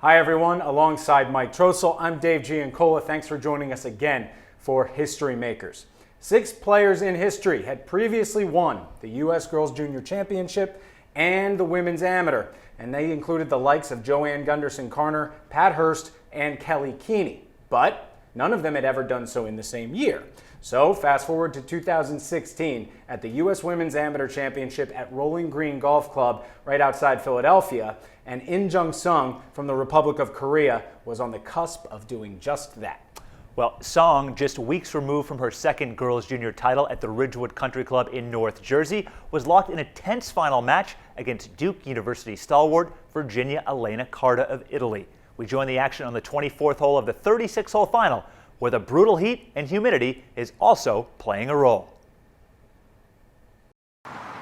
Hi everyone, alongside Mike Trossel, I'm Dave Giancola. Thanks for joining us again for History Makers. 6 players in history had previously won the U.S. Girls Junior Championship and the Women's Amateur, and they included the likes of Joanne Gunderson-Carner, Pat Hurst, and Kelly Keeney. But none of them had ever done so in the same year. So fast forward to 2016 at the U.S. Women's Amateur Championship at Rolling Green Golf Club right outside Philadelphia, and In Jung-sung from the Republic of Korea was on the cusp of doing just that. Well, Song, just weeks removed from her second girls junior title at the Ridgewood Country Club in North Jersey, was locked in a tense final match against Duke University stalwart Virginia Elena Carta of Italy. We join the action on the 24th hole of the 36-hole final, where the brutal heat and humidity is also playing a role.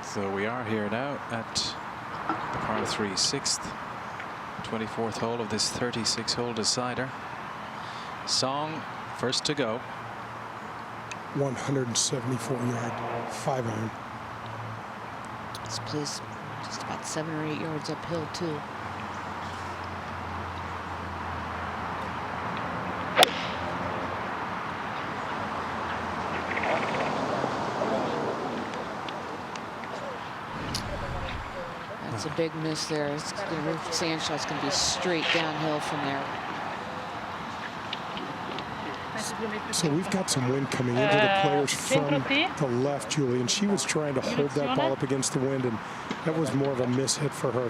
So we are here now at the par 3 6th, 24th hole of this 36-hole decider. Song first to go. 174-yard 5-iron. This place just about 7 or 8 yards uphill too. That's a big miss there. Her sand shot's going to be straight downhill from there. So we've got some wind coming into the players from the left, Julie, and she was trying to hold that ball up against the wind, and that was more of a miss hit for her.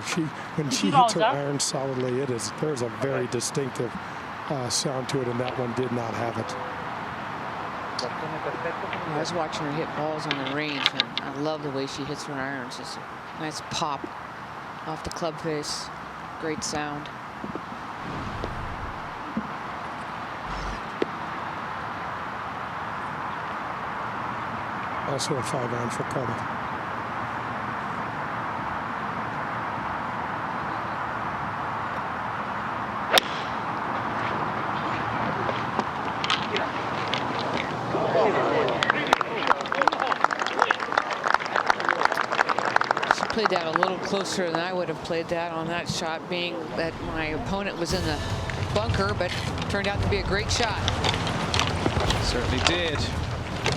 When she hits her iron solidly, there's a very distinctive sound to it, and that one did not have it. I was watching her hit balls on the range, and I love the way she hits her irons. Just a nice pop off the club face. Great sound. Also a 5-iron for Carter. She played that a little closer than I would have played that on that shot, being that my opponent was in the bunker, but turned out to be a great shot. Certainly did.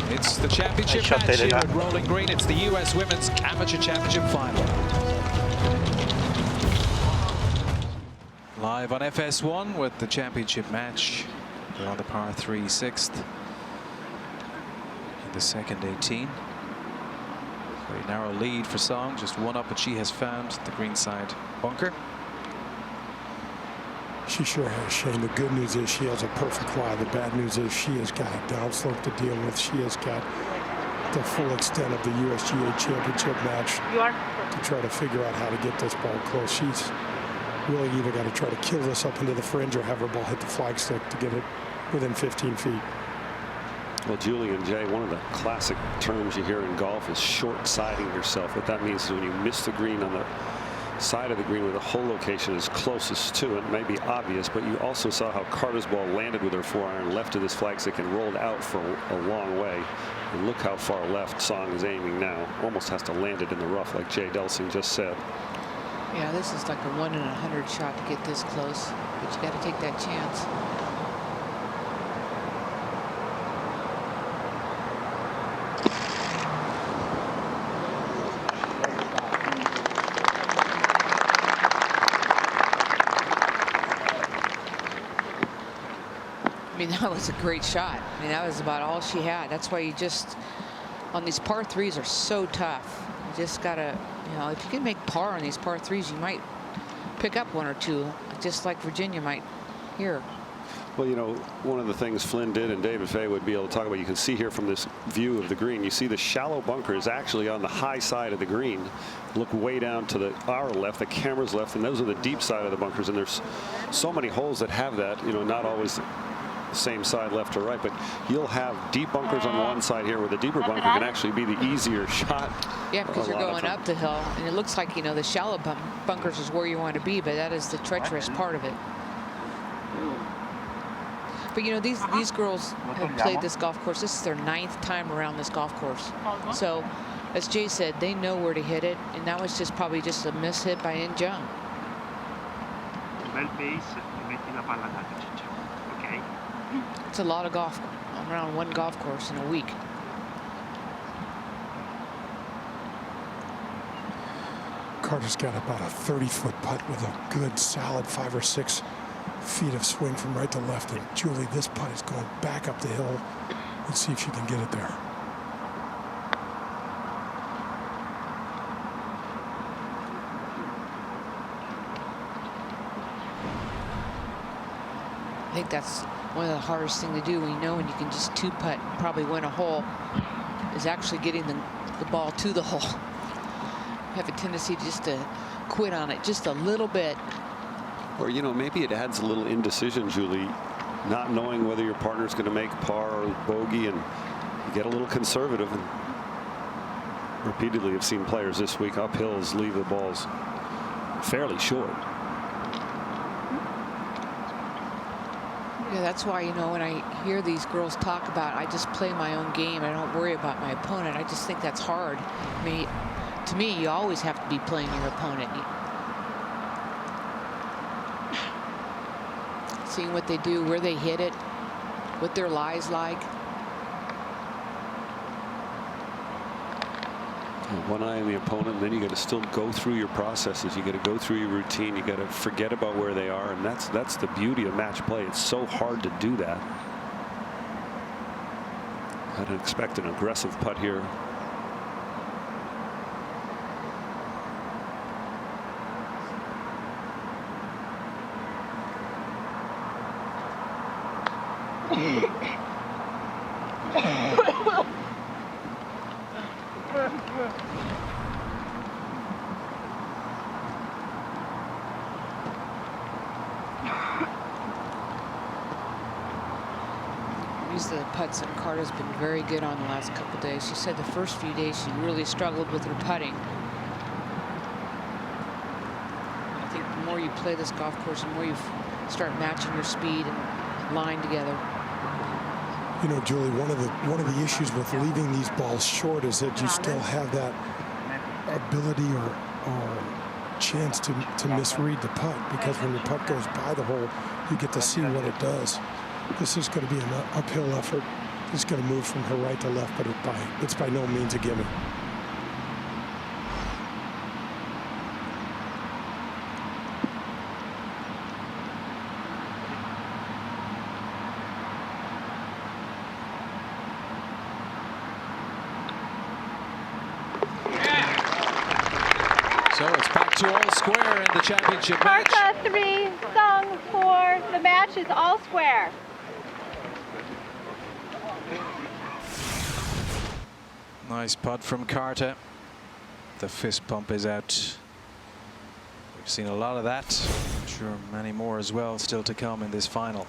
It's the championship match here at Rolling Green. It's the U.S. Women's Amateur Championship Final. Live on FS1 with the championship match. They're on the par 3 6th. In the second 18. Very narrow lead for Song. Just one up, but she has found the greenside bunker. She sure has, Shane. The good news is she has a perfect lie. The bad news is she has got a downslope to deal with. She has got the full extent of the USGA championship match to try to figure out how to get this ball close. She's really either got to try to kill this up into the fringe or have her ball hit the flagstick to get it within 15 feet. Well, Julie and Jay, one of the classic terms you hear in golf is short-siding yourself. What that means is when you miss the green on the side of the green where the hole location is closest to it, may be obvious, but you also saw how Carter's ball landed with her 4-iron left of this flagstick and rolled out for a long way. And look how far left Song is aiming now. Almost has to land it in the rough, like Jay Delsing just said. Yeah, this is like a 1 in 100 shot to get this close, but you got to take that chance. I mean, that was a great shot. I mean, that was about all she had. That's why you just, on these par 3s are so tough. You just gotta, you know, if you can make par on these par 3s, you might pick up 1 or 2, just like Virginia might here. Well, you know, one of the things Flynn did and David Fay would be able to talk about, you can see here from this view of the green, you see the shallow bunker is actually on the high side of the green. Look way down to our left, the camera's left, and those are the deep side of the bunkers. And there's so many holes that have that, you know, not always same side left or right, but you'll have deep bunkers on one side here where the deeper bunker can actually be the easier shot. Yeah, because you're going up the hill, and it looks like, you know, the shallow bunkers is where you want to be, but that is the treacherous part of it. But you know, these girls have played this golf course. This is their 9th time around this golf course. So, as Jay said, they know where to hit it, and that was just probably just a miss hit by In Jung. bel pace e metti la palla data, Ciccio. Ok? It's a lot of golf around one golf course in a week. Carter's got about a 30-foot putt with a good solid 5 or 6 feet of swing from right to left. And Julie, this putt is going back up the hill. Let's see if she can get it there. I think that's one of the hardest thing to do. We know when you can just two putt and probably win a hole is actually getting the ball to the hole. I have a tendency just to quit on it just a little bit. Or, you know, maybe it adds a little indecision, Julie, not knowing whether your partner's going to make par or bogey, and you get a little conservative. And repeatedly have seen players this week up hills leave the balls fairly short. Yeah, that's why, you know, when I hear these girls talk about, I just play my own game. I don't worry about my opponent. I just think that's hard. I mean, to me, you always have to be playing your opponent. Seeing what they do, where they hit it, what their lie's like. One eye on the opponent, and then you got to still go through your processes. You got to go through your routine. You got to forget about where they are, and that's the beauty of match play. It's so hard to do that. I'd expect an aggressive putt here. These are the putts that Carter's been very good on the last couple days. She said the first few days she really struggled with her putting. I think the more you play this golf course, the more you start matching your speed and line together. You know, Julie, one of the issues with leaving these balls short is that you still have that ability or chance to misread the putt, because when the putt goes by the hole, you get to see what it does. This is going to be an uphill effort. It's going to move from her right to left, but it's by no means a given. So it's back to all square in the championship match. Karta 3, Sung 4. The match is all square. Nice putt from Karta. The fist pump is out. We've seen a lot of that. I'm sure many more as well still to come in this final.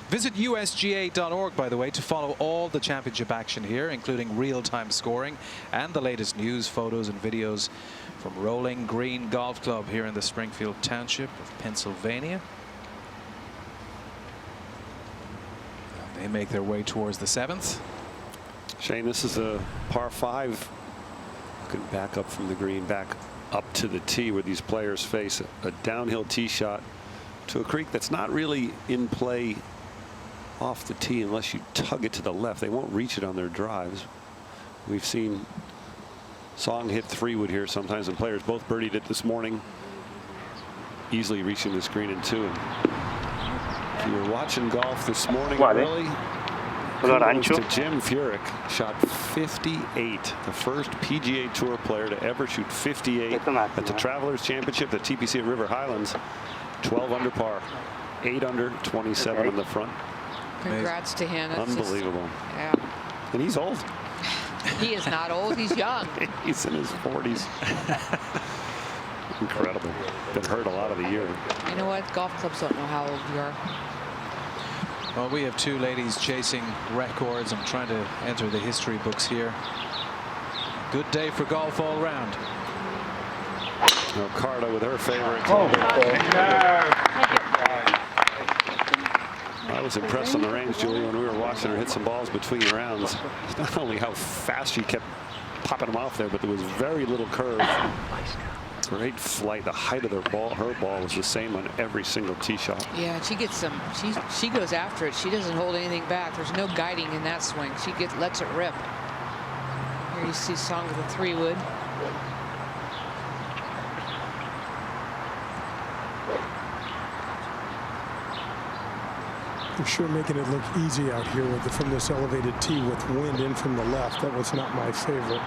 Visit usga.org, by the way, to follow all the championship action here, including real-time scoring and the latest news, photos and videos from Rolling Green Golf Club here in the Springfield Township of Pennsylvania. They make their way towards the 7th. Shane, this is a par 5. Looking back up from the green, back up to the tee, where these players face a downhill tee shot to a creek that's not really in play off the tee unless you tug it to the left. They won't reach it on their drives. We've seen Song hit 3-wood here sometimes, and players both birdied it this morning, easily reaching this green in 2. And if you were watching golf this morning early, kudos to Jim Furyk, shot 58, the first PGA Tour player to ever shoot 58 at the Travelers Championship, the TPC at River Highlands. 12 under par, 8 under, 27 on the front. Congrats to him. That's unbelievable. Yeah. And he's old. He is not old. He's young. He's in his 40s. Incredible. Been hurt a lot of the year. You know what? Golf clubs don't know how old you are. Well, we have 2 ladies chasing records. I'm trying to enter the history books here. Good day for golf all round. Now Carta with her favorite. I was impressed on the range, Julie, when we were watching her hit some balls between rounds. Not only how fast she kept popping them off there, but there was very little curve. Great flight. The height of her ball was the same on every single tee shot. Yeah, she gets some. She goes after it. She doesn't hold anything back. There's no guiding in that swing. She lets it rip. Here you see Song with a 3-wood. They're sure making it look easy out here from this elevated tee with wind in from the left. That was not my favorite.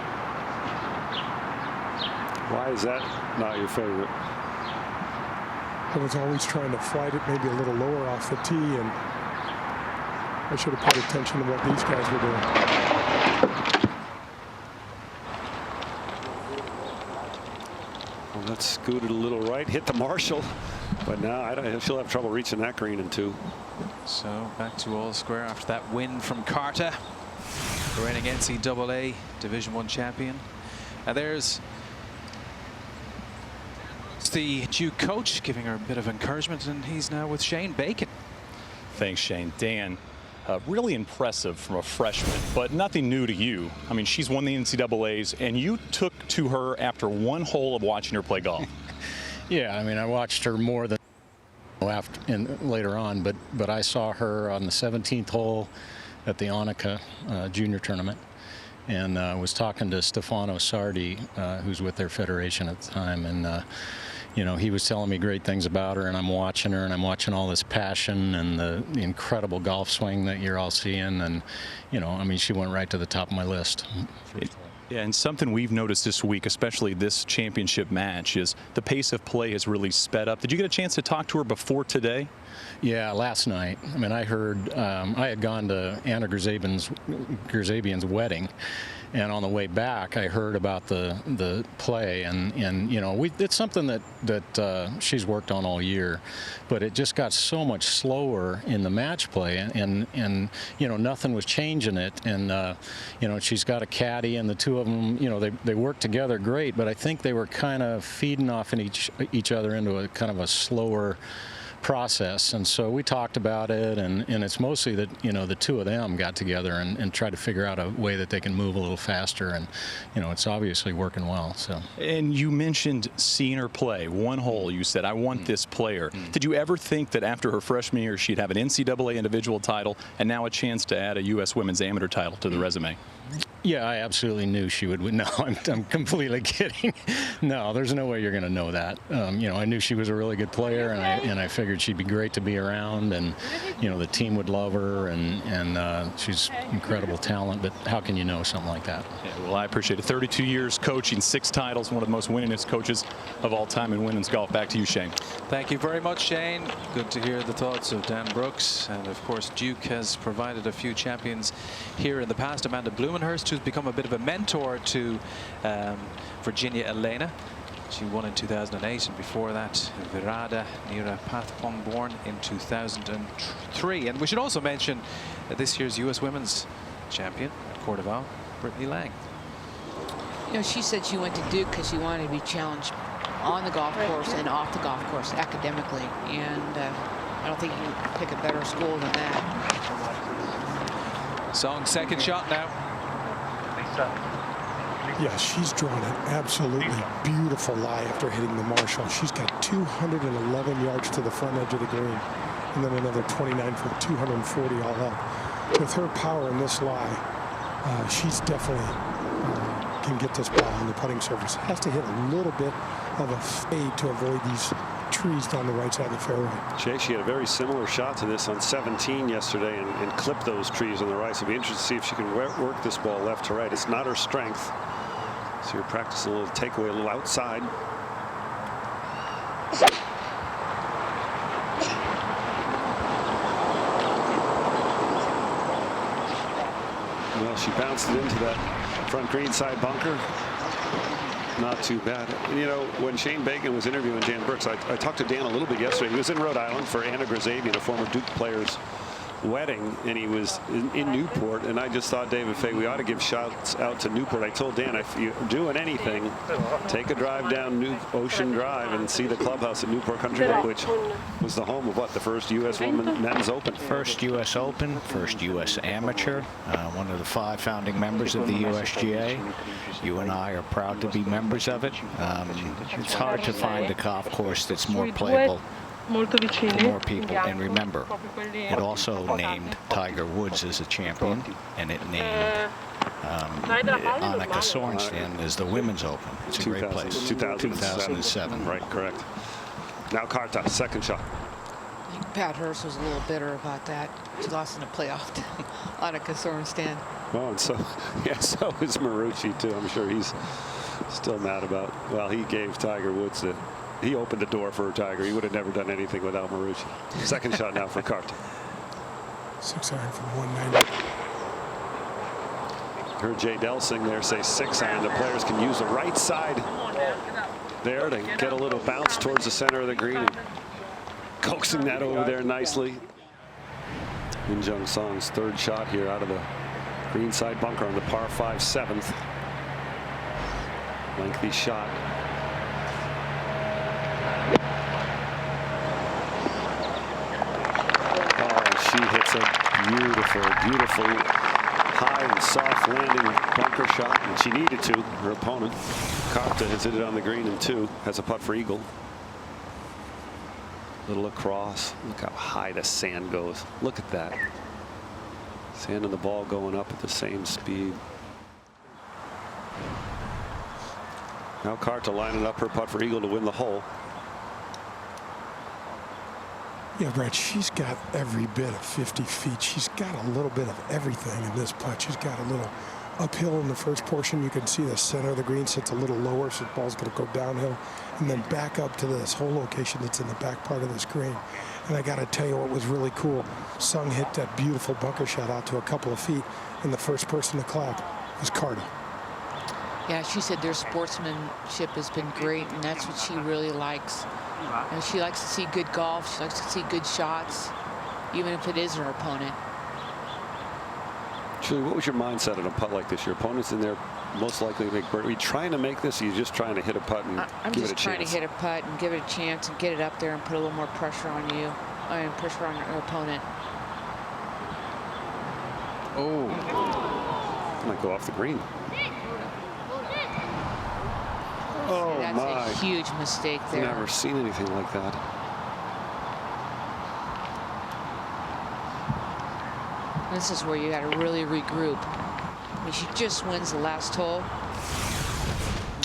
Why is that not your favorite? I was always trying to flight it maybe a little lower off the tee, and I should have paid attention to what these guys were doing. Well, that scooted a little right, hit the Marshall, but now she'll have trouble reaching that green in 2. So back to all square after that win from Carter, the reigning NCAA Division I champion. And there's the Duke coach giving her a bit of encouragement, and he's now with Shane Bacon. Thanks, Shane. Dan, really impressive from a freshman, but nothing new to you. I mean, she's won the NCAAs, and you took to her after one hole of watching her play golf. Yeah, I mean, I watched her more than later on, but I saw her on the 17th hole at the Annika junior tournament, and was talking to Stefano Sardi, who's with their federation at the time, and you know, he was telling me great things about her, and I'm watching her, and I'm watching all this passion and the incredible golf swing that you're all seeing, and you know, I mean, she went right to the top of my list. Yeah, and something we've noticed this week, especially this championship match, is the pace of play has really sped up. Did you get a chance to talk to her before today? Yeah, last night. I mean, I heard I had gone to Anna Grzabian's wedding, and on the way back, I heard about the play, and you know, it's something that she's worked on all year, but it just got so much slower in the match play, and you know, nothing was changing it, and you know, she's got a caddy, and the two of them, you know, they work together great, but I think they were kind of feeding off in each other into a kind of a slower process, and so we talked about it, and it's mostly that, you know, the two of them got together and tried to figure out a way that they can move a little faster, and you know, it's obviously working well. So. And you mentioned seeing her play one hole. You said, I want this player. Did you ever think that after her freshman year she'd have an NCAA individual title and now a chance to add a U.S. women's amateur title to the resume? Yeah, I absolutely knew she would. No, I'm completely kidding. No, there's no way you're going to know that. You know, I knew she was a really good player, and I figured she'd be great to be around, and you know, the team would love her, and she's incredible talent. But how can you know something like that? Yeah, well, I appreciate it. 32 years coaching, 6 titles, one of the most winningest coaches of all time in women's golf. Back to you, Shane. Thank you very much, Shane. Good to hear the thoughts of Dan Brooks, and of course Duke has provided a few champions here in the past. Amanda Blumenhurst, who's become a bit of a mentor to Virginia Elena. She won in 2008, and before that, Virada Nira Pathpongborn in 2003. And we should also mention this year's U.S. Women's Champion, Coeur d'Ivoire, Brittany Lang. You know, she said she went to Duke because she wanted to be challenged on the golf course and off the golf course academically, and I don't think you can pick a better school than that. Song's second shot now. Yeah, she's drawn an absolutely beautiful lie after hitting the Marshall. She's got 211 yards to the front edge of the green, and then another 29 for 240 all up. With her power in this lie, she's definitely can get this ball on the putting surface. Has to hit a little bit of a fade to avoid these trees down the right side of the fairway. Jay, she had a very similar shot to this on 17 yesterday and clipped those trees on the right. So it'll be interesting to see if she can work this ball left to right. It's not her strength. So you're practicing a little takeaway, a little outside. Well, she bounced it into that front green side bunker. Not too bad. You know, when Shane Bacon was interviewing Dan Brooks, I talked to Dan a little bit yesterday. He was in Rhode Island for Anna Grzabian, a former Duke player's wedding, and he was in Newport, and I just thought, David Fay, we ought to give shouts out to Newport. I told Dan, if you're doing anything, take a drive down New Ocean Drive and see the clubhouse at Newport Country Club, which was the home of what, the first U.S. Men's Open. First U.S. Open, first U.S. Amateur, one of the 5 founding members of the USGA. You and I are proud to be members of it. It's hard to find a golf course that's more playable to more people. And remember, it also named Tiger Woods as a champion, and it named Annika Sorenstam as the Women's Open. It's a great place. 2007. Right, correct. Now Carta, second shot. I think Pat Hurst was a little bitter about that. She lost in a playoff to Annika Sorenstam. Oh, and so, yeah, so is Marucci, too. I'm sure he's still mad about, well, he gave Tiger Woods he opened the door for Tiger. He would have never done anything without Marucci. Second shot now for Carta. 6 iron from 190. Heard Jay Delsing there say 6 iron. The players can use the right side there to get a little bounce towards the center of the green. And coaxing that over there nicely. Min Jung Song's third shot here out of the greenside bunker on the par 5 7th. Lengthy shot. She hits a beautiful, beautiful high and soft landing bunker shot, and she needed to. Her opponent, Carta, has hit it on the green in 2, has a putt for eagle. Little across. Look how high the sand goes. Look at that. Sand and the ball going up at the same speed. Now Carta lining up her putt for eagle to win the hole. Yeah, Brad, she's got every bit of 50 feet. She's got a little bit of everything in this putt. She's got a little uphill in the first portion. You can see the center of the green sits a little lower, so the ball's going to go downhill, and then back up to this whole location that's in the back part of this green. And I got to tell you what was really cool. Sung hit that beautiful bunker shot out to a couple of feet, and the first person to clap was Carta. Yeah, she said their sportsmanship has been great, and that's what she really likes. And she likes to see good golf. She likes to see good shots, even if it is her opponent. Julie, what was your mindset on a putt like this? Your opponent's in there, most likely to make birdie. Are you trying to make this, or are you just trying to hit a putt and I'm give it a chance? just trying to hit a putt and give it a chance and get it up there and put a little more pressure on you. I mean, pressure on her opponent. Oh. Might go off the green. Oh, that's my. a huge mistake there. I've never seen anything like that. This is where you got to really regroup. I mean, she just wins the last hole.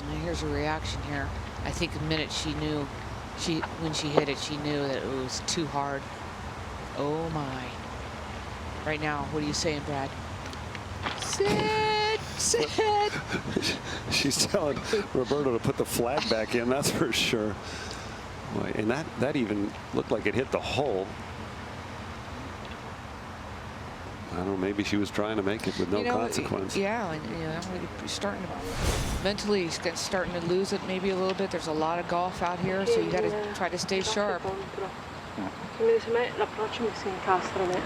And here's her reaction here. I think the minute she knew, when she hit it, she knew that it was too hard. Oh my. Right now, what are you saying, Brad? Sit, sit. She's telling Roberto to put the flag back in, that's for sure. Boy, and that even looked like it hit the hole. I don't know, maybe she was trying to make it with no consequence. Yeah, and you're starting to mentally starting to lose it maybe a little bit. There's a lot of golf out here, so you got to try to stay sharp.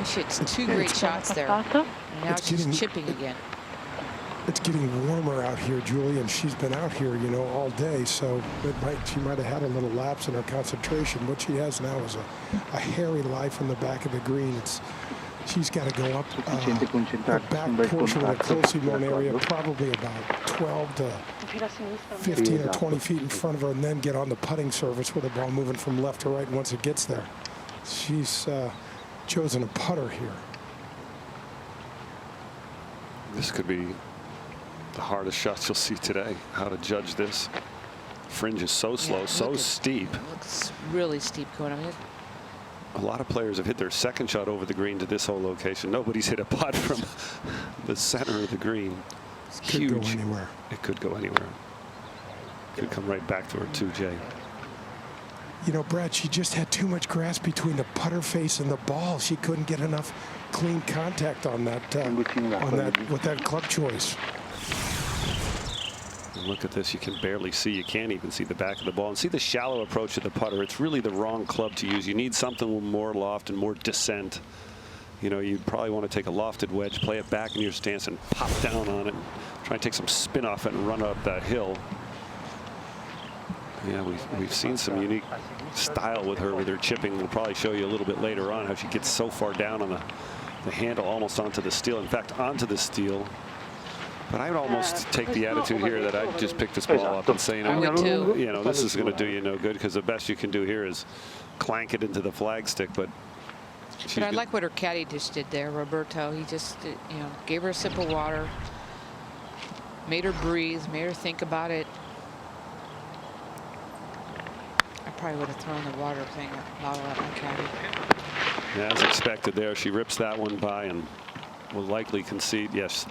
She hits 2 great shots there. And now she's chipping again. It's getting warmer out here, Julie, and she's been out here, you know, all day. So she might have had a little lapse in her concentration. What she has now is a hairy lie from the back of the green. She's got to go up the back portion of the Closey-Moan area, probably about 12 to 15 or 20 feet in front of her, and then get on the putting surface with the ball moving from left to right once it gets there. She's chosen a putter here. This could be the hardest shots you'll see today. How to judge this. Fringe is so slow, so steep. It looks really steep going on. A lot of players have hit their second shot over the green to this whole location. Nobody's hit a putt from the center of the green. It's huge. Could go anywhere. It could go anywhere. Could come right back to her too, Jay. You know, Brad, she just had too much grass between the putter face and the ball. She couldn't get enough clean contact on that with that club choice. And look at this, you can barely see, you can't even see the back of the ball. And see the shallow approach of the putter. It's really the wrong club to use. You need something with more loft and more descent. you know, you'd probably want to take a lofted wedge, play it back in your stance, and pop down on it, try and take some spin off it and run up that hill. Yeah, we've seen some unique style with her chipping. We'll probably show you a little bit later on how she gets so far down on the handle, almost onto the steel. In fact, onto the steel. But I would almost take the attitude here that I'd just pick this ball up and say, you know, this is going to do you no good, because the best you can do here is clank it into the flagstick. But I like what her caddy just did there, Roberto. He just, you know, gave her a sip of water, made her breathe, made her think about it. I probably would have thrown the water thing bottle at my caddy. Yeah, as expected there, she rips that one by and will likely concede. Yes.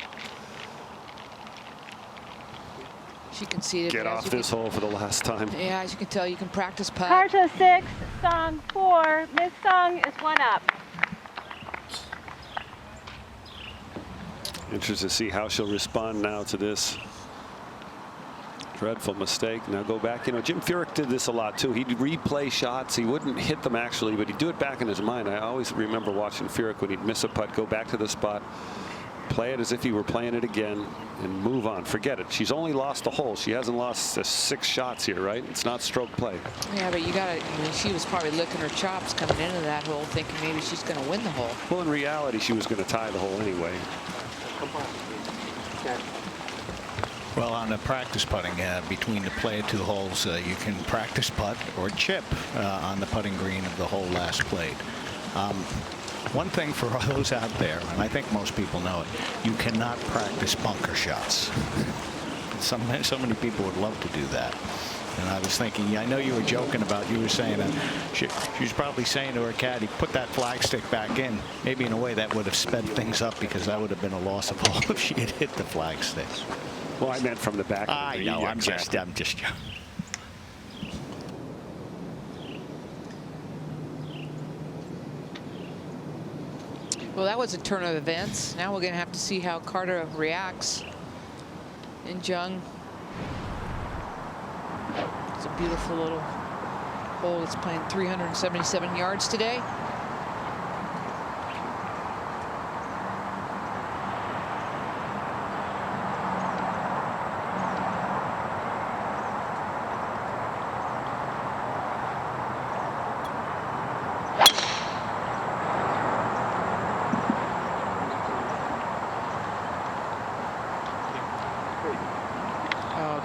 She conceded. Get off this hole for the last time. Yeah, as you can tell, you can practice putt. Carta 6, Song 4. Miss Song is 1 up. Interested to see how she'll respond now to this dreadful mistake. Now go back. You know, Jim Furyk did this a lot too. He'd replay shots. He wouldn't hit them actually, but he'd do it back in his mind. I always remember watching Furyk when he'd miss a putt, go back to the spot, play it as if he were playing it again, and move on. Forget it. She's only lost a hole. She hasn't lost 6 shots here, right? It's not stroke play. Yeah, but you got to, I mean, she was probably licking her chops coming into that hole, thinking maybe she's going to win the hole. Well, in reality, she was going to tie the hole anyway. Well, on the practice putting, between the play of 2 holes, you can practice putt or chip on the putting green of the hole last played. One thing for those out there, and I think most people know it, you cannot practice bunker shots. So many people would love to do that. And I was thinking, I know you were joking about, you were saying that she was probably saying to her caddy, put that flagstick back in. Maybe in a way that would have sped things up, because that would have been a loss of hole if she had hit the flagstick. Well, I meant from the back. I know, I'm just joking. Well, that was a turn of events. Now we're going to have to see how Carter reacts. And Jung. It's a beautiful little hole that's playing 377 yards today.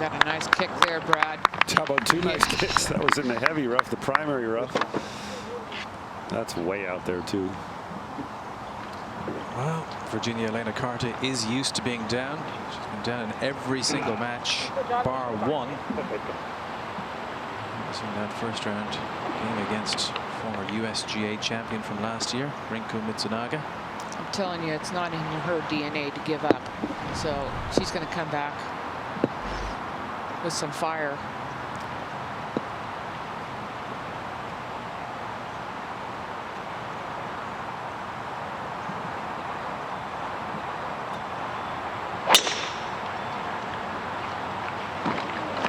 Got a nice kick there, Brad. How about 2 nice kicks? That was in the heavy rough, the primary rough. That's way out there, too. Well, Virginia Elena Carter is used to being down. She's been down in every single match, bar 1. In that first round game against former USGA champion from last year, Rinku Mitsunaga. I'm telling you, it's not in her DNA to give up. So she's going to come back with some fire.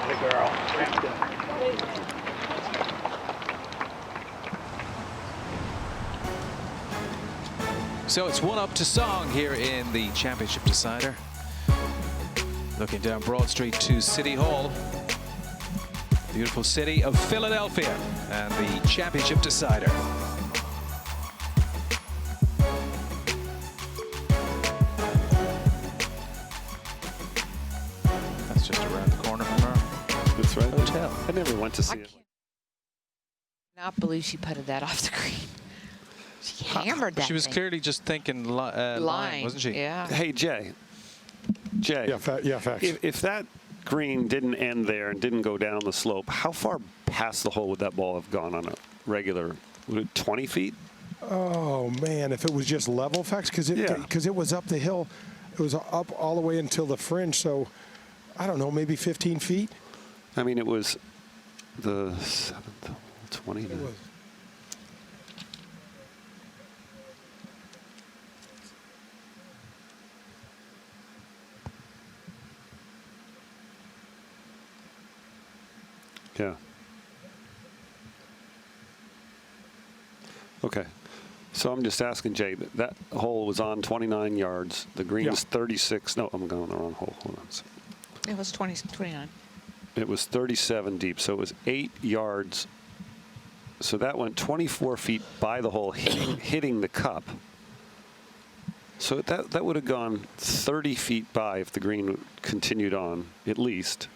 Good girl. So it's 1 up to Song here in the championship decider. Looking down Broad Street to City Hall, beautiful city of Philadelphia, and the championship decider. That's just around the corner from her. That's right. Hotel. I never went to see it. I cannot believe she putted that off the green. She hammered that She was thing. clearly just thinking line, wasn't she? Yeah. Hey, Jay. Yeah, facts. If that green didn't end there and didn't go down the slope, how far past the hole would that ball have gone on a regular? Would it 20 feet? Oh, man, if it was just level, facts, because it was up the hill. It was up all the way until the fringe, so I don't know, maybe 15 feet? I mean, it was the 7th, 20. It was. Yeah. Okay. So I'm just asking Jay, that hole was on 29 yards. The green is 36. No, I'm going the wrong hole. Hold on a second. It was 29. It was 37 deep, so it was 8 yards. So that went 24 feet by the hole, hitting the cup. So that would have gone 30 feet by if the green continued on, at least.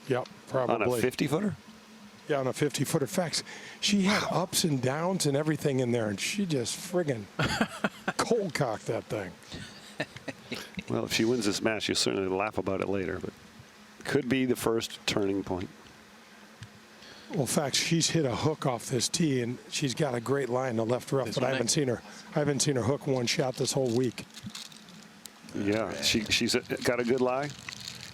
Yep, probably. On a 50-footer? Yeah, on a 50-footer. Facts. She had ups and downs and everything in there, and she just friggin' cold cocked that thing. Well, if she wins this match, you'll certainly laugh about it later, but could be the first turning point. Well, facts. She's hit a hook off this tee, and she's got a great lie in the left rough. But I haven't seen her hook one shot this whole week. Yeah, she's got a good lie.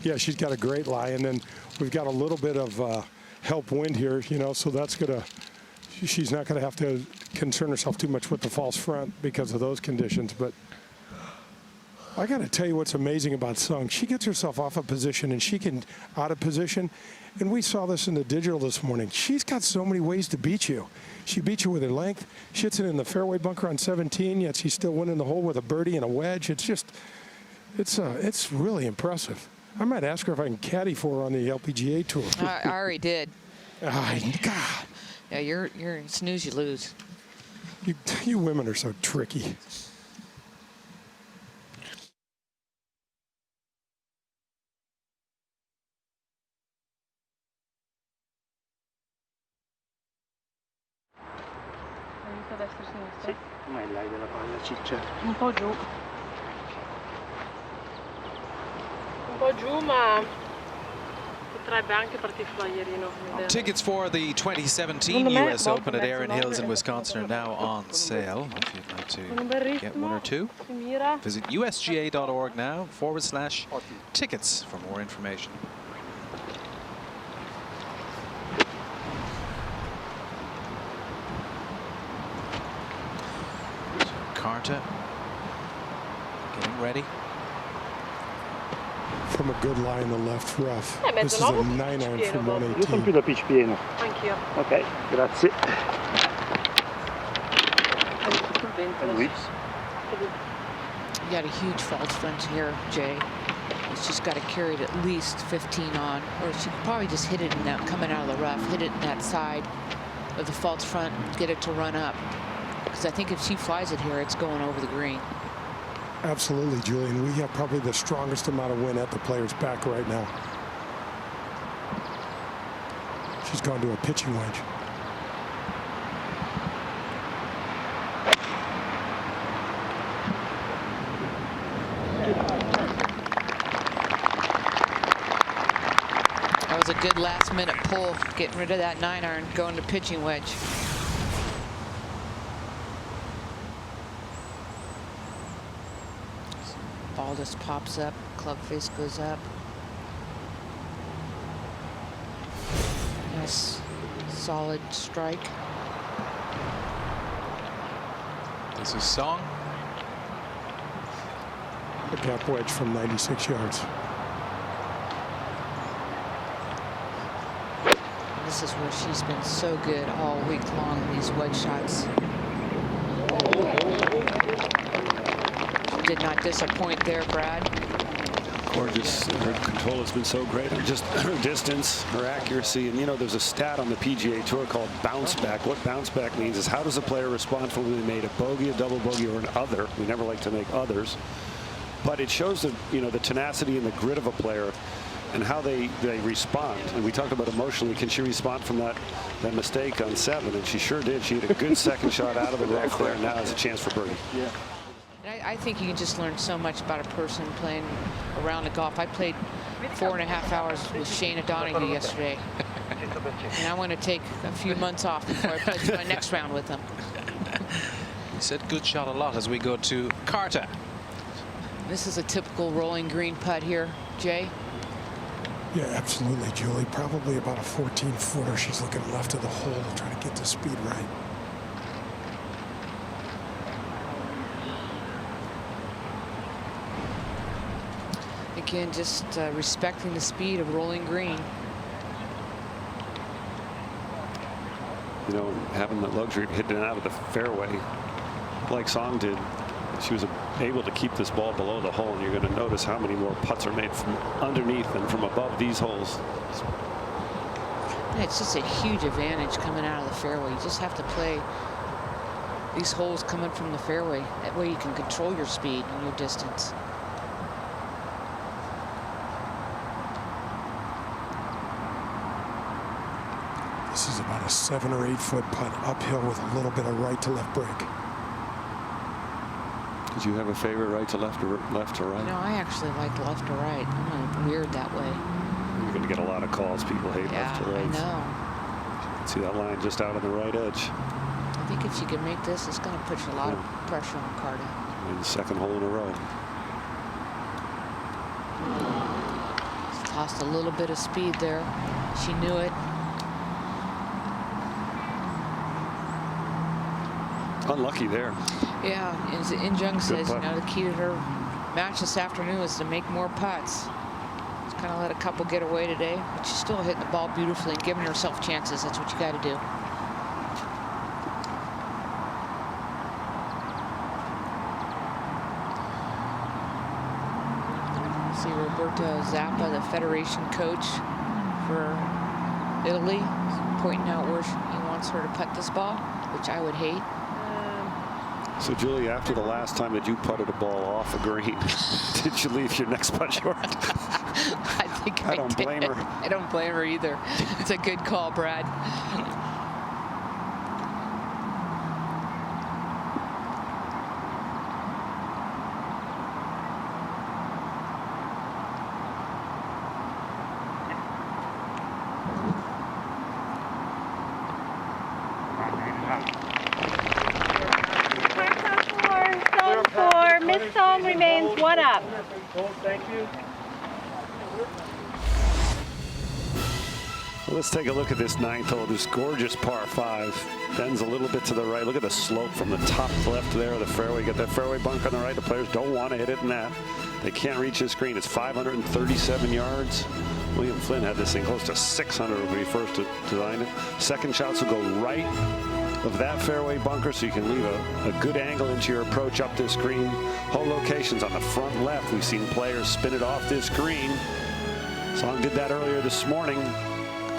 Yeah, she's got a great lie, and then we've got a little bit of help wind here, you know, so that's gonna. She's not gonna have to concern herself too much with the false front because of those conditions. But I got to tell you what's amazing about Sung. She gets herself off of position and she can out of position. And we saw this in the digital this morning. She's got so many ways to beat you. She beats you with her length. She hits it in the fairway bunker on 17, yet she's still winning the hole with a birdie and a wedge. It's just, it's really impressive. I might ask her if I can caddy for her on the LPGA tour. I already did. God. Yeah, you're snooze, you lose. You women are so tricky. Sì, ma è l'hai della palla ciccia. Un po' giù. Un po' giù, ma potrebbe anche partire flyerino. Tickets for the 2017 U.S. Open at Erin Hills in Wisconsin are now on sale. If you'd like to get one or two, visit usga.org now /tickets for more information. Carter getting ready. From a good lie in the left rough. This is a 9-iron from 118. Io sono più da pitch pieno. Anch'io. Ok, grazie. Luis. You got a huge false front here, Jay. She's got to carry it at least 15 on, or she could probably just hit it in that, coming out of the rough, hit it in that side of the false front, get it to run up. Because I think if she flies it here, it's going over the green. Absolutely, Julian. We have probably the strongest amount of wind at the player's back right now. She's gone to a pitching wedge. That was a good last-minute pull, getting rid of that 9-iron, going to pitching wedge. Ball just pops up, club face goes up. Nice, solid strike. This is Song. A gap wedge from 96 yards. This is where she's been so good all week long in these wedge shots. Did not disappoint there, Brad. Gorgeous. Her control has been so great. Just her distance, her accuracy. And, you know, there's a stat on the PGA Tour called bounce back. What bounce back means is how does a player respond when they made a bogey, a double bogey, or an other. We never like to make others. But it shows the, you know, the tenacity and the grit of a player and how they respond. And we talked about emotionally, can she respond from that mistake on 7? And she sure did. She had a good second shot out of the rough there, and now has a chance for birdie. Yeah. I think you can just learn so much about a person playing around the golf. I played 4.5 hours with Shane O'Donoghue yesterday. And I want to take a few months off before I play my next round with him. He said good shot a lot as we go to Carter. This is a typical rolling green putt here, Jay. Yeah, absolutely, Julie. Probably about a 14-footer. She's looking left of the hole, trying to get the speed right. Again, just respecting the speed of rolling green. You know, having the luxury of hitting it out of the fairway like Song did, she was able to keep this ball below the hole, and you're going to notice how many more putts are made from underneath than from above these holes. It's just a huge advantage coming out of the fairway. You just have to play these holes coming from the fairway. That way you can control your speed and your distance. This is about a 7 or 8 foot putt uphill with a little bit of right to left break. Did you have a favorite right to left or left to right? No, I actually like left to right. I'm kind of weird that way. You're going to get a lot of calls. People hate left to right. I know. See that line just out on the right edge. I think if she can make this, it's going to put a lot of pressure on Carter. And the second hole in a row. She's lost a little bit of speed there. She knew it. Unlucky there. Yeah, as In Jung says, putt. you know, the key to her match this afternoon is to make more putts. She's kind of let a couple get away today, but she's still hitting the ball beautifully and giving herself chances. That's what you got to do. See Roberto Zappa, the federation coach for Italy, pointing out where he wants her to putt this ball, which I would hate. So, Julie, after the last time that you putted a ball off a green, did you leave your next putt short? I think I don't blame her. I don't blame her either. It's a good call, Brad. Miss Song remains 1 up. Thank you. Well, let's take a look at this 9th hole. This gorgeous par 5 bends a little bit to the right. Look at the slope from the top left there of the fairway. You got that fairway bunk on the right. The players don't want to hit it in that. They can't reach this green. It's 537 yards. William Flynn had this thing close to 600 when he first designed it. Second shots will go right of that fairway bunker, so you can leave a good angle into your approach up this green. Hole locations on the front left. We've seen players spin it off this green. Song did that earlier this morning.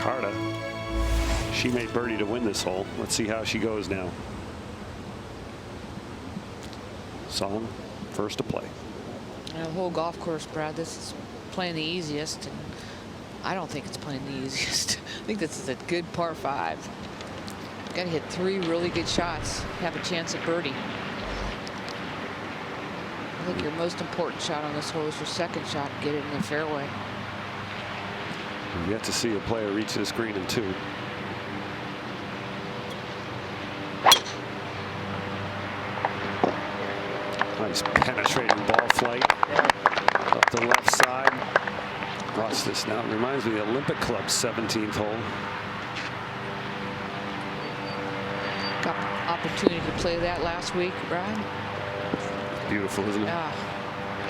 Carta, she made birdie to win this hole. Let's see how she goes now. Song, first to play. The whole golf course, Brad, this is playing the easiest. And I don't think it's playing the easiest. I think this is a good par 5. Got to hit 3 really good shots, have a chance at birdie. I think your most important shot on this hole is your second shot, get it in the fairway. We've yet to see a player reach this green in 2. Nice penetrating ball flight up the left side. Watch this now. It reminds me of the Olympic Club's 17th hole. Got opportunity to play that last week, Brad. Beautiful, isn't it? Yeah.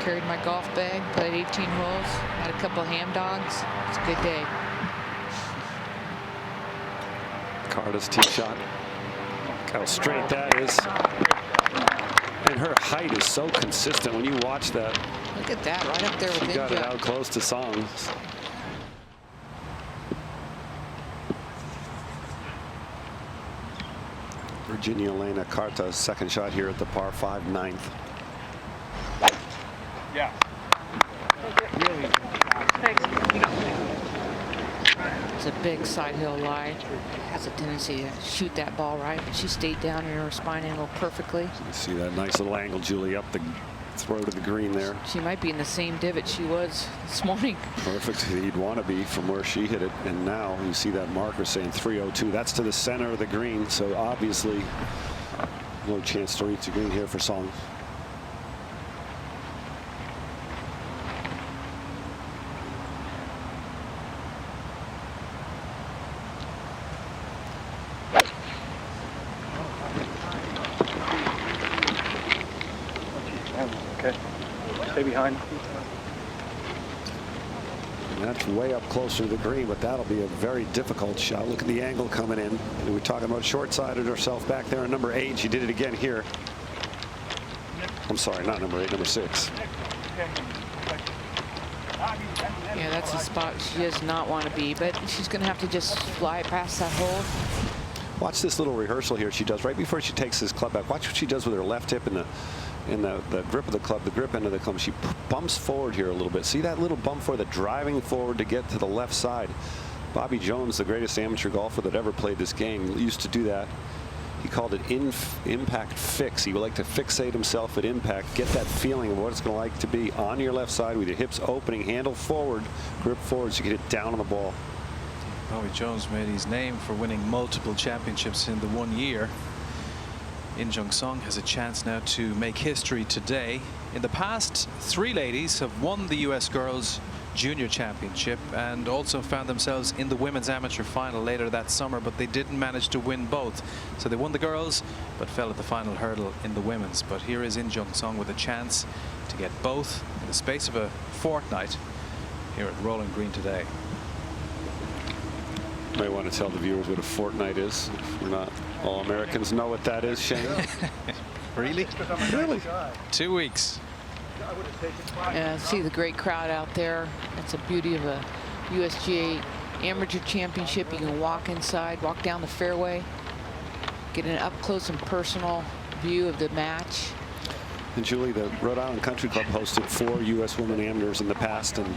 Carried my golf bag, played 18 holes, had a couple ham dogs. It's a good day. Carta's tee shot. Look how straight that is. And her height is so consistent when you watch that. Look at that, right up there with She got it Inja. out close to Song. Virginia Elena Carta, second shot here at the par 5 9th. Yeah. It's a big side hill lie. Has a tendency to shoot that ball right, but she stayed down in her spine angle perfectly. You see that nice little angle, Julie, up the throw to the green there. She might be in the same divot she was this morning. Perfect. You'd want to be from where she hit it. And now you see that marker saying 302. That's to the center of the green. So obviously no chance to reach the green here for Song. Okay. Stay behind. And that's way up closer to the green, but that'll be a very difficult shot. Look at the angle coming in. And we're talking about short-sided herself back there in number 8. She did it again here. I'm sorry, not number 8, number 6. Yeah, that's the spot she does not want to be, but she's going to have to just fly past that hole. Watch this little rehearsal here she does right before she takes this club back. Watch what she does with her left hip in the grip of the club, the grip end of the club. She bumps forward here a little bit. See that little bump for the driving forward to get to the left side. Bobby Jones, the greatest amateur golfer that ever played this game, used to do that. He called it impact fix. He would like to fixate himself at impact, get that feeling of what it's going to like to be on your left side with your hips opening, handle forward, grip forward so you get it down on the ball. Bobby Jones made his name for winning multiple championships in the 1 year. In Jung Song has a chance now to make history today. In the past, 3 ladies have won the U.S. Girls Junior Championship and also found themselves in the women's amateur final later that summer, but they didn't manage to win both. So they won the girls but fell at the final hurdle in the women's. But here is In Jung Song with a chance to get both in the space of a fortnight here at Rolling Green today. You might want to tell the viewers what a fortnight is. We're not all Americans know what that is, Shane. Really? Really? 2 weeks. See the great crowd out there. That's the beauty of a USGA Amateur Championship. You can walk inside, walk down the fairway, get an up close and personal view of the match. And Julie, the Rhode Island Country Club hosted 4 U.S. women amateurs in the past, and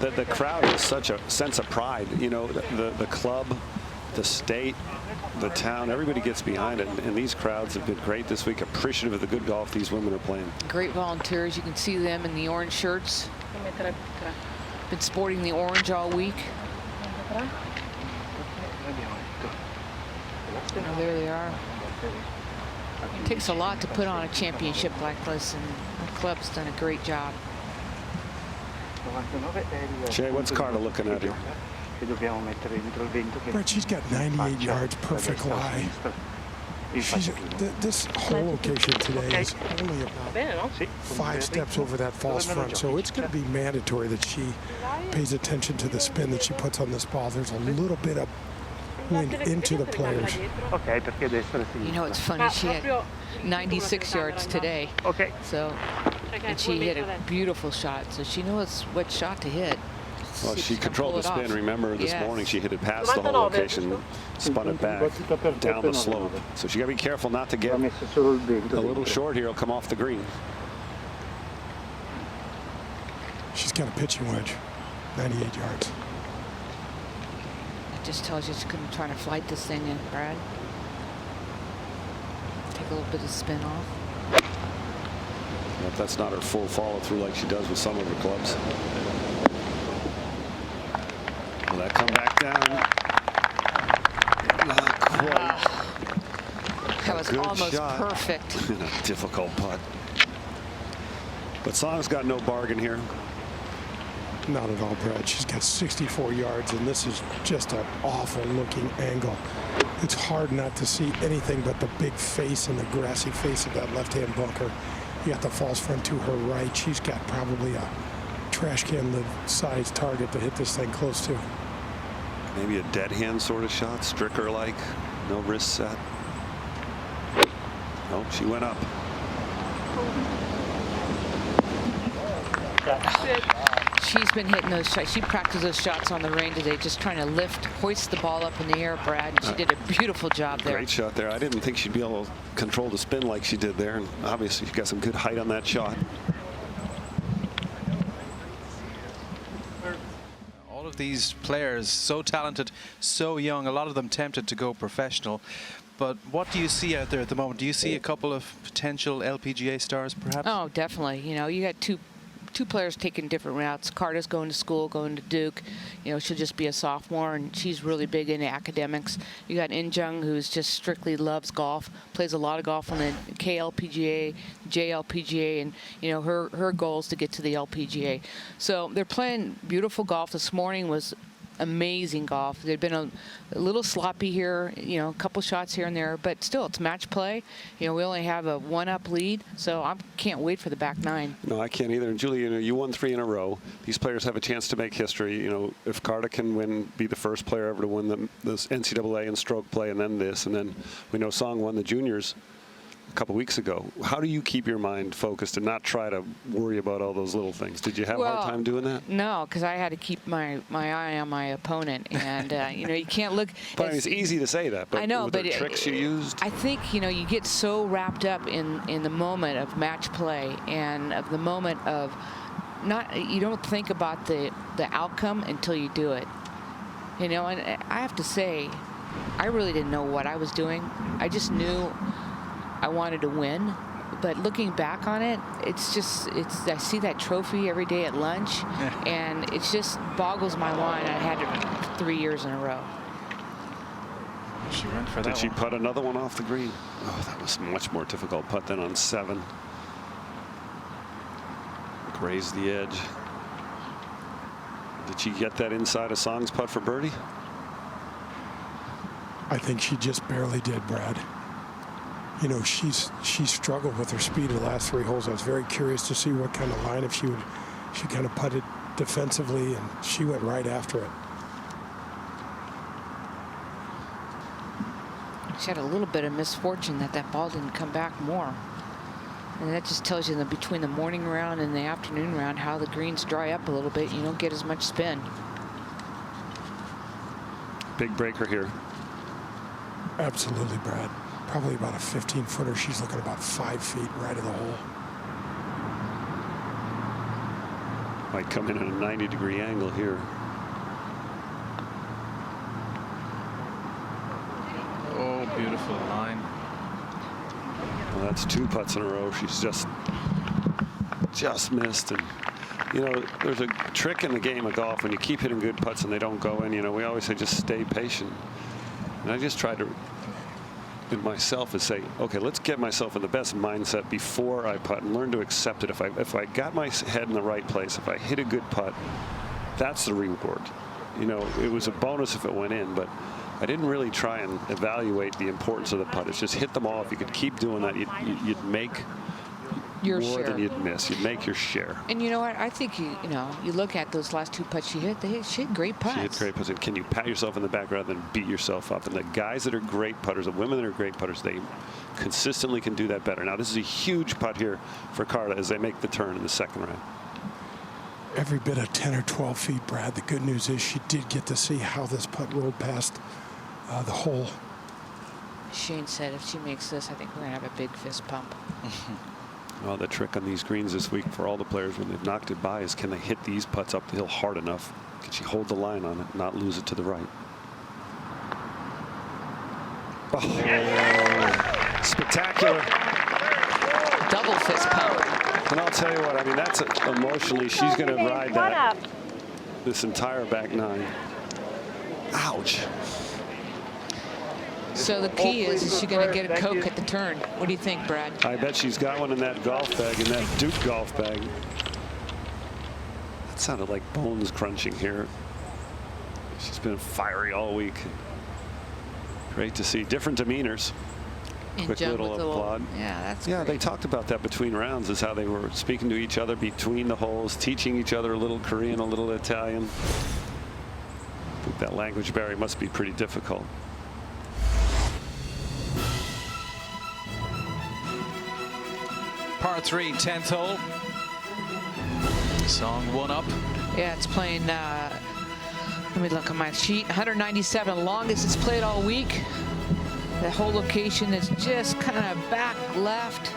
the crowd has such a sense of pride. You know, the club, the state, the town, everybody gets behind it, and these crowds have been great this week, appreciative of the good golf these women are playing. Great volunteers. You can see them in the orange shirts. Been sporting the orange all week. Oh, there they are. It takes a lot to put on a championship like this, and the club's done a great job. Jay, what's Carter looking at here? Brett, she's got 98 yards, perfect lie. This whole location today is only about 5 steps over that false front, so it's going to be mandatory that she pays attention to the spin that she puts on this ball. There's a little bit of wind into the players. You know, it's funny, she had 96 yards today. So, and she hit a beautiful shot, so she knows what shot to hit. Well, she controlled the spin. Remember, this morning she hit it past the whole location, spun it back down the slope. So she got to be careful not to get a little short here. It'll come off the green. She's got a pitching wedge, 98 yards. It just tells you she's going to try to flight this thing in, Brad. Take a little bit of spin off. But that's not her full follow through like she does with some of her clubs. Will that come back down? Not quite. That was almost perfect. In a difficult putt. But Song's got no bargain here. Not at all, Brad. She's got 64 yards, and this is just an awful looking angle. It's hard not to see anything but the big face and the grassy face of that left-hand bunker. You got the false front to her right. She's got probably a trash can size target to hit this thing close to. Maybe a dead hand sort of shot, Stricker-like, no wrist set. Oh, she went up. She's been hitting those shots. She practiced those shots on the range today, just trying to hoist the ball up in the air, Brad. And she did a beautiful job there. Great shot there. I didn't think she'd be able to control the spin like she did there. And obviously, she got some good height on that shot. All of these players, so talented, so young, a lot of them tempted to go professional. But what do you see out there at the moment? Do you see a couple of potential LPGA stars, perhaps? Oh, definitely. You know, you got two players taking different routes. Carter's going to school, going to Duke. You know, she'll just be a sophomore, and she's really big into academics. You got In Jung, who's just strictly loves golf, plays a lot of golf on the KLPGA, JLPGA, and, you know, her goal is to get to the LPGA. So they're playing beautiful golf. This morning was amazing golf. They've been a little sloppy here, you know, a couple shots here and there, but still, it's match play. You know, we only have a 1-up lead, so I can't wait for the back nine. No, I can't either. And Julie, you know, you won 3 in a row. These players have a chance to make history. You know, if Carter can win, be the first player ever to win this NCAA in stroke play, and then this, and then we know Song won the juniors couple weeks ago. How do you keep your mind focused and not try to worry about all those little things? Did you have a hard time doing that? No, because I had to keep my eye on my opponent, and you know, you can't look. But I mean, it's easy to say that, but I know, were but there tricks you used? I think, you know, you get so wrapped up in the moment of match play and of the moment of you don't think about the outcome until you do it. You know, and I have to say, I really didn't know what I was doing. I just knew I wanted to win. But looking back on it, I see that trophy every day at lunch, and it just boggles my mind. I had it 3 years in a row. She went for that. Did she putt another one off the green? Oh, that was a much more difficult putt than on 7. Grazed the edge. Did she get that inside of Song's putt for birdie? I think she just barely did, Brad. You know, she struggled with her speed the last 3 holes. I was very curious to see what kind of line, if she kind of putted defensively, and she went right after it. She had a little bit of misfortune that ball didn't come back more. And that just tells you that between the morning round and the afternoon round how the greens dry up a little bit. You don't get as much spin. Big breaker here. Absolutely, Brad. Probably about a 15-footer. She's looking about 5 feet right of the hole. Might come in at a 90-degree angle here. Oh, beautiful line. Well, that's 2 putts in a row. She's just missed. And you know, there's a trick in the game of golf when you keep hitting good putts and they don't go in. You know, we always say just stay patient. And I just tried to, in myself, is say, okay, let's get myself in the best mindset before I putt and learn to accept it. If I got my head in the right place, if I hit a good putt, that's the reward. You know, it was a bonus if it went in, but I didn't really try and evaluate the importance of the putt. It's just hit them all. If you could keep doing that, you'd make your more share than you'd miss. You'd make your share. And you know what? I think you look at those last 2 putts she hit. She hit great putts. She hit great putts. And can you pat yourself in the back rather than beat yourself up? And the guys that are great putters, the women that are great putters, they consistently can do that better. Now this is a huge putt here for Carta as they make the turn in the 2nd round. Every bit of 10 or 12 feet, Brad. The good news is she did get to see how this putt rolled past the hole. Shane said if she makes this, I think we're going to have a big fist pump. Well, the trick on these greens this week for all the players when they've knocked it by is can they hit these putts up the hill hard enough? Can she hold the line on it, not lose it to the right? Oh, spectacular. Double fist pump. And I'll tell you what, I mean, that's emotionally, she's going to ride that this entire back 9. Ouch. So the key is she going to get a Coke at the turn? What do you think, Brad? I bet she's got one in that golf bag, in that Duke golf bag. That sounded like bones crunching here. She's been fiery all week. Great to see. Different demeanors. Quick little applaud. Yeah, that's yeah, great. they talked about that between rounds, is how they were speaking to each other between the holes, teaching each other a little Korean, a little Italian. I think that language barrier must be pretty difficult. Par 3, 10th hole. Song 1 up. Yeah, it's playing, let me look on my sheet, 197, longest it's played all week. The whole location is just kind of back left.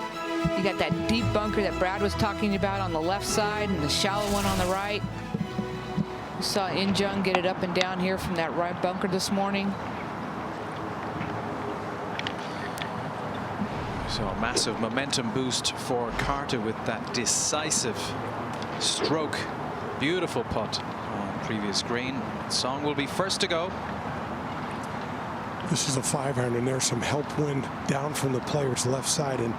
You got that deep bunker that Brad was talking about on the left side and the shallow one on the right. We saw In Jung get it up and down here from that right bunker this morning. So a massive momentum boost for Carter with that decisive stroke. Beautiful putt on previous green. Song will be first to go. This is a 5-iron, and there's some help wind down from the player's left side, and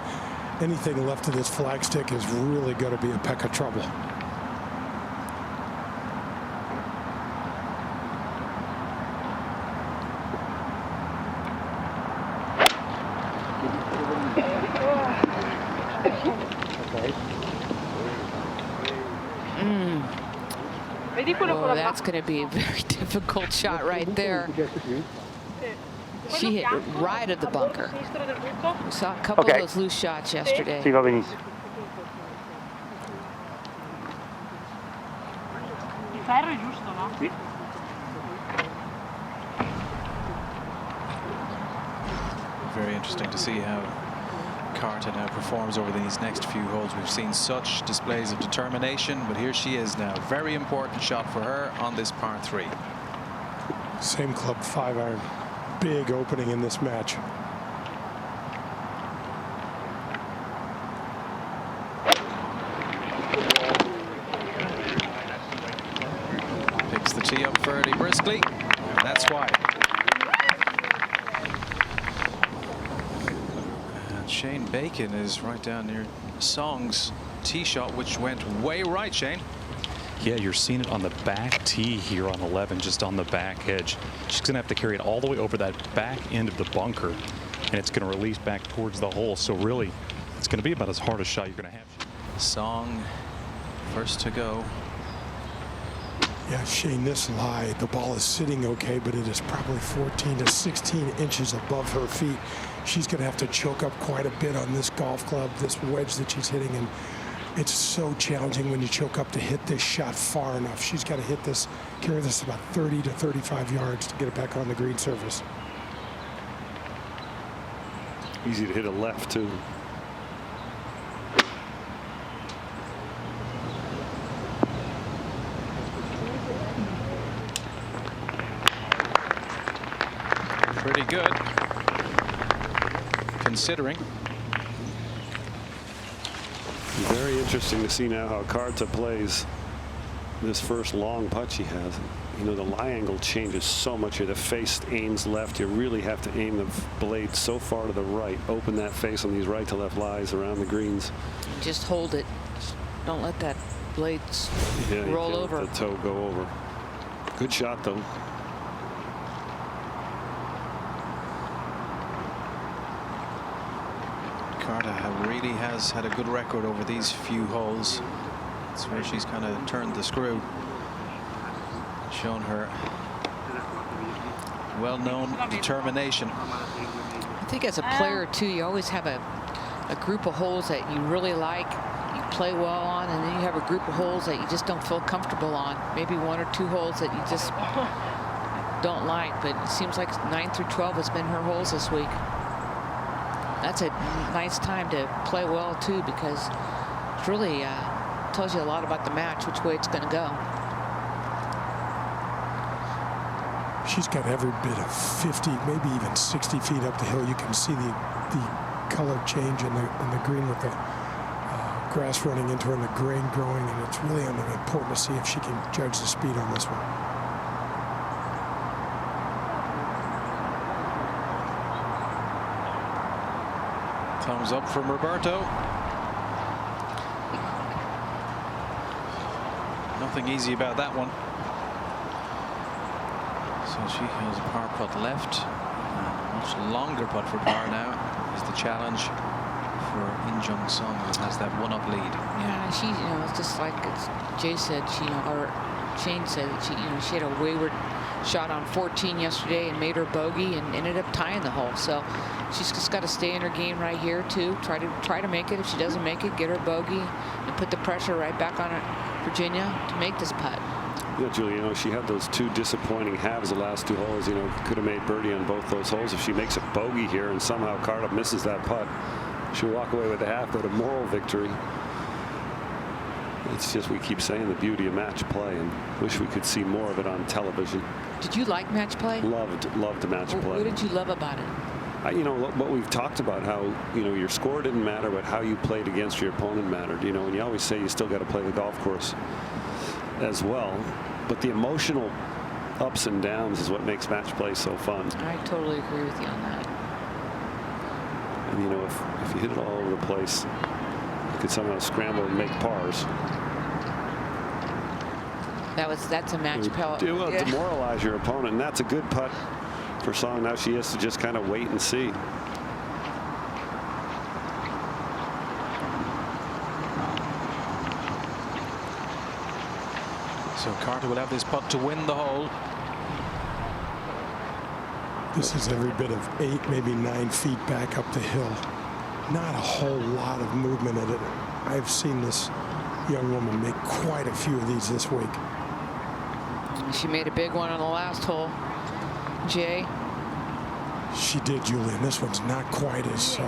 anything left of this flagstick is really going to be a peck of trouble. Well, that's going to be a very difficult shot right there. She hit right at the bunker. We saw a couple of those loose shots yesterday. Sì, va benissimo. Il ferro è giusto, no? Sì. Very interesting to see how Carter now performs over these next few holes. We've seen such displays of determination, but here she is now. Very important shot for her on this par 3. Same club, 5-iron. Big opening in this match. Picks the tee up fairly briskly, and that's why. And Shane Bacon is right down near Song's tee shot, which went way right, Shane. Yeah, you're seeing it on the back tee here on 11, just on the back edge. She's going to have to carry it all the way over that back end of the bunker, and it's going to release back towards the hole. So really, it's going to be about as hard a shot you're going to have. Song first to go. Yeah, Shane, this lie, the ball is sitting okay, but it is probably 14 to 16 inches above her feet. She's going to have to choke up quite a bit on this golf club, this wedge that she's hitting, and it's so challenging when you choke up to hit this shot far enough. She's got to hit this, carry this about 30 to 35 yards to get it back on the green surface. Easy to hit a left, too. Pretty good, considering. Very interesting to see now how Carter plays this first long putt she has. You know, the lie angle changes so much here. The face aims left. You really have to aim the blade so far to the right. Open that face on these right to left lies around the greens. Just hold it. Don't let that blade roll over. Let the toe go over. Good shot, though. Carter really has had a good record over these few holes. That's where she's kind of turned the screw. Shown her well-known determination. I think as a player, too, you always have a group of holes that you really like, you play well on, and then you have a group of holes that you just don't feel comfortable on. Maybe 1 or 2 holes that you just don't like, but it seems like 9 through 12 has been her holes this week. That's a nice time to play well, too, because it really tells you a lot about the match, which way it's going to go. She's got every bit of 50, maybe even 60 feet up the hill. You can see the color change in the green with the grass running into her and the grain growing, and it's really important to see if she can judge the speed on this one. Thumbs up from Roberto. Nothing easy about that one. So she has a par putt left. A much longer putt for par now is the challenge for In Jung Sung, who has that one-up lead. Yeah, she, it's just like Jay said, or Shane said, she had a wayward shot on 14 yesterday and made her bogey and ended up tying the hole. So she's just got to stay in her game right here too. Try to make it. If she doesn't make it, get her bogey and put the pressure right back on Virginia to make this putt. Yeah, Julie, she had those 2 disappointing halves the last 2 holes. Could have made birdie on both those holes. If she makes a bogey here and somehow Carter misses that putt, she'll walk away with the half, but a moral victory. It's just, we keep saying, the beauty of match play, and wish we could see more of it on television. Did you like match play? Loved match play. What did you love about it? What we've talked about, how your score didn't matter, but how you played against your opponent mattered. And you always say you still got to play the golf course as well, but the emotional ups and downs is what makes match play so fun. I totally agree with you on that. And if you hit it all over the place, you could somehow scramble and make pars. That's a match play. It will demoralize your opponent, and that's a good putt for Song. Now she has to just kind of wait and see. So Carter will have this putt to win the hole. This is every bit of 8, maybe 9 feet back up the hill. Not a whole lot of movement in it. I've seen this young woman make quite a few of these this week. She made a big one on the last hole, Jay. She did, Julian. This one's not quite as long.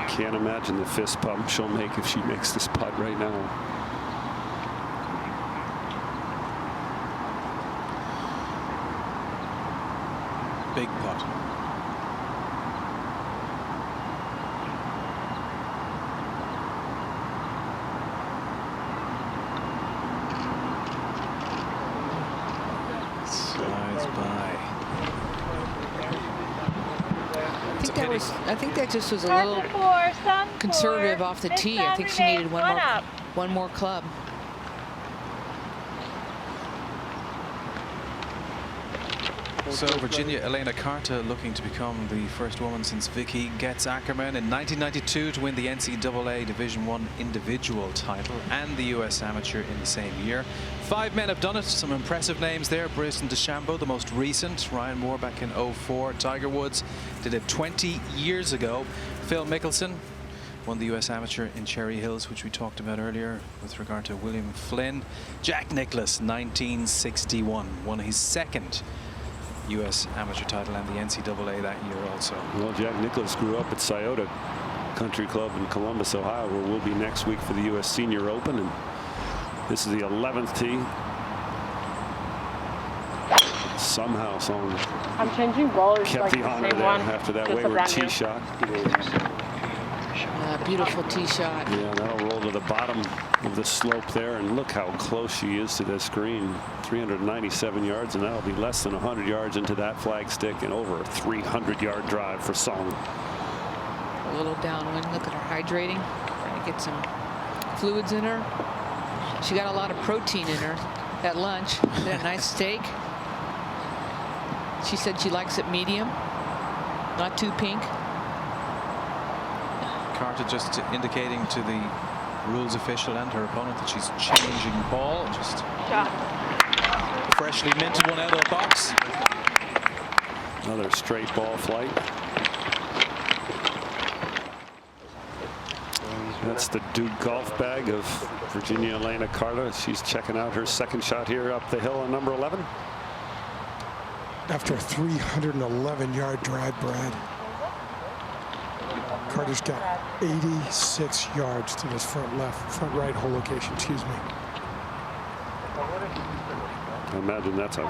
Can't imagine the fist pump she'll make if she makes this putt right now. Big putt. Slides by. I think that just was a little conservative off the tee. I think she needed one more club. So Virginia Elena Carter looking to become the first woman since Vicky Getz Ackerman in 1992 to win the NCAA Division I individual title and the U.S. Amateur in the same year. 5 men have done it. Some impressive names there. Bryson DeChambeau, the most recent. Ryan Moore back in '04. Tiger Woods did it 20 years ago. Phil Mickelson won the U.S. Amateur in Cherry Hills, which we talked about earlier with regard to William Flynn. Jack Nicklaus, 1961, won his second U.S. Amateur title and the NCAA that year also. Well, Jack Nicklaus grew up at Scioto Country Club in Columbus, Ohio, where we'll be next week for the U.S. Senior Open. And this is the 11th tee. Somehow someone I'm changing balls. kept like the honor there after that wayward tee shot. Beautiful tee shot. Yeah, that'll roll to the bottom of the slope there, and look how close she is to this green. 397 yards, and that'll be less than 100 yards into that flagstick, and over a 300-yard drive for Song. A little downwind. Look at her hydrating, trying to get some fluids in her. She got a lot of protein in her at lunch. She had a nice steak. She said she likes it medium, not too pink. Carter just indicating to the rules official and her opponent that she's changing ball. Just freshly minted one out of the box. Another straight ball flight. That's the Duke golf bag of Virginia Elena Carter. She's checking out her second shot here up the hill on number 11. After a 311-yard drive, Brad, Carter's got 86 yards to this front right hole location, excuse me. I imagine that's a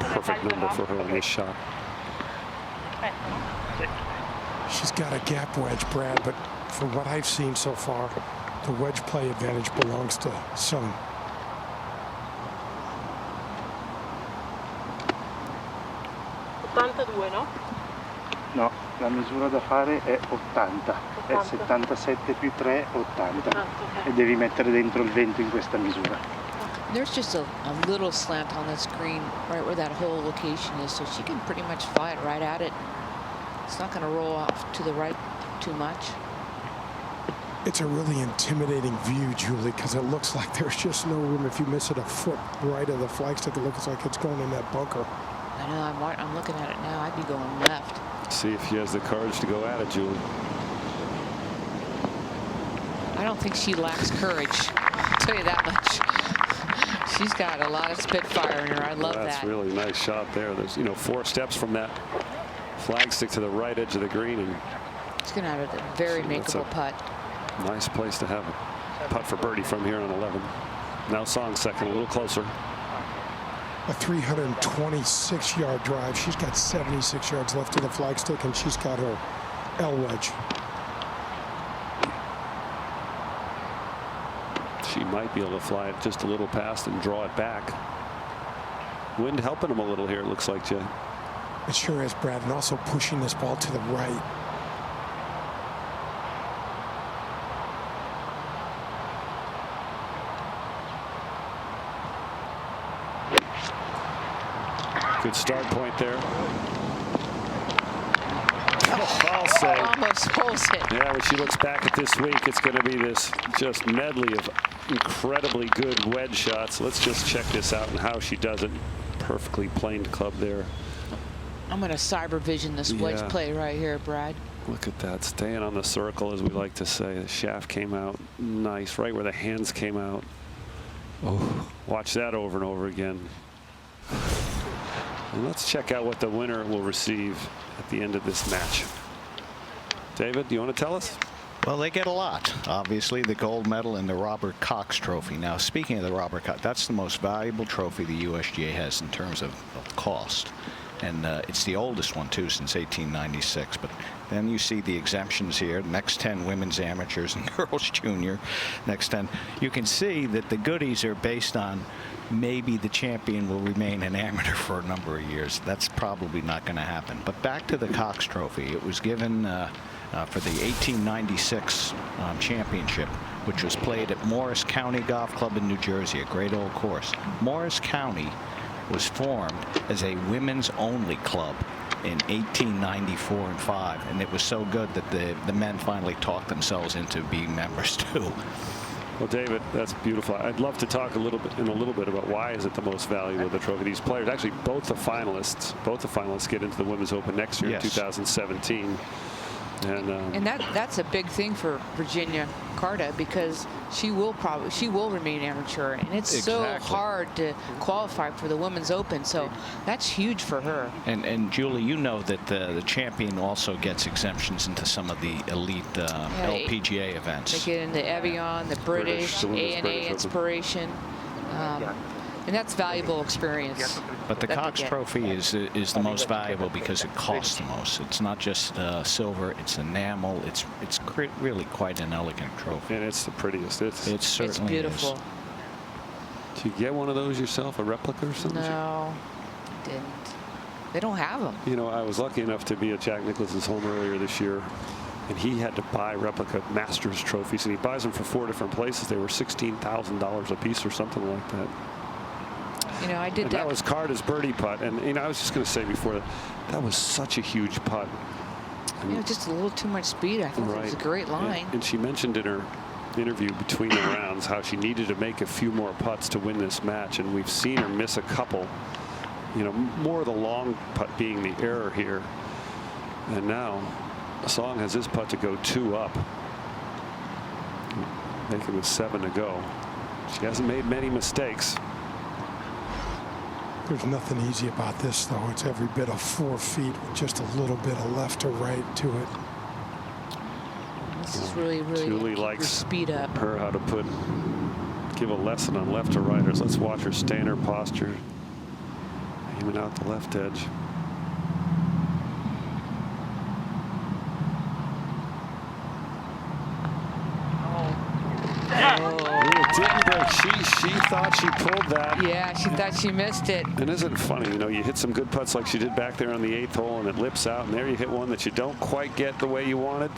perfect number for her in this shot. She's got a gap wedge, Brad, but from what I've seen so far, the wedge play advantage belongs to Sung. No, la misura da fare è 80, è 77 più 3, 80. E devi mettere dentro il vento in questa misura. There's just a little slant on the screen right where that hole location is, so she can pretty much fly it right at it. It's not going to roll off to the right too much. It's a really intimidating view, Julie, because it looks like there's just no room. If you miss it a foot right of the flagstick, it looks like it's going in that bunker. I know, I'm looking at it now. I'd be going left. See if she has the courage to go at it, Julie. I don't think she lacks courage. I'll tell you that much. She's got a lot of spitfire in her. I love that. That's really a nice shot there. There's, 4 steps from that flagstick to the right edge of the green, and she's going to have a very makeable putt. Nice place to have a putt for birdie from here on 11. Now Song second, a little closer. A 326-yard drive. She's got 76 yards left to the flagstick, and she's got her L wedge. She might be able to fly it just a little past and draw it back. Wind helping them a little here, it looks like, Jay. It sure is, Brad, and also pushing this ball to the right. Good start point there. Oh, say. Almost holds it. Yeah, when she looks back at this week, it's going to be this just medley of incredibly good wedge shots. Let's just check this out and how she does it. Perfectly planed club there. I'm going to cyber vision this wedge Yeah. play right here, Brad. Look at that, staying on the circle, as we like to say. The shaft came out nice, right where the hands came out. Oh, watch that over and over again. And let's check out what the winner will receive at the end of this match. David, do you want to tell us? Well, they get a lot. Obviously, the gold medal and the Robert Cox Trophy. Now, speaking of the Robert Cox, that's the most valuable trophy the USGA has in terms of cost. And it's the oldest one, too, since 1896. But then you see the exemptions here. Next 10 women's amateurs and girls junior. Next 10. You can see that the goodies are based on maybe the champion will remain an amateur for a number of years. That's probably not going to happen. But back to the Cox Trophy. It was given for the 1896 championship, which was played at Morris County Golf Club in New Jersey, a great old course. Morris County was formed as a women's only club in 1894 and 5, and it was so good that the men finally talked themselves into being members too. Well, David, that's beautiful. I'd love to talk a little bit about why is it the most valuable of the trophy. These players, actually, both the finalists get into the Women's Open next year, Yes. 2017. And that's a big thing for Virginia Carta, because she will remain amateur, and it's so hard to qualify for the Women's Open, so that's huge for her. And Julie, you know that the champion also gets exemptions into some of the elite LPGA events. They get into Evian, the British, ANA Inspiration. And that's valuable experience. But the Cox Trophy is the most valuable because it costs the most. It's not just silver; it's enamel. It's really quite an elegant trophy. And it's the prettiest. It certainly it's beautiful. is. Did you get one of those yourself, a replica or something? No, I didn't. They don't have them. You know, I was lucky enough to be at Jack Nicklaus's home earlier this year, and he had to buy replica Masters trophies, and he buys them for 4 different places. They were $16,000 a piece or something like that. You know, I did and that. That was Carter's birdie putt, and you know, I was just going to say before that was such a huge putt. You know, just a little too much speed. I thought it was a great line. And she mentioned in her interview between the rounds how she needed to make a few more putts to win this match, and we've seen her miss a couple. You know, more of the long putt being the error here. And now Song has this putt to go 2 up. Make it with 7 to go. She hasn't made many mistakes. There's nothing easy about this, though. It's every bit of 4 feet with just a little bit of left or right to it. This is really Julie keep likes your speed up. her how to give a lesson on left to righters. Let's watch her stay in her posture, aiming out the left edge. She thought she pulled that. Yeah, she thought she missed it. And isn't it funny, you know, you hit some good putts like she did back there on the 8th hole, and it lips out, and there you hit one that you don't quite get the way you wanted.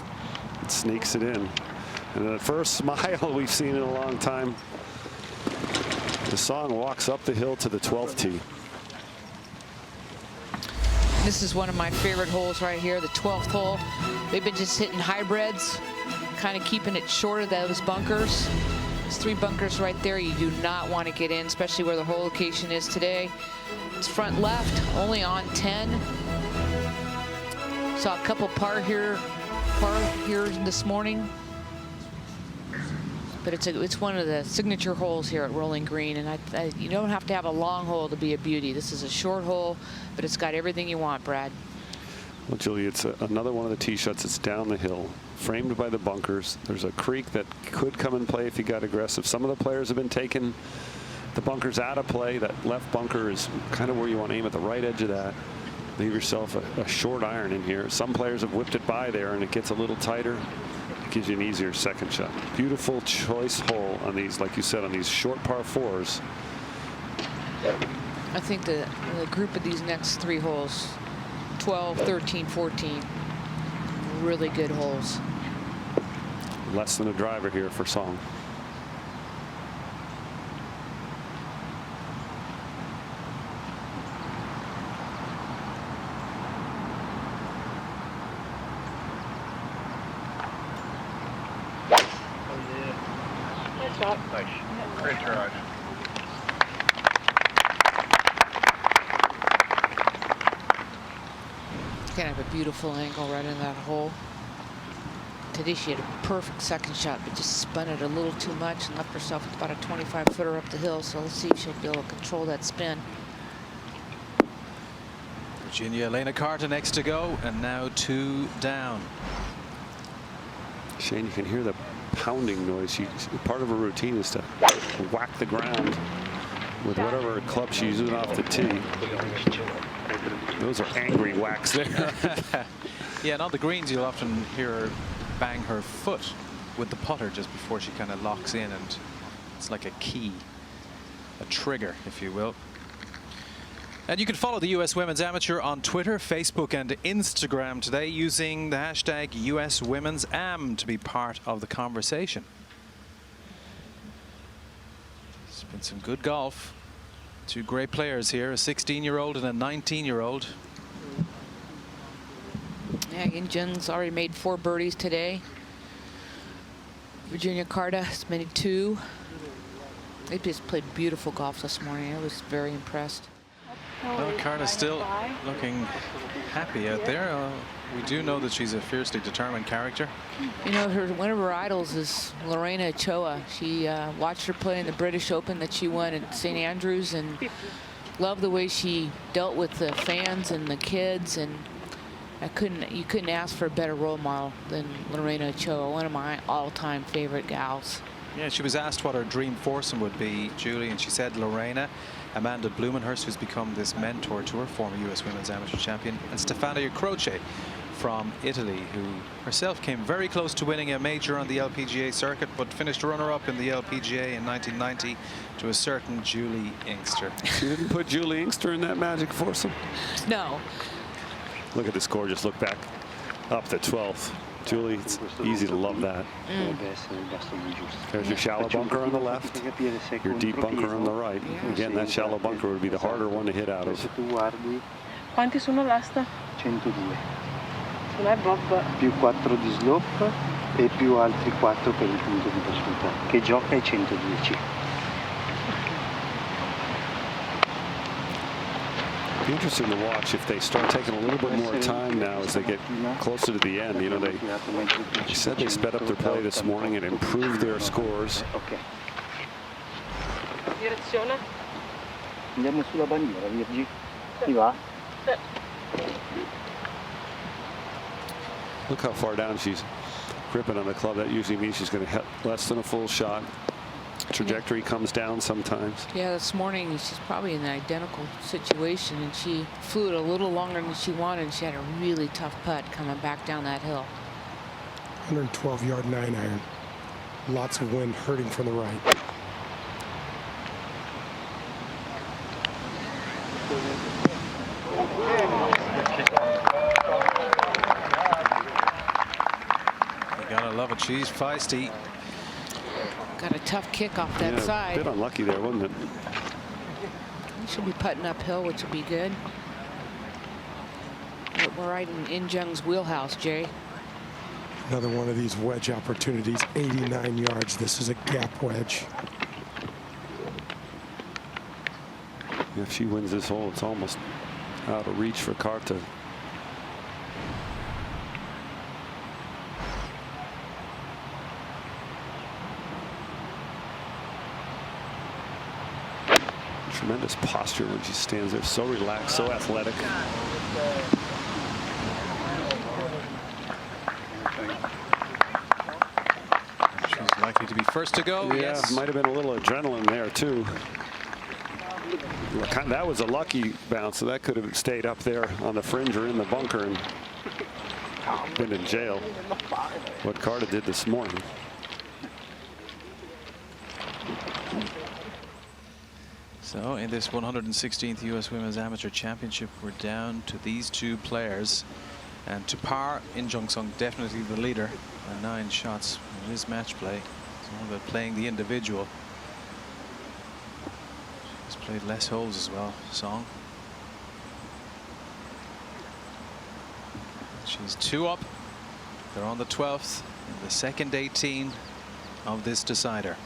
It sneaks it in. And the first smile we've seen in a long time. The Song walks up the hill to the 12th tee. This is one of my favorite holes right here, the 12th hole. They've been just hitting hybrids, kind of keeping it short of those bunkers. There's 3 bunkers right there you do not want to get in, especially where the hole location is today. It's front left, only on 10. Saw a couple par here this morning. But it's one of the signature holes here at Rolling Green, and you don't have to have a long hole to be a beauty. This is a short hole, but it's got everything you want, Brad. Well, Julie, it's another one of the tee shots. It's down the hill, framed by the bunkers. There's a creek that could come in play if you got aggressive. Some of the players have been taking the bunkers out of play. That left bunker is kind of where you want to aim at the right edge of that. Leave yourself a short iron in here. Some players have whipped it by there, and it gets a little tighter. It gives you an easier second shot. Beautiful choice hole on these, like you said, on these short par 4s. I think the group of these next 3 holes, 12, 13, 14, really good holes. Less than a driver here for Song. shot. Nice. Great charge. Gonna have a beautiful angle right in that hole. Today she had a perfect second shot, but just spun it a little too much and left herself with about a 25-footer up the hill. So let's see if she'll be able to control that spin. Virginia Elena Carter next to go, and now 2 down. Shane, you can hear the pounding noise. Part of her routine is to whack the ground with whatever club she's using off the tee. Those are angry whacks there. Yeah, and on the greens you'll often hear her bang her foot with the putter just before she kind of locks in, and it's like a key, a trigger, if you will. And you can follow the US Women's Amateur on Twitter, Facebook and Instagram today using the hashtag US Women's Am to be part of the conversation. It's been some good golf. 2 great players here, a 16-year-old and a 19-year-old. Yeah, Injun's already made 4 birdies today. Virginia Carter has made 2. They just played beautiful golf this morning. I was very impressed. Well, Carter's still looking happy out there. We do know that she's a fiercely determined character. You know, one of her idols is Lorena Ochoa. She watched her play in the British Open that she won at St. Andrews and loved the way she dealt with the fans and the kids. And you couldn't ask for a better role model than Lorena Ochoa, one of my all-time favorite gals. Yeah, she was asked what her dream foursome would be, Julie, and she said Lorena, Amanda Blumenhurst, who's become this mentor to her, former US Women's Amateur champion, and Stefania Croce from Italy, who herself came very close to winning a major on the LPGA circuit, but finished runner-up in the LPGA in 1990 to a certain Julie Inkster. You didn't put Julie Inkster in that magic foursome? No. Look at this gorgeous look back up to 12th. Julie, it's easy to love that. There's your shallow bunker on the left, your deep bunker on the right. Again, that shallow bunker would be the harder one to hit out of. Quanti sono l'asta? 102. Non è Bob. Più 4 di slope e più altri 4 per il punto di possibilità, che gioca ai 110. Be interesting to watch if they start taking a little bit more time now as they get closer to the end. You know, they said they sped up their play this morning and improved their scores. Direzione? Andiamo sulla bandiera, Virgi. Si va? Look how far down she's gripping on the club. That usually means she's going to hit less than a full shot. Trajectory comes down sometimes. Yeah, this morning she's probably in an identical situation, and she flew it a little longer than she wanted, and she had a really tough putt coming back down that hill. 112-yard 9-iron. Lots of wind hurting from the right. You gotta love it. She's feisty. Got a tough kick off that side. A bit unlucky there, wasn't it? She'll be putting uphill, which will be good. We're right in Jung's wheelhouse, Jay. Another one of these wedge opportunities, 89 yards. This is a gap wedge. If she wins this hole, it's almost out of reach for Carter. Tremendous posture when she stands there, so relaxed, so athletic. She's likely to be first to go. Yeah, Yes. might have been a little adrenaline there too. That was a lucky bounce, so that could have stayed up there on the fringe or in the bunker and been in jail. What Carter did this morning. So in this 116th US Women's Amateur Championship, we're down to these 2 players, and to par, In Jung Sung definitely the leader by 9 shots in this match play. It's all about playing the individual. She's played less holes as well, Song. She's 2 up. They're on the 12th, and the second 18 of this decider.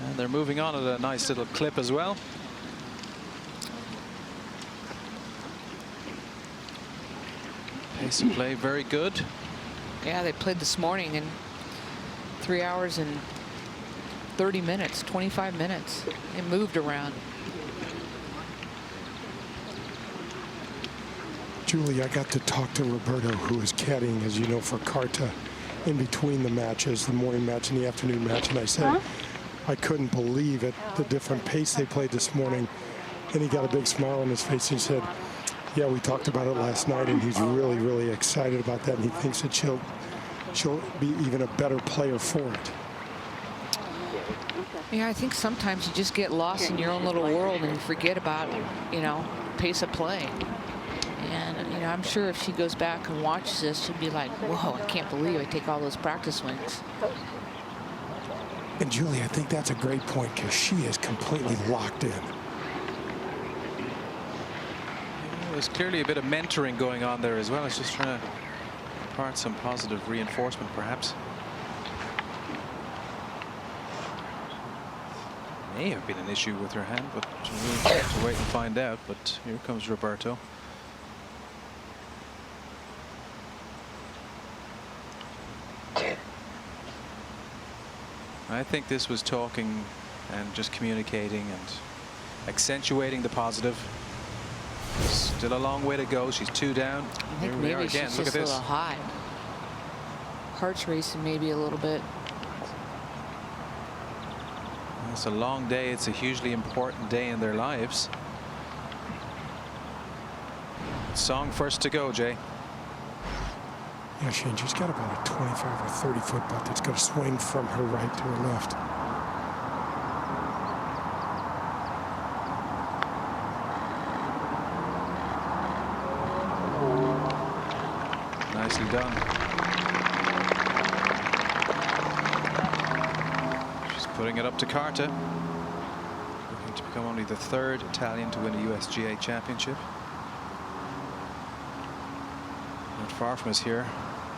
And they're moving on at a nice little clip as well. Pace of play very good. Yeah, they played this morning in 3 hours and 30 minutes, 25 minutes. They moved around. Julie, I got to talk to Roberto, who is caddying, as you know, for Carta in between the matches, the morning match and the afternoon match. And I said, I couldn't believe it, the different pace they played this morning. And he got a big smile on his face. He said, yeah, we talked about it last night, and he's really, really excited about that. And he thinks that she'll be even a better player for it. Yeah, I think sometimes you just get lost in your own little world and you forget about, you know, pace of play. And, you know, I'm sure if she goes back and watches this, she'll be like, whoa, I can't believe I take all those practice swings. And Julie, I think that's a great point, because she is completely locked in. There's clearly a bit of mentoring going on there as well. It's just trying to impart some positive reinforcement, perhaps. May have been an issue with her hand, but we'll have to wait and find out. But here comes Roberto. I think this was talking and just communicating and accentuating the positive. Still a long way to go. She's 2 down. I think maybe she's just a little high. Heart's racing maybe a little bit. It's a long day. It's a hugely important day in their lives. Song first to go, Jay. Yeah, Shane, she's got about a 25 or 30 foot putt that's going to swing from her right to her left. Nicely done. She's putting it up to Carta. Looking to become only the 3rd Italian to win a USGA championship. Not far from us here,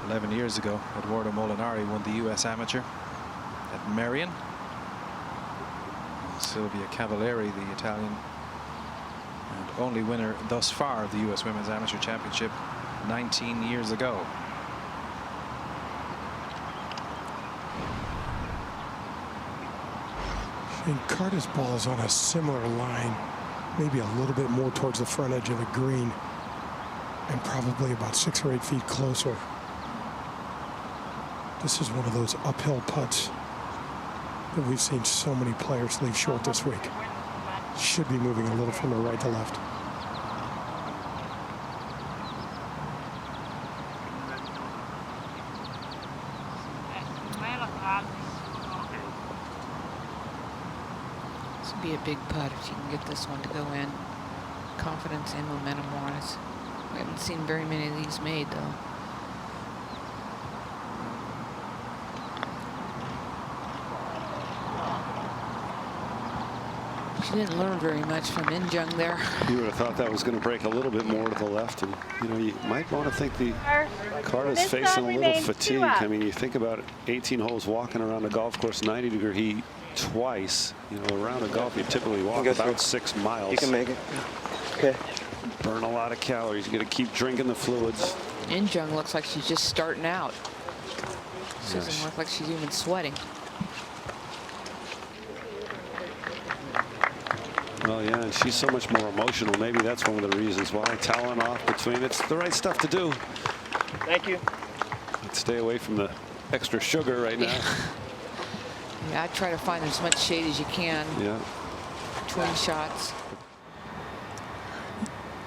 11 years ago, Edoardo Molinari won the US Amateur at Merion. Silvia Cavalieri, the Italian and only winner thus far of the US Women's Amateur Championship 19 years ago. And Carta's ball is on a similar line, maybe a little bit more towards the front edge of the green, and probably about 6 or 8 feet closer. This is one of those uphill putts that we've seen so many players leave short this week. Should be moving a little from the right to left. This would be a big putt if she can get this one to go in. Confidence and momentum wise. We haven't seen very many of these made though. She didn't learn very much from Injung there. You would have thought that was going to break a little bit more to the left, and you know, you might want to think the Carta's facing a little fatigue. I mean, you think about it, 18 holes walking around a golf course 90-degree heat twice. You know, around a golf you typically walk about 6 miles. You can make it. Okay. Burn a lot of calories. You got to keep drinking the fluids. Injung looks like she's just starting out. She doesn't look like she's even sweating. Well, yeah, and she's so much more emotional. Maybe that's one of the reasons why. Talon off between. It's the right stuff to do. Thank you. Let's stay away from the extra sugar right now. Yeah, I try to find as much shade as you can. Yeah. Between shots.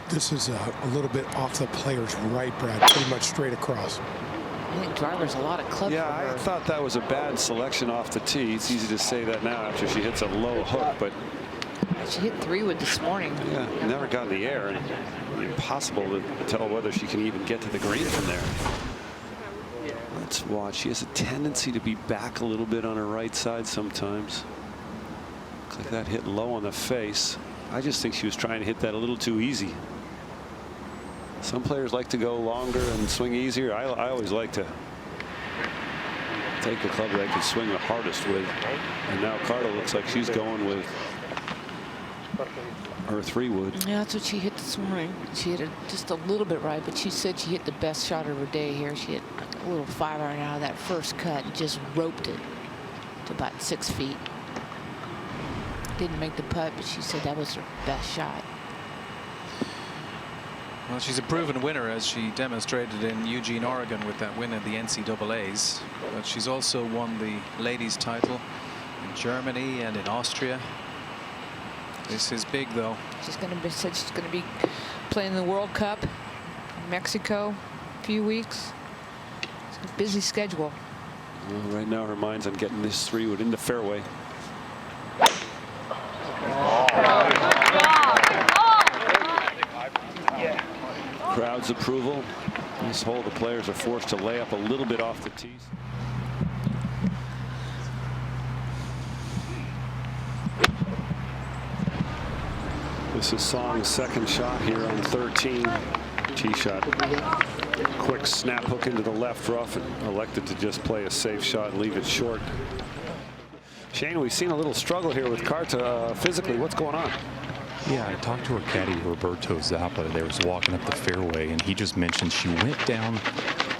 This is a little bit off the player's right, Brad, pretty much straight across. I think driver's a lot of club. Yeah, I thought that was a bad selection off the tee. It's easy to say that now after she hits a low hook, but she hit 3-wood this morning. Yeah, never got in the air, and impossible to tell whether she can even get to the green from there. Let's watch. She has a tendency to be back a little bit on her right side sometimes. Looks like that hit low on the face. I just think she was trying to hit that a little too easy. Some players like to go longer and swing easier. I always like to take the club that they could swing the hardest with. And now Carter looks like she's going with her 3-wood. Yeah, that's what she hit this morning. She hit it just a little bit right, but she said she hit the best shot of her day here. She hit a little 5-iron out of that first cut and just roped it to about 6 feet. Didn't make the putt, but she said that was her best shot. Well, she's a proven winner, as she demonstrated in Eugene, Oregon, with that win in the NCAAs. But she's also won the ladies' title in Germany and in Austria. This is big, though. She's going to be said she's going to be playing the World Cup in Mexico in a few weeks. It's a busy schedule. Well, right now her mind's on getting this 3-wood in the fairway. Crowd's approval. This hole, the players are forced to lay up a little bit off the tees. This is Song's second shot here on 13. Tee shot. Quick snap hook into the left rough, and elected to just play a safe shot and leave it short. Shane, we've seen a little struggle here with Carta physically. What's going on? Yeah, I talked to her caddy, Roberto Zappa. They was walking up the fairway, and he just mentioned she went down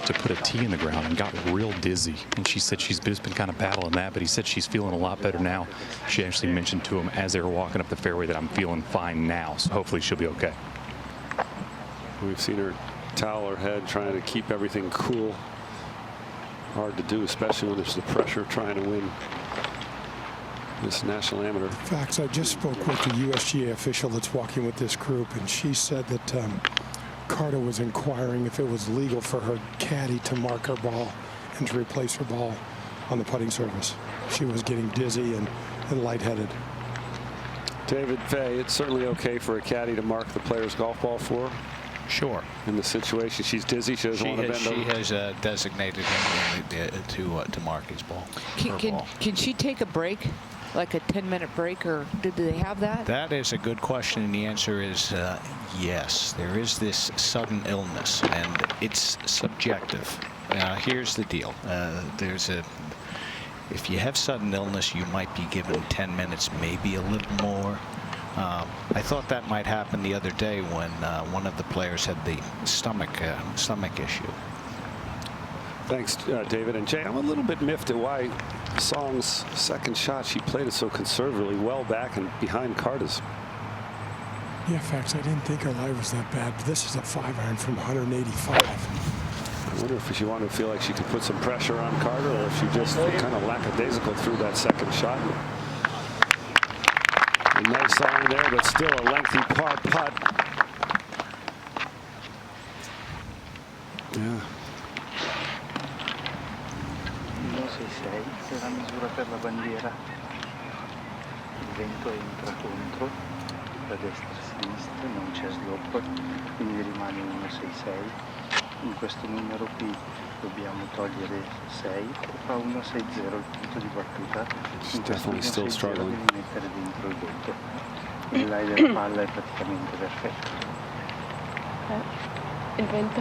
to put a tee in the ground and got real dizzy. And she said she's just been kind of battling that, but he said she's feeling a lot better now. She actually mentioned to him as they were walking up the fairway that I'm feeling fine now, so hopefully she'll be okay. We've seen her towel her head, trying to keep everything cool. Hard to do, especially when there's the pressure of trying to win this National Amateur. Facts. I just spoke with the USGA official that's walking with this group, and she said that Carter was inquiring if it was legal for her caddy to mark her ball and to replace her ball on the putting surface. She was getting dizzy and lightheaded. David Fay, it's certainly okay for a caddy to mark the player's golf ball for her. Sure. In the situation, she's dizzy. She doesn't want to bend over. She has designated him to mark his ball. Can she take a break, like a 10-minute break, or do they have that? That is a good question, and the answer is yes. There is this sudden illness, and it's subjective. Here's the deal. If you have sudden illness, you might be given 10 minutes, maybe a little more. I thought that might happen the other day when one of the players had the stomach issue. Thanks, David. And Jay, I'm a little bit miffed at why Song's second shot, she played it so conservatively, well back and behind Carter's. Yeah, Facts. I didn't think her lie was that bad, but this is a 5-iron from 185. I wonder if she wanted to feel like she could put some pressure on Carter, or if she just kind of lackadaisical through that second shot. A nice iron there, but still a lengthy par putt. Yeah. 166 è la misura per la bandiera. Il vento entra contro, da destra a sinistra, non c'è slope, quindi rimane 166. In questo numero qui dobbiamo togliere 6 e fa 160 il punto di battuta. In questo 160 devi mettere dentro il vento. Il lie della palla è praticamente perfetto. Il vento?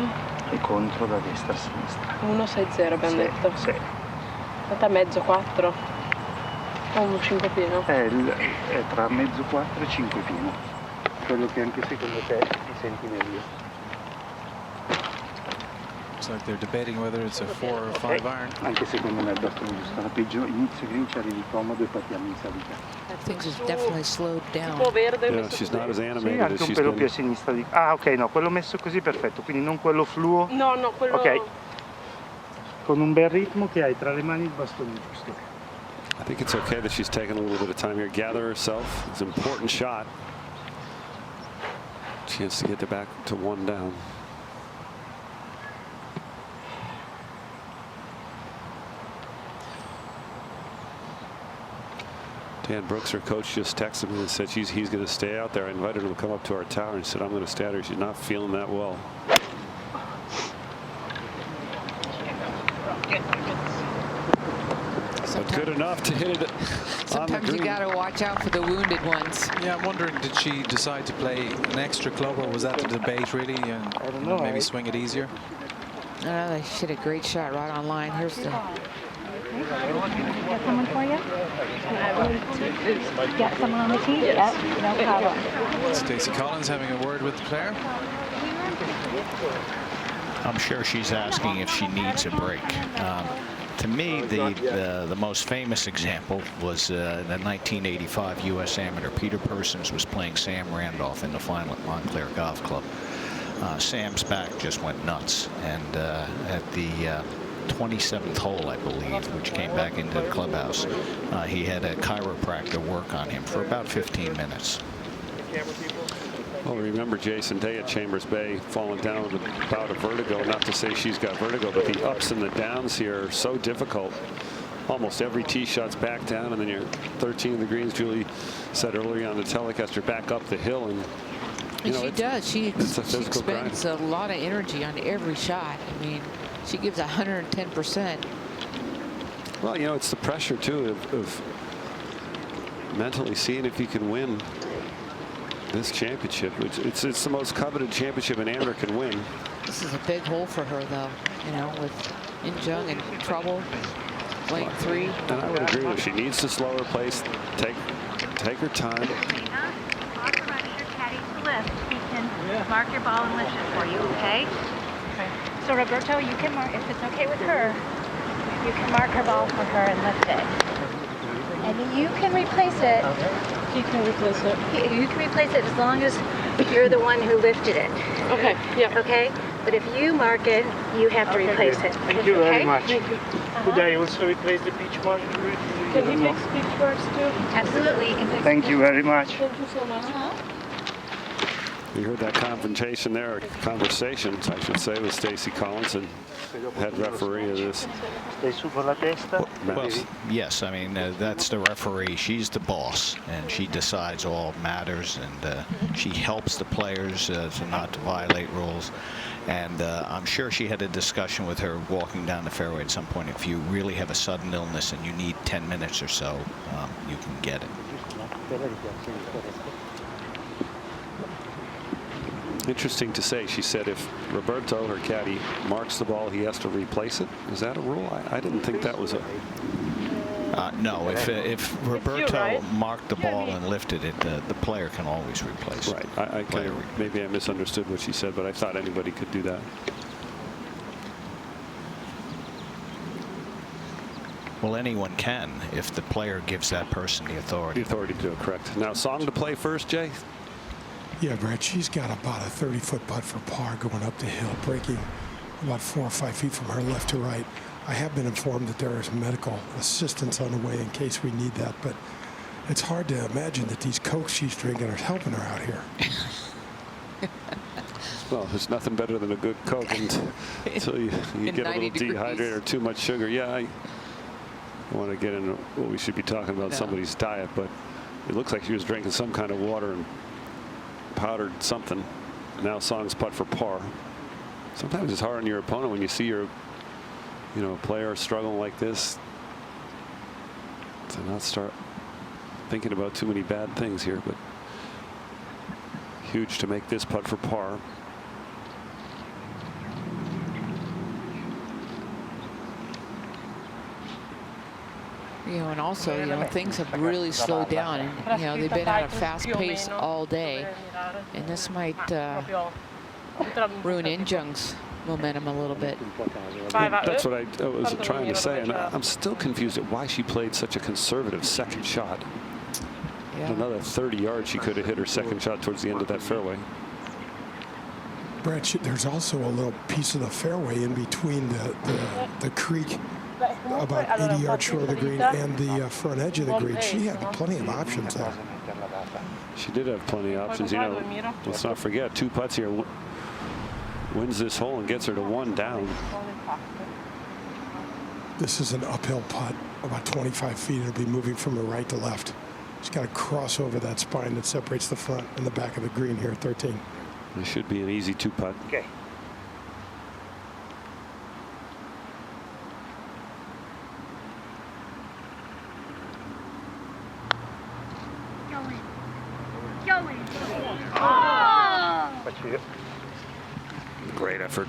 E contro da destra a sinistra. 160 abbiamo detto. Sì. Quanto mezzo 4? O un 5 pieno? È tra mezzo 4 e 5 pieno. Quello che anche secondo te ti senti meglio. Looks like they're debating whether it's a 4 or 5 iron. Anche secondo me è giusto. La peggio inizio green ci arrivi comodo e partiamo in salita. Things has definitely slowed down. Yeah, she's not as animated sì, anche as un she's pelo been. più a sinistra di... Ah, ok, no, quello messo così perfetto, quindi non quello fluo. No, quello... Ok. Con un bel ritmo che hai tra le mani il bastone giusto. I think it's okay that she's taking a little bit of time here. Gather herself. It's an important shot. Chance to get it back to 1 down. Dan Brooks, her coach, just texted me and said he's going to stay out there. I invited him to come up to our tower and said, I'm going to stay out here. She's not feeling that well. But good enough to hit it on the Sometimes you green. got to watch out for the wounded ones. Yeah, I'm wondering, did she decide to play an extra club, or was that the debate really, and I don't know. maybe swing it easier? She hit a great shot right on line. Here's the Get someone for you? Get someone on the team? Yes, no problem. Stacey Collins having a word with the player. I'm sure she's asking if she needs a break. To me, the most famous example was the 1985 U.S. Amateur. Peter Persons was playing Sam Randolph in the final at Montclair Golf Club. Sam's back just went nuts, and at the 27th hole, I believe, which came back into the clubhouse, he had a chiropractor work on him for about 15 minutes. Well, remember Jason Day at Chambers Bay falling down with a bout of vertigo. Not to say she's got vertigo, but the ups and the downs here are so difficult. Almost every tee shot's back down, and then you're 13 of the greens. Julie said earlier on the telecast, you're back up the hill, and you know, she does. She expends a lot of energy on every shot. I mean, she gives 110%. Well, you know, it's the pressure too of mentally seeing if you can win this championship, which it's the most coveted championship an amateur can win. This is a big hole for her, though. You know, with Injung in trouble, playing 3. And I would agree with her. She needs to slow her pace, take her time. He can mark your ball and lift it for you, okay? So Roberto, you can mark, if it's okay with her, you can mark her ball for her and lift it. And you can replace it. You can replace it. You can replace it as long as you're the one who lifted it. Okay, yeah. Okay? But if you mark it, you have to replace it. Thank you very much. Thank you. Could I also replace the pitch mark? Can you fix pitch marks too? Absolutely. You can fix Thank you very much. Thank you so much. You heard that confrontation there, conversation, I should say, with Stacey Collins, and head referee of this Well, yes, I mean, that's the referee. She's the boss, and she decides all matters, and she helps the players to not to violate rules. And I'm sure she had a discussion with her walking down the fairway at some point. If you really have a sudden illness and you need 10 minutes or so, you can get it. Interesting to say, she said if Roberto, her caddy, marks the ball, he has to replace it. Is that a rule? I didn't think that was a... No, if Roberto marked the ball and lifted it, the player can always replace it. Right. Maybe I misunderstood what she said, but I thought anybody could do that. Well, anyone can if the player gives that person the authority. The authority to do it, correct. Now, song to play first, Jay? Yeah, Brett, she's got about a 30-foot putt for par going up the hill, breaking about 4 or 5 feet from her left to right. I have been informed that there is medical assistance on the way in case we need that, but it's hard to imagine that these Cokes she's drinking are helping her out here. Well, there's nothing better than a good Coke until you get a little dehydrated or too much sugar. Yeah, I want to get into what we should be talking about, somebody's diet, but it looks like she was drinking some kind of water and powdered something. Now Song's putt for par. Sometimes it's hard on your opponent when you see your player struggling like this to not start thinking about too many bad things here, but huge to make this putt for par. And also, things have really slowed down, and they've been at a fast pace all day, and this might ruin Injung's momentum a little bit. That's what I was trying to say, and I'm still confused at why she played such a conservative second shot. Yeah. Another 30 yards, she could have hit her second shot towards the end of that fairway. Brad, there's also a little piece of the fairway in between the creek, about 80 yards short of the green, and the front edge of the green. She had plenty of options there. She did have plenty of options. Let's not forget, 2 putts here. Wins this hole and gets her to 1 down. This is an uphill putt, about 25 feet. It'll be moving from the right to left. She's got to cross over that spine that separates the front and the back of the green here at 13. It should be an easy 2-putt. Okay. Great effort.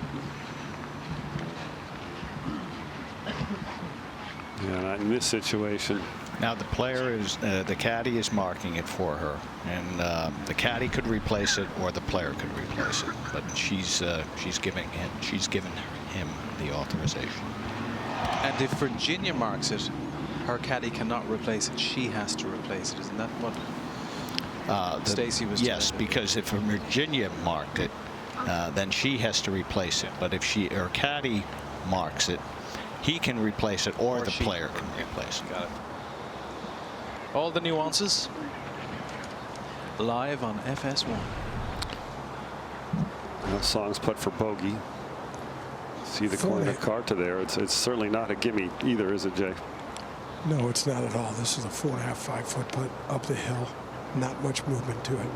Yeah, not in this situation. Now the player is the caddy is marking it for her, and the caddy could replace it or the player could replace it, but she's given him the authorization. And if Virginia marks it, her caddy cannot replace it. She has to replace it. Isn't that what Stacey was telling Yes, me? because if Virginia marked it, then she has to replace it. But if her caddy marks it, he can replace it, or the player can replace it. Got it. All the nuances live on FS1. Well, Song's put for bogey. See the corner of Carter there. It's certainly not a gimme either, is it, Jay? No, it's not at all. This is a 4.5, 5 foot putt up the hill. Not much movement to it.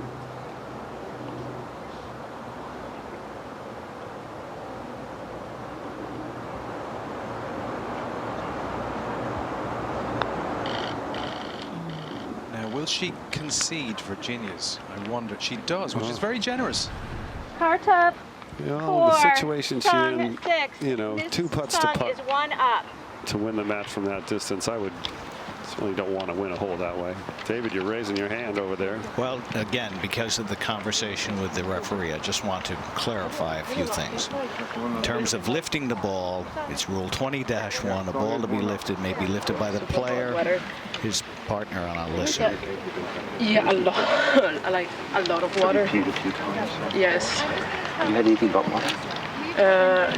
Will she concede Virginia's? I wonder. She does, which is very generous. Carter. You know, 4. the situation she's Song in, 6. you know, This 2 putts to song putt is 1 up. to win the match from that distance. I would certainly don't want to win a hole that way. David, you're raising your hand over there. Well, again, because of the conversation with the referee, I just want to clarify a few things. In terms of lifting the ball, it's Rule 20-1. A ball to be lifted may be lifted by the player, his partner on a listen. Yeah, a lot. I like a lot of water. Yes. Have you had anything but water?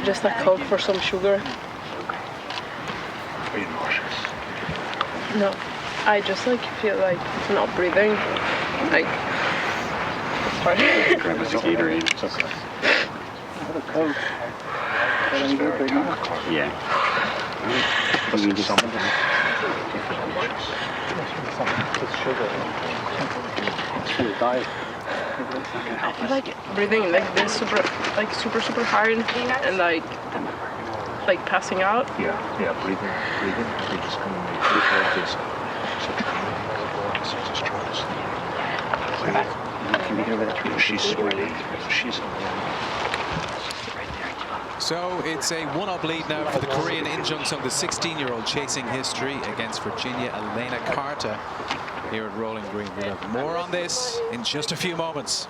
Just a Coke for some sugar. Are you nauseous? No, I just feel like not breathing. Like, sorry. Grab us a Gatorade. It's okay. Have a Coke. Any good right now? Yeah. Was it something? It's sugar. It's for your diet. I feel like breathing like this super hard and like passing out. Yeah, breathing. You just come and breathe like this. So just try to sleep. Can you hear that? She's sweating. She's So it's a 1-up lead now for the Korean In Jung Sung, the 16-year-old chasing history against Virginia Elena Carter here at Rolling Green. We'll have more on this in just a few moments.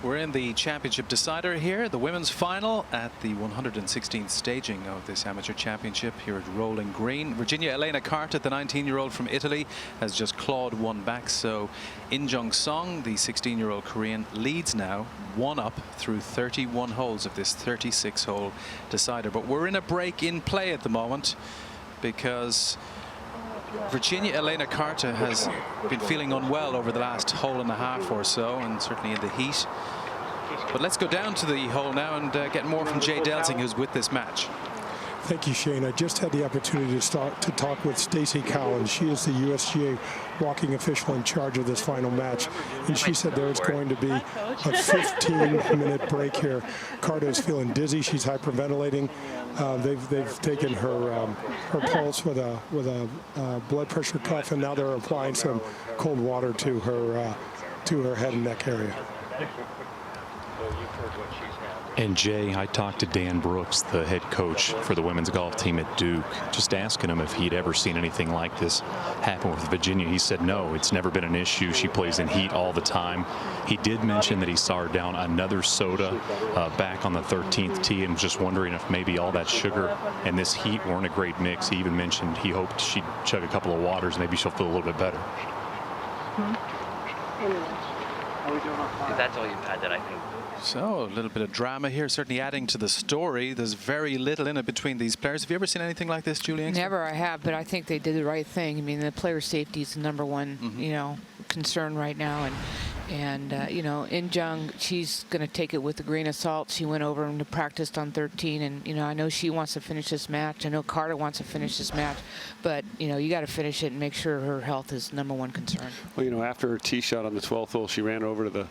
We're in the championship decider here, the women's final at the 116th staging of this amateur championship here at Rolling Green. Virginia Elena Carter, the 19-year-old from Italy, has just clawed 1 back. So In Jung Sung, the 16-year-old Korean, leads now 1-up through 31 holes of this 36-hole decider. But we're in a break in play at the moment because Virginia Elena Carter has been feeling unwell over the last hole and a half or so, and certainly in the heat. But let's go down to the hole now and get more from Jay Delsing, who's with this match. Thank you, Shane. I just had the opportunity to talk with Stacey Collins. She is the USGA walking official in charge of this final match, and she said there is going to be a 15-minute break here. Carter is feeling dizzy. She's hyperventilating. They've taken her pulse with a blood pressure cuff, and now they're applying some cold water to her head and neck area. And Jay, I talked to Dan Brooks, the head coach for the women's golf team at Duke, just asking him if he'd ever seen anything like this happen with Virginia. He said no, it's never been an issue. She plays in heat all the time. He did mention that he saw her down another soda back on the 13th tee, and was just wondering if maybe all that sugar and this heat weren't a great mix. He even mentioned he hoped she'd chug a couple of waters. Maybe she'll feel a little bit better. That's all you've had that I think. So a little bit of drama here, certainly adding to the story. There's very little in it between these players. Have you ever seen anything like this, Julie? Never, I have, but I think they did the right thing. I mean, the player safety is the #1, you know, concern right now, and you know, In Jung, she's going to take it with a grain of salt. She went over and practiced on 13, and you know, I know she wants to finish this match. I know Carter wants to finish this match, but you know, you got to finish it and make sure her health is #1 concern. Well, you know, after her tee shot on the 12th hole, she ran over to the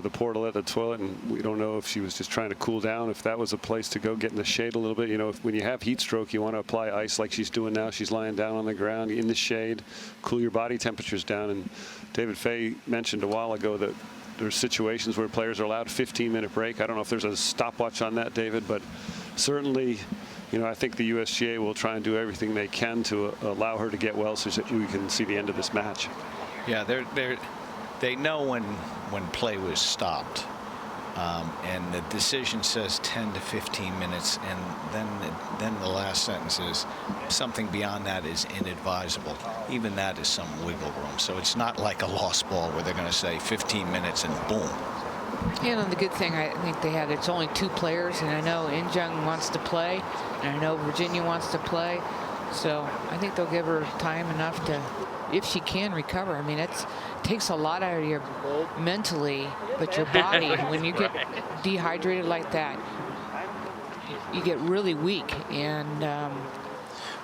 portal at the toilet, and we don't know if she was just trying to cool down, if that was a place to go get in the shade a little bit. You know, when you have heat stroke, you want to apply ice like she's doing now. She's lying down on the ground in the shade, cool your body temperatures down. And David Fay mentioned a while ago that there's situations where players are allowed a 15-minute break. I don't know if there's a stopwatch on that, David, but certainly, you know, I think the USGA will try and do everything they can to allow her to get well so that we can see the end of this match. Yeah, they know when play was stopped. And the decision says 10 to 15 minutes, and then the last sentence is something beyond that is inadvisable. Even that is some wiggle room. So it's not like a lost ball where they're going to say 15 minutes and boom. And the good thing I think they have, it's only 2 players, and I know Injung wants to play, and I know Virginia wants to play. So I think they'll give her time enough to, if she can recover. I mean, it takes a lot out of your mentally, but your body, when you get dehydrated like that, you get really weak. And well,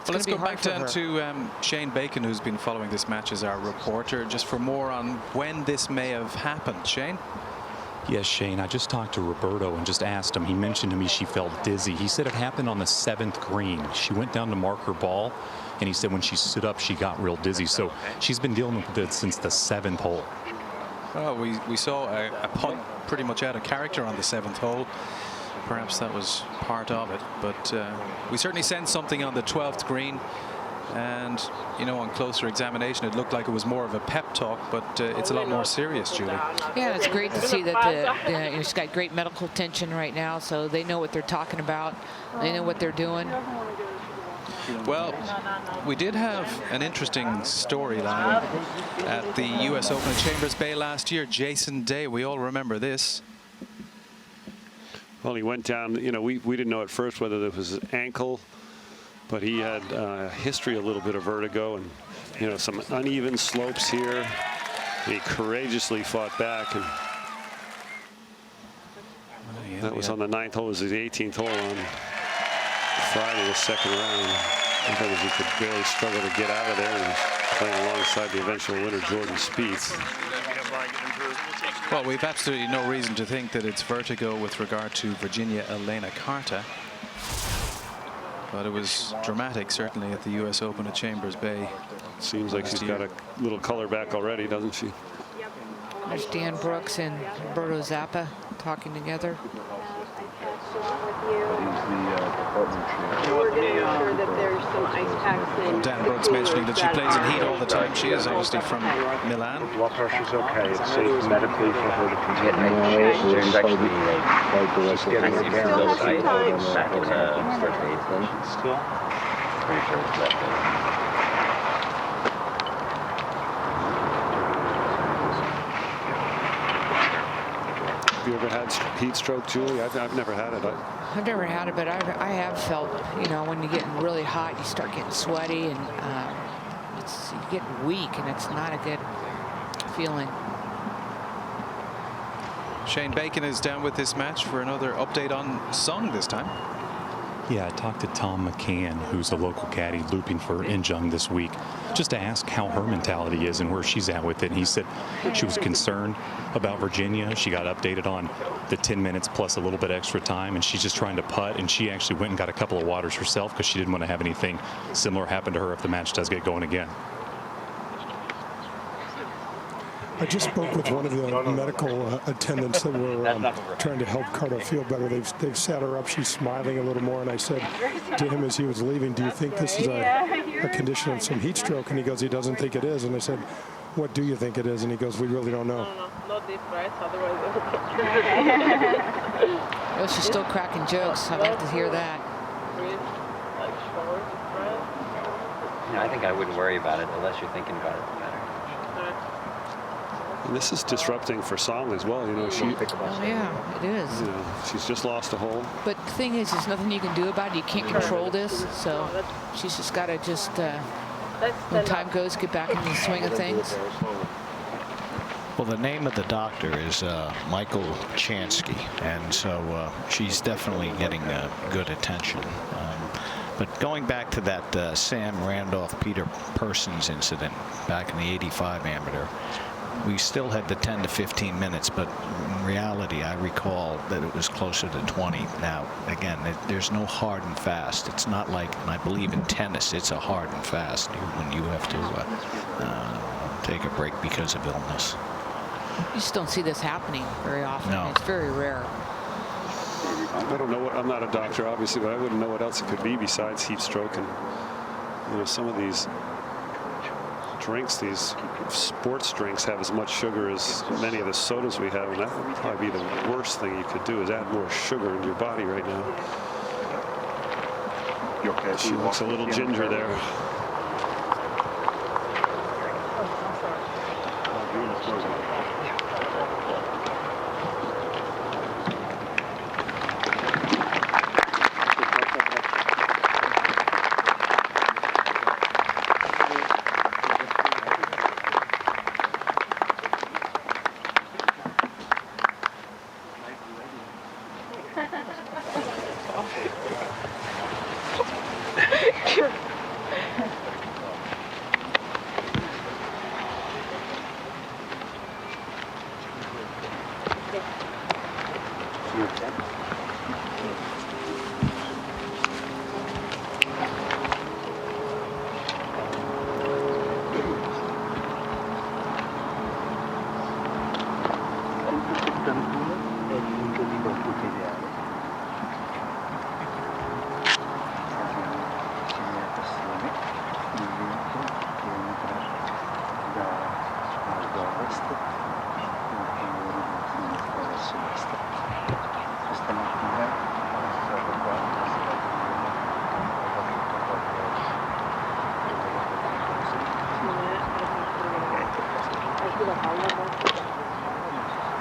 let's go back down to Shane Bacon, who's been following this match as our reporter, just for more on when this may have happened. Shane? Yes, Shane, I just talked to Roberto and just asked him. He mentioned to me she felt dizzy. He said it happened on the 7th green. She went down to mark her ball, and he said when she stood up, she got real dizzy. So she's been dealing with it since the 7th hole. Well, we saw a putt pretty much out of character on the 7th hole. Perhaps that was part of it, but we certainly sensed something on the 12th green. And, you know, on closer examination, it looked like it was more of a pep talk, but it's a lot more serious, Julie. Yeah, it's great to see that it's got great medical attention right now, so they know what they're talking about. They know what they're doing. Well, we did have an interesting storyline at the U.S. Open at Chambers Bay last year. Jason Day, we all remember this. Well, he went down, you know, we didn't know at first whether it was his ankle, but he had history, a little bit of vertigo, and, you know, some uneven slopes here. And he courageously fought back, and that was on the 9th hole. It was his 18th hole on Friday, the 2nd round. I thought he could barely struggle to get out of there, and he's playing alongside the eventual winner, Jordan Spieth. Well, we've absolutely no reason to think that it's vertigo with regard to Virginia Elena Carter. But it was dramatic, certainly, at the U.S. Open at Chambers Bay. Seems like she's got a little color back already, doesn't she? There's Dan Brooks and Roberto Zappa talking together. Dan Brooks mentioning that she plays in heat all the time. She is obviously from Milan. Blood pressure's okay. It's safe medically for her to continue. She's actually she's getting those items back in the first aid still. Pretty sure it's that. Have you ever had heat stroke, Julie? I've never had it. I've never had it, but I have felt, you know, when you're getting really hot, you start getting sweaty, and you get weak, and it's not a good feeling. Shane Bacon is down with this match for another update on Sung this time. Yeah, I talked to Tom McCann, who's a local caddy looping for Injung this week, just to ask how her mentality is and where she's at with it. And he said she was concerned about Virginia. She got updated on the 10 minutes plus a little bit extra time, and she's just trying to putt. And she actually went and got a couple of waters herself because she didn't want to have anything similar happen to her if the match does get going again. I just spoke with one of the medical attendants that were trying to help Carter feel better. They've sat her up. She's smiling a little more. And I said to him as he was leaving, do you think this is a condition of some heat stroke? And he goes, he doesn't think it is. And I said, what do you think it is? And he goes, we really don't know. Not deep breath, otherwise Well, she's still cracking jokes. I'd like to hear that. Yeah, I think I wouldn't worry about it unless you're thinking about it. And this is disrupting for Song as well. You know, she. Oh yeah, it is. You know, she's just lost a hole. But the thing is, there's nothing you can do about it. You can't control this, so she's just got to just, when time goes, get back into the swing of things. Well, the name of the doctor is Michael Chansky, and so she's definitely getting good attention. But going back to that Sam Randolph, Peter Persons incident back in the '85 amateur, we still had the 10 to 15 minutes, but in reality, I recall that it was closer to 20. Now, again, there's no hard and fast. It's not like, and I believe in tennis, it's a hard and fast when you have to take a break because of illness. You just don't see this happening very often. No. It's very rare. I don't know what, I'm not a doctor, obviously, but I wouldn't know what else it could be besides heat stroke. And, you know, some of these drinks, these sports drinks, have as much sugar as many of the sodas we have, and that would probably be the worst thing you could do, is add more sugar into your body right now. She looks a little ginger there.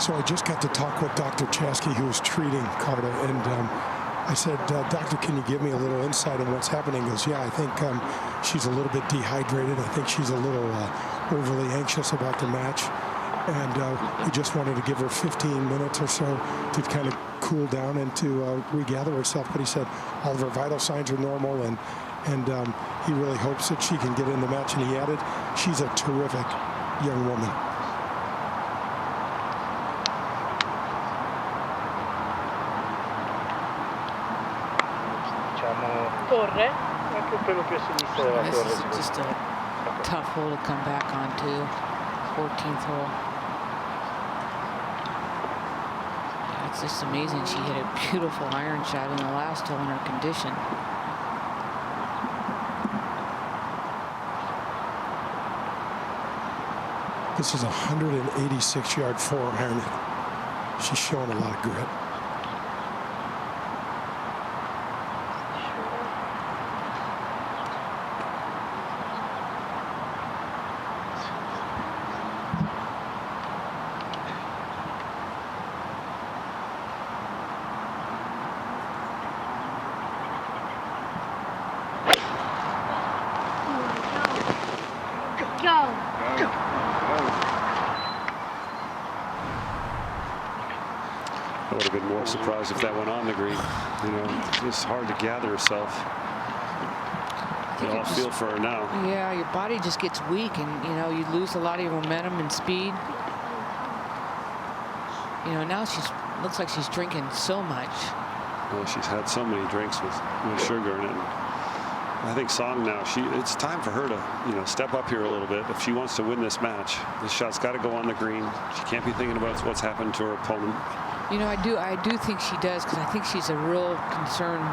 So I just got to talk with Dr. Chasky, who was treating Carta, and I said, Doctor, can you give me a little insight on what's happening? He goes, yeah, I think she's a little bit dehydrated. I think she's a little overly anxious about the match. And he just wanted to give her 15 minutes or so to kind of cool down and to regather herself. But he said all of her vital signs are normal, and he really hopes that she can get in the match. And he added, she's a terrific young woman. Torre, anche un pelo più a sinistra della This torre. is just a tough hole to come back onto. 14th hole. It's just amazing. She hit a beautiful iron shot in the last hole in her condition. This is a 186-yard 4-iron. She's showing a lot of grit. I would have been more surprised if that went on the green. You know, it's hard to gather herself. You all feel for her now. Yeah, your body just gets weak, and you know you lose a lot of your momentum and speed. You know, now looks like she's drinking so much. Well, she's had so many drinks with sugar in it. I think Song now, it's time for her to, you know, step up here a little bit if she wants to win this match. This shot's got to go on the green. She can't be thinking about what's happened to her opponent. You know, I do think she does, because I think she's a real concerned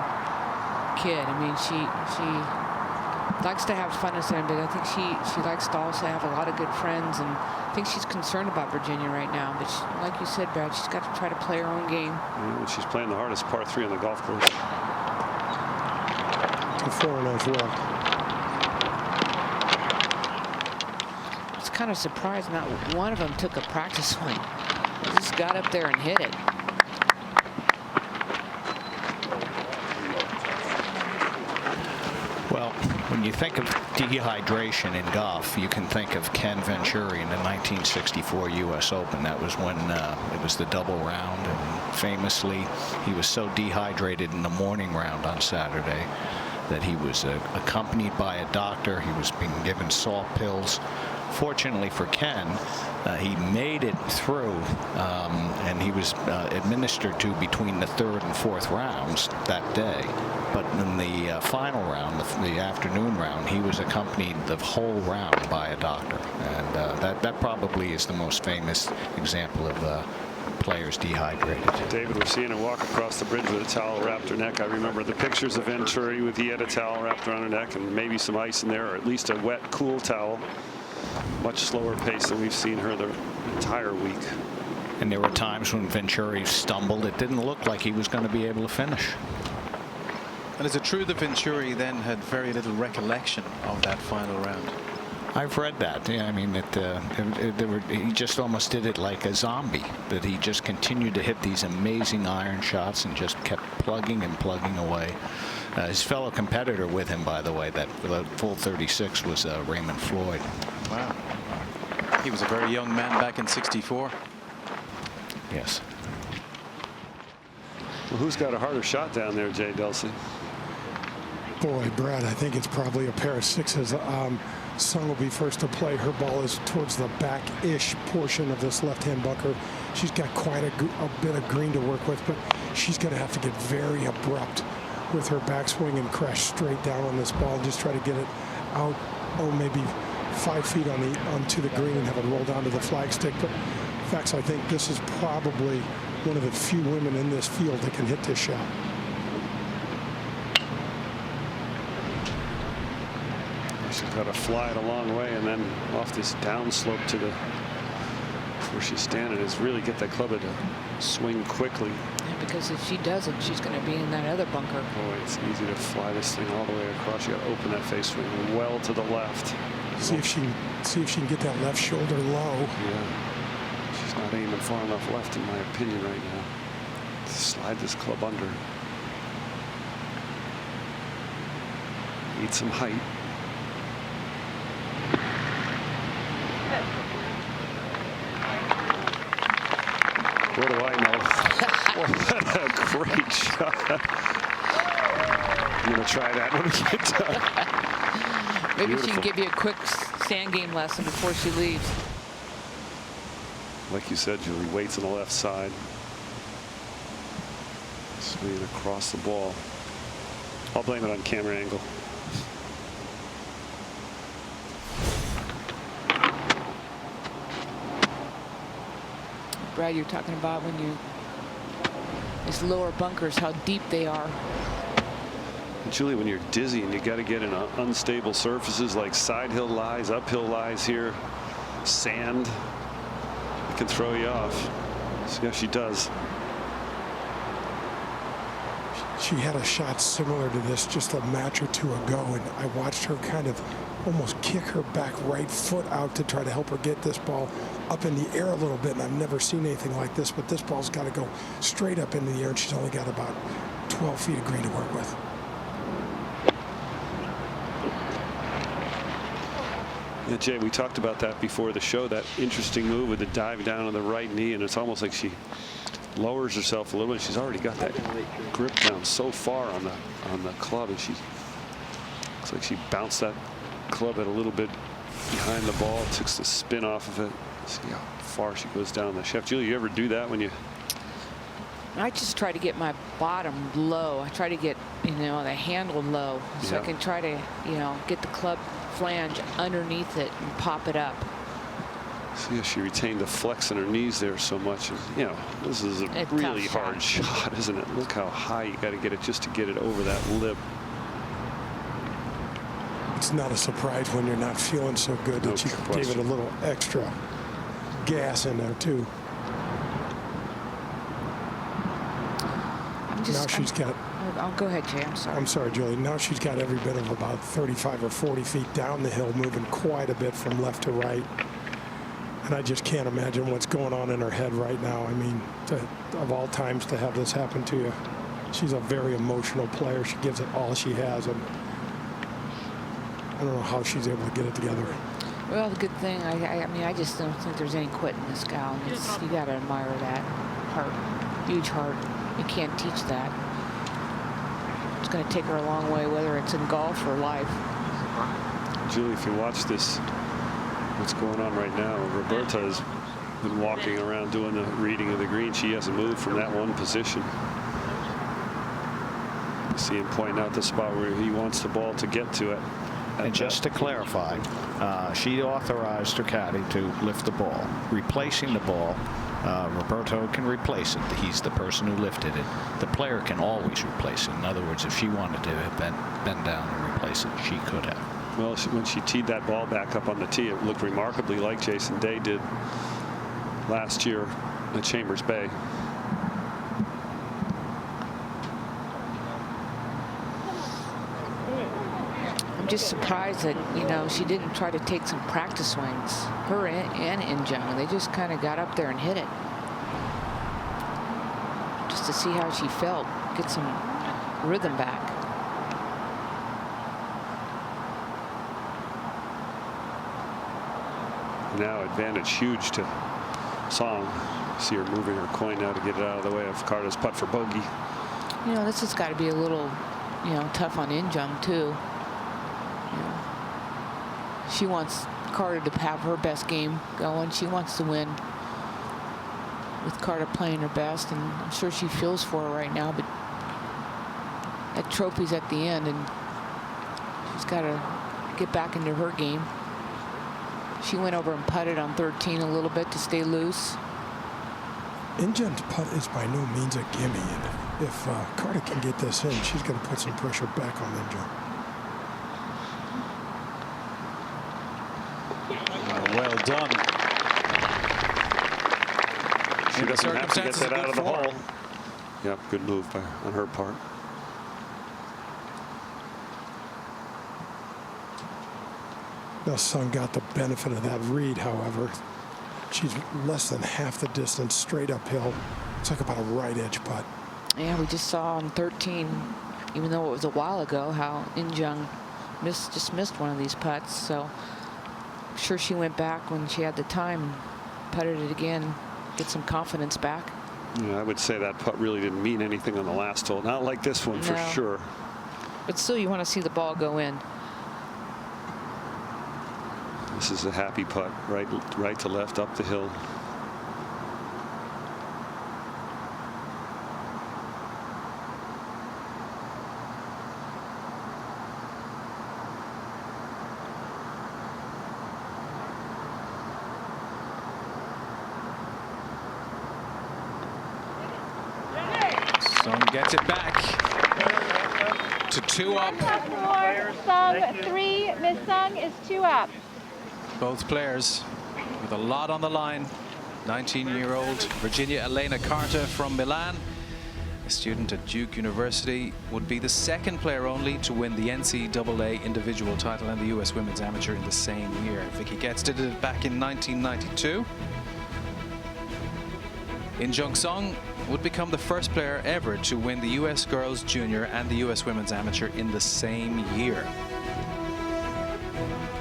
kid. I mean, she likes to have fun and stuff, but I think she likes to also have a lot of good friends, and I think she's concerned about Virginia right now. But she, like you said, Brad, she's got to try to play her own game. Yeah, she's playing the hardest par 3 on the golf course. A 4 as well. I was kind of surprised not one of them took a practice swing. They just got up there and hit it. Well, when you think of dehydration in golf, you can think of Ken Venturi in the 1964 U.S. Open. That was when it was the double round, and famously he was so dehydrated in the morning round on Saturday that he was accompanied by a doctor. He was being given salt pills. Fortunately for Ken, he made it through, and he was administered to between the 3rd and 4th rounds that day. But in the final round, the afternoon round, he was accompanied the whole round by a doctor. And that probably is the most famous example of players dehydrated. David, we're seeing her walk across the bridge with a towel wrapped her neck. I remember the pictures of Venturi with he had a towel wrapped around her neck and maybe some ice in there, or at least a wet, cool towel. Much slower pace than we've seen her the entire week. And there were times when Venturi stumbled. It didn't look like he was going to be able to finish. And is it true that Venturi then had very little recollection of that final round? I've read that. Yeah, I mean, he just almost did it like a zombie, that he just continued to hit these amazing iron shots and just kept plugging and plugging away. His fellow competitor with him, by the way, that full 36 was Raymond Floyd. Wow. He was a very young man back in '64. Yes. Well, who's got a harder shot down there, Jay Delsey? Boy, Brad, I think it's probably a pair of sixes. Sung will be first to play. Her ball is towards the back-ish portion of this left-hand bunker. She's got quite a bit of green to work with, but she's going to have to get very abrupt with her backswing and crash straight down on this ball and just try to get it out, maybe 5 feet onto the green and have it roll down to the flagstick. But in fact, I think this is probably one of the few women in this field that can hit this shot. She's got to fly it a long way and then off this downslope to the where she's standing is really get that club to swing quickly. Yeah, because if she doesn't, she's going to be in that other bunker. Boy, it's easy to fly this thing all the way across. You got to open that face swing well to the left. See if she can get that left shoulder low. Yeah, she's not aiming far enough left, in my opinion, right now. Slide this club under. Need some height. What do I know? What a great shot. I'm going to try that when we get done. Maybe Beautiful. she can give you a quick sand game lesson before she leaves. Like you said, Julie, weights on the left side. Swinging across the ball. I'll blame it on camera angle. Brad, you're talking about when these lower bunkers, how deep they are. Julie, when you're dizzy and you got to get in unstable surfaces like side hill lies, uphill lies here, sand, it can throw you off. So yeah, she does. She had a shot similar to this just a match or two ago, and I watched her kind of almost kick her back right foot out to try to help her get this ball up in the air a little bit, and I've never seen anything like this, but this ball's got to go straight up into the air, and she's only got about 12 feet of green to work with. Yeah, Jay, we talked about that before the show, that interesting move with the dive down on the right knee, and it's almost like she lowers herself a little bit. She's already got that grip down so far on the club, and she looks like she bounced that club at a little bit behind the ball, took the spin off of it. See how far she goes down the shaft. Julie, you ever do that when you? I just try to get my bottom low. I try to get, the handle low, so I can try to, get the club flange underneath it and pop it up. See, she retained the flex in her knees there so much. This is a really hard shot, isn't it? Look how high you got to get it just to get it over that lip. It's not a surprise when you're not feeling so good that you gave it a little extra gas in there too. Now she's got. I'll go ahead, Jay. I'm sorry. I'm sorry, Julie. Now she's got every bit of about 35 or 40 feet down the hill, moving quite a bit from left to right. And I just can't imagine what's going on in her head right now. I mean, of all times to have this happen to you. She's a very emotional player. She gives it all she has, and I don't know how she's able to get it together. Well, the good thing, I mean, I just don't think there's any quit in this gal. You got to admire that heart, huge heart. You can't teach that. It's going to take her a long way, whether it's in golf or life. Julie, if you watch this, what's going on right now, Roberta has been walking around doing the reading of the green. She hasn't moved from that one position. You see him pointing out the spot where he wants the ball to get to it. And just to clarify, she authorized her caddy to lift the ball. Replacing the ball, Roberto can replace it. He's the person who lifted it. The player can always replace it. In other words, if she wanted to bend down and replace it, she could have. Well, when she teed that ball back up on the tee, it looked remarkably like Jason Day did last year at Chambers Bay. I'm just surprised that, you know, she didn't try to take some practice swings. Her and In Jung, they just kind of got up there and hit it. Just to see how she felt, get some rhythm back. Now advantage huge to Song. See her moving her coin now to get it out of the way of Carter's putt for bogey. You know, this has got to be a little, you know, tough on In Jung too. You know, she wants Carter to have her best game going. She wants to win with Carter playing her best, and I'm sure she feels for her right now, but that trophy's at the end and she's got to get back into her game. She went over and putted on 13 a little bit to stay loose. In Jung's putt is by no means a gimme, and if Carter can get this in, she's going to put some pressure back on In Jung. Well done. She doesn't have to get that out of the hole. Yep, good move on her part. Now Sung got the benefit of that read, however. She's less than half the distance straight uphill. It's like about a right edge putt. Yeah, we just saw on 13, even though it was a while ago, how In Jung just missed one of these putts. So I'm sure she went back when she had the time and putted it again, get some confidence back. Yeah, I would say that putt really didn't mean anything on the last hole. Not like this one, for sure. But still, you want to see the ball go in. This is a happy putt, right to left up the hill. Sung gets it back to 2 up. Sung 3, Miss Sung is 2 up. Both players with a lot on the line. 19-year-old Virginia Elena Carter from Milan, a student at Duke University, would be the second player only to win the NCAA individual title and the U.S. Women's Amateur in the same year. Vicky Getz did it back in 1992. In Jung Sung would become the first player ever to win the U.S. Girls Junior and the U.S. Women's Amateur in the same year.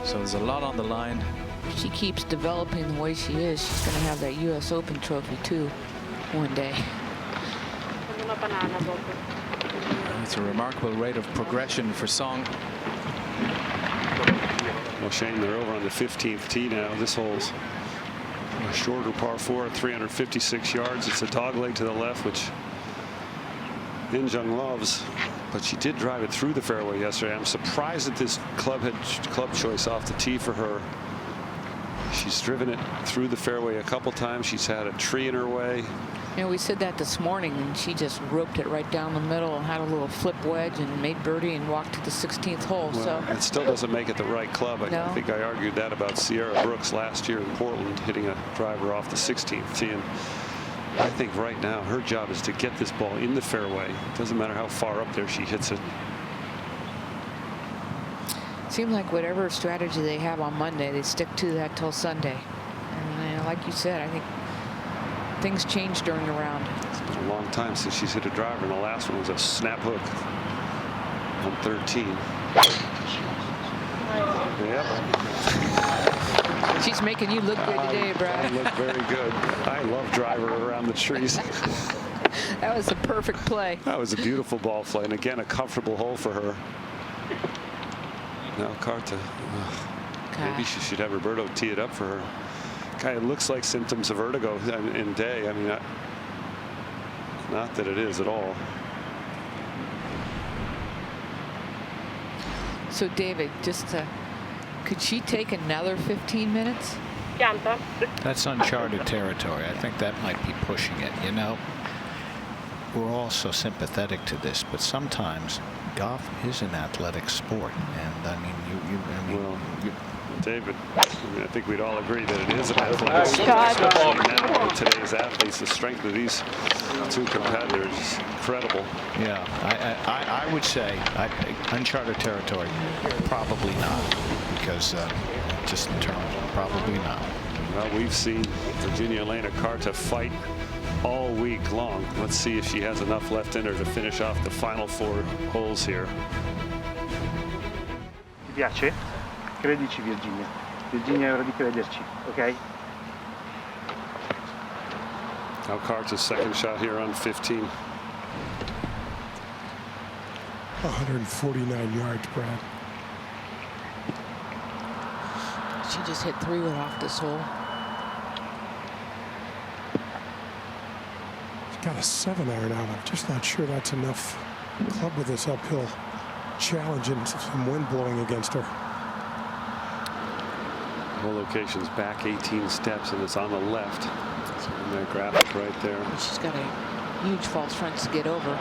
So there's a lot on the line. If she keeps developing the way she is, she's going to have that U.S. Open trophy too one day. It's a remarkable rate of progression for Song. Well, Shane, they're over on the 15th tee now. This hole's a shorter par 4 at 356 yards. It's a dogleg to the left, which In Jung loves, but she did drive it through the fairway yesterday. I'm surprised that this club choice off the tee for her. She's driven it through the fairway a couple times. She's had a tree in her way. You know, we said that this morning, and she just roped it right down the middle and had a little flip wedge and made birdie and walked to the 16th hole. Well, so it still doesn't make it the right club. I think I argued that about Sierra Brooks last year in Portland, hitting a driver off the 16th tee. And I think right now her job is to get this ball in the fairway. It doesn't matter how far up there she hits it. Seems like whatever strategy they have on Monday, they stick to that till Sunday. And like you said, I think things change during the round. It's been a long time since she's hit a driver, and the last one was a snap hook on 13. Yep. She's making you look good today, Brad. I look very good. I love driver around the trees. That was a perfect play. That was a beautiful ball flight, and again, a comfortable hole for her. Now Carter. Maybe she should have Roberto tee it up for her. Kind of looks like symptoms of vertigo in Day. I mean, not that it is at all. So David, could she take another 15 minutes? That's uncharted territory. I think that might be pushing it. You know, we're all so sympathetic to this, but sometimes golf is an athletic sport, and I mean, David, I think we'd all agree that it is an athletic sport, especially now with today's athletes. The strength of these two competitors is incredible. Yeah, I would say uncharted territory. Probably not, because just in terms, probably not. Well, we've seen Virginia Elena Carta fight all week long. Let's see if she has enough left in her to finish off the final 4 holes here. Ti piace? Credici, Virginia. Virginia è ora di crederci, ok? Now Carta's second shot here on 15. 149 yards, Brad. She just hit 3-wood off this hole. She's got a 7-iron out. I'm just not sure that's enough club with this uphill challenge and some wind blowing against her. Hole location's back 18 steps, and it's on the left. So in that graphic right there. She's got a huge false front to get over.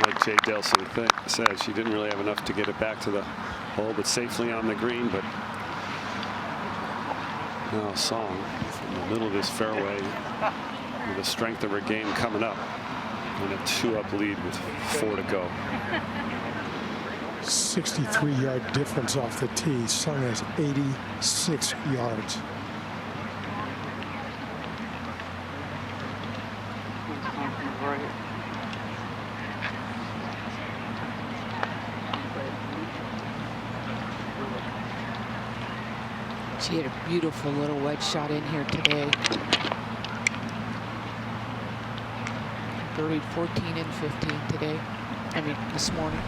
Like Jay Delson said, she didn't really have enough to get it back to the hole, but safely on the green. But now Song from the middle of this fairway with the strength of her game coming up, and a 2-up lead with 4 to go. 63-yard difference off the tee. Sung has 86 yards. She had a beautiful little wedge shot in here today. Birdied 14 and 15 today. I mean, this morning.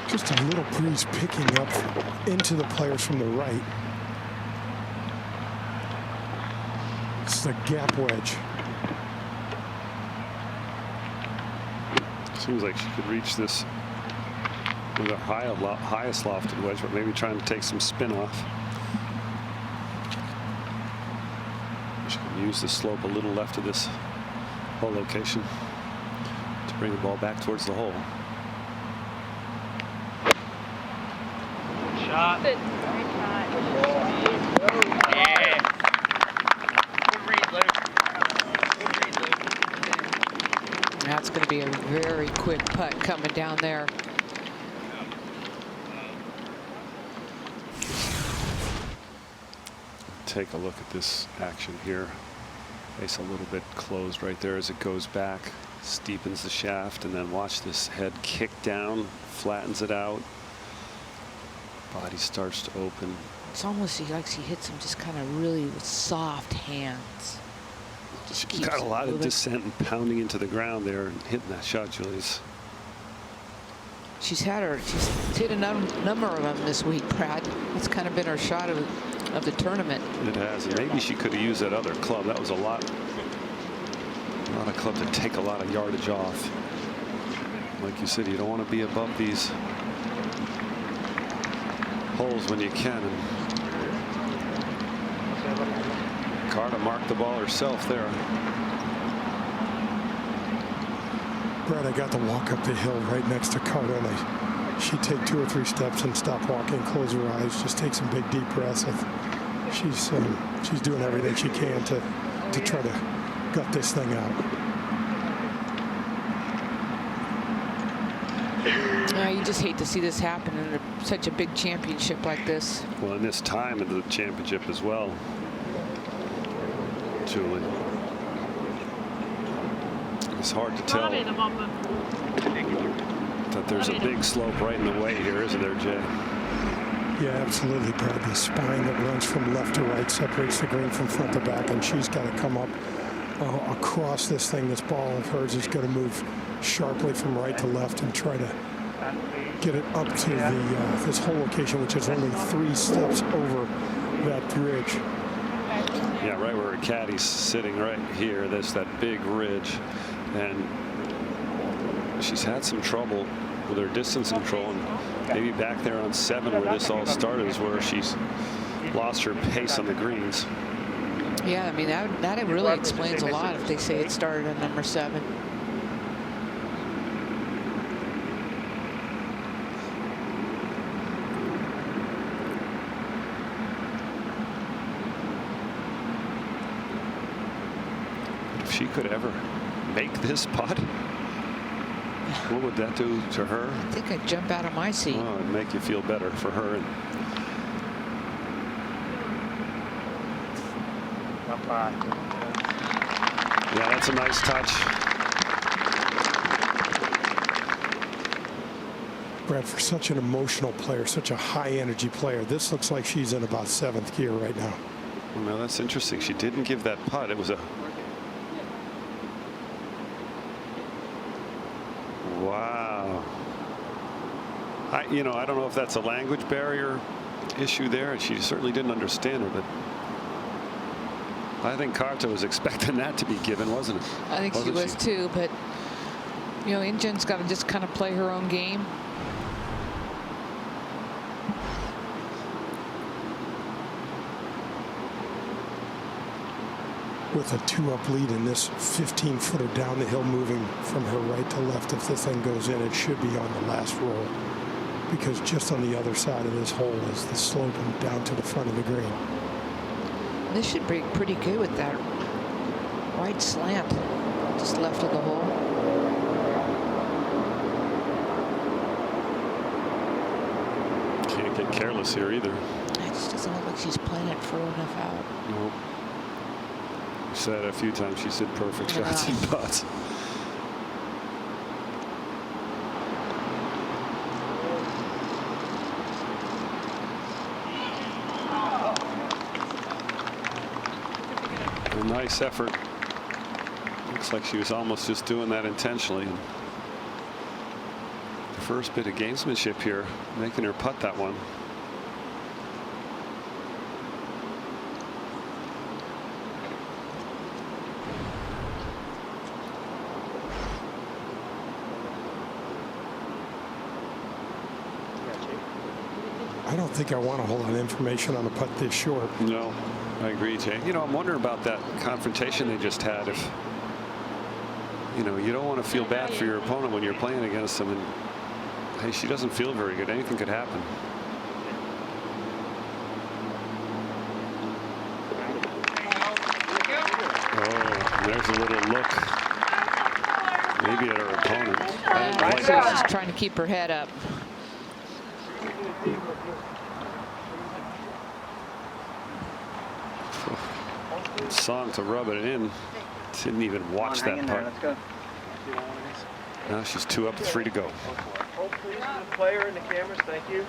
Just a little breeze picking up into the players from the right. It's the gap wedge. Seems like she could reach this with a highest lofted wedge, but maybe trying to take some spin off. She can use the slope a little left of this hole location to bring the ball back towards the hole. Shot. Good Yeah. Good read, Luke. That's going to be a very quick putt coming down there. Take a look at this action here. Face a little bit closed right there as it goes back, steepens the shaft, and then watch this head kick down, flattens it out. Body starts to open. It's almost like she hits him just kind of really with soft hands. She's got a lot of descent and pounding into the ground there and hitting that shot, Julius. She's hit a number of them this week, Brad. That's kind of been her shot of the tournament. It has, and maybe she could have used that other club. That was a lot of club to take a lot of yardage off. Like you said, you don't want to be above these holes when you can. And Carta marked the ball herself there. Brad, I got to walk up the hill right next to Carta, and she'd take 2 or 3 steps and stop walking, close her eyes, just take some big deep breaths. She's doing everything she can to try to gut this thing out. You just hate to see this happen in such a big championship like this. Well, in this time of the championship as well, Julie. It's hard to tell that there's a big slope right in the way here, isn't there, Jay? Yeah, absolutely, Brad. The spine that runs from left to right separates the green from front to back, and she's got to come up across this thing. This ball of hers is going to move sharply from right to left and try to get it up to the this whole location, which is only 3 steps over that ridge. Yeah, right where her caddy's sitting right here. There's that big ridge, and she's had some trouble with her distance control, and maybe back there on 7 where this all started is where she's lost her pace on the greens. Yeah, I mean, that really explains a lot if they say it started at number 7. If she could ever make this putt, what would that do to her? I think I'd jump out of my seat. Oh, it'd make you feel better for her. And yeah, that's a nice touch. Brad, for such an emotional player, such a high energy player, this looks like she's in about 7th gear right now. Well, now that's interesting. She didn't give that putt. It was a wow. I don't know if that's a language barrier issue there, and she certainly didn't understand it, but I think Carta was expecting that to be given, wasn't it? I think she was too, but Injun's got to just kind of play her own game. With a 2-up lead in this 15-footer down the hill, moving from her right to left, if this thing goes in, it should be on the last roll, because just on the other side of this hole is the slope and down to the front of the green. This should be pretty good with that right slant just left of the hole. Can't get careless here either. It just doesn't look like she's playing it far enough out. Nope. You said a few times she said perfect shots and putts. A nice effort. Looks like she was almost just doing that intentionally. The first bit of gamesmanship here, making her putt that one. I don't think I want a whole lot of information on a putt this short. No, I agree, Jay. I'm wondering about that confrontation they just had. If you don't want to feel bad for your opponent when you're playing against them, and hey, she doesn't feel very good. Anything could happen. Oh, there's a little look, maybe at her opponent. She's just trying to keep her head up. Song to rub it in. Didn't even watch that putt. Let's go. Now she's 2 up, 3 to go. Hold please for the player and the cameras. Thank you.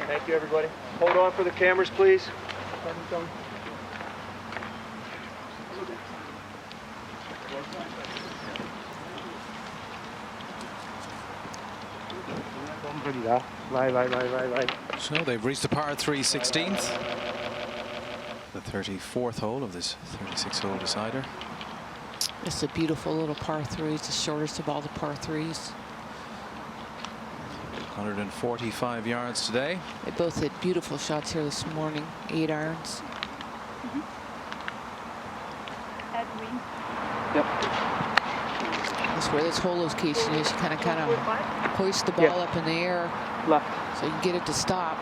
Thank you, everybody. Hold on for the cameras, please. So they've reached the par 3 16th. The 34th hole of this 36-hole decider. It's a beautiful little par 3. It's the shortest of all the par 3s. 145 yards today. They both hit beautiful shots here this morning. 8 irons. Yep. That's where this hole location is. You kind of hoist the ball up in the air. Left. So you can get it to stop.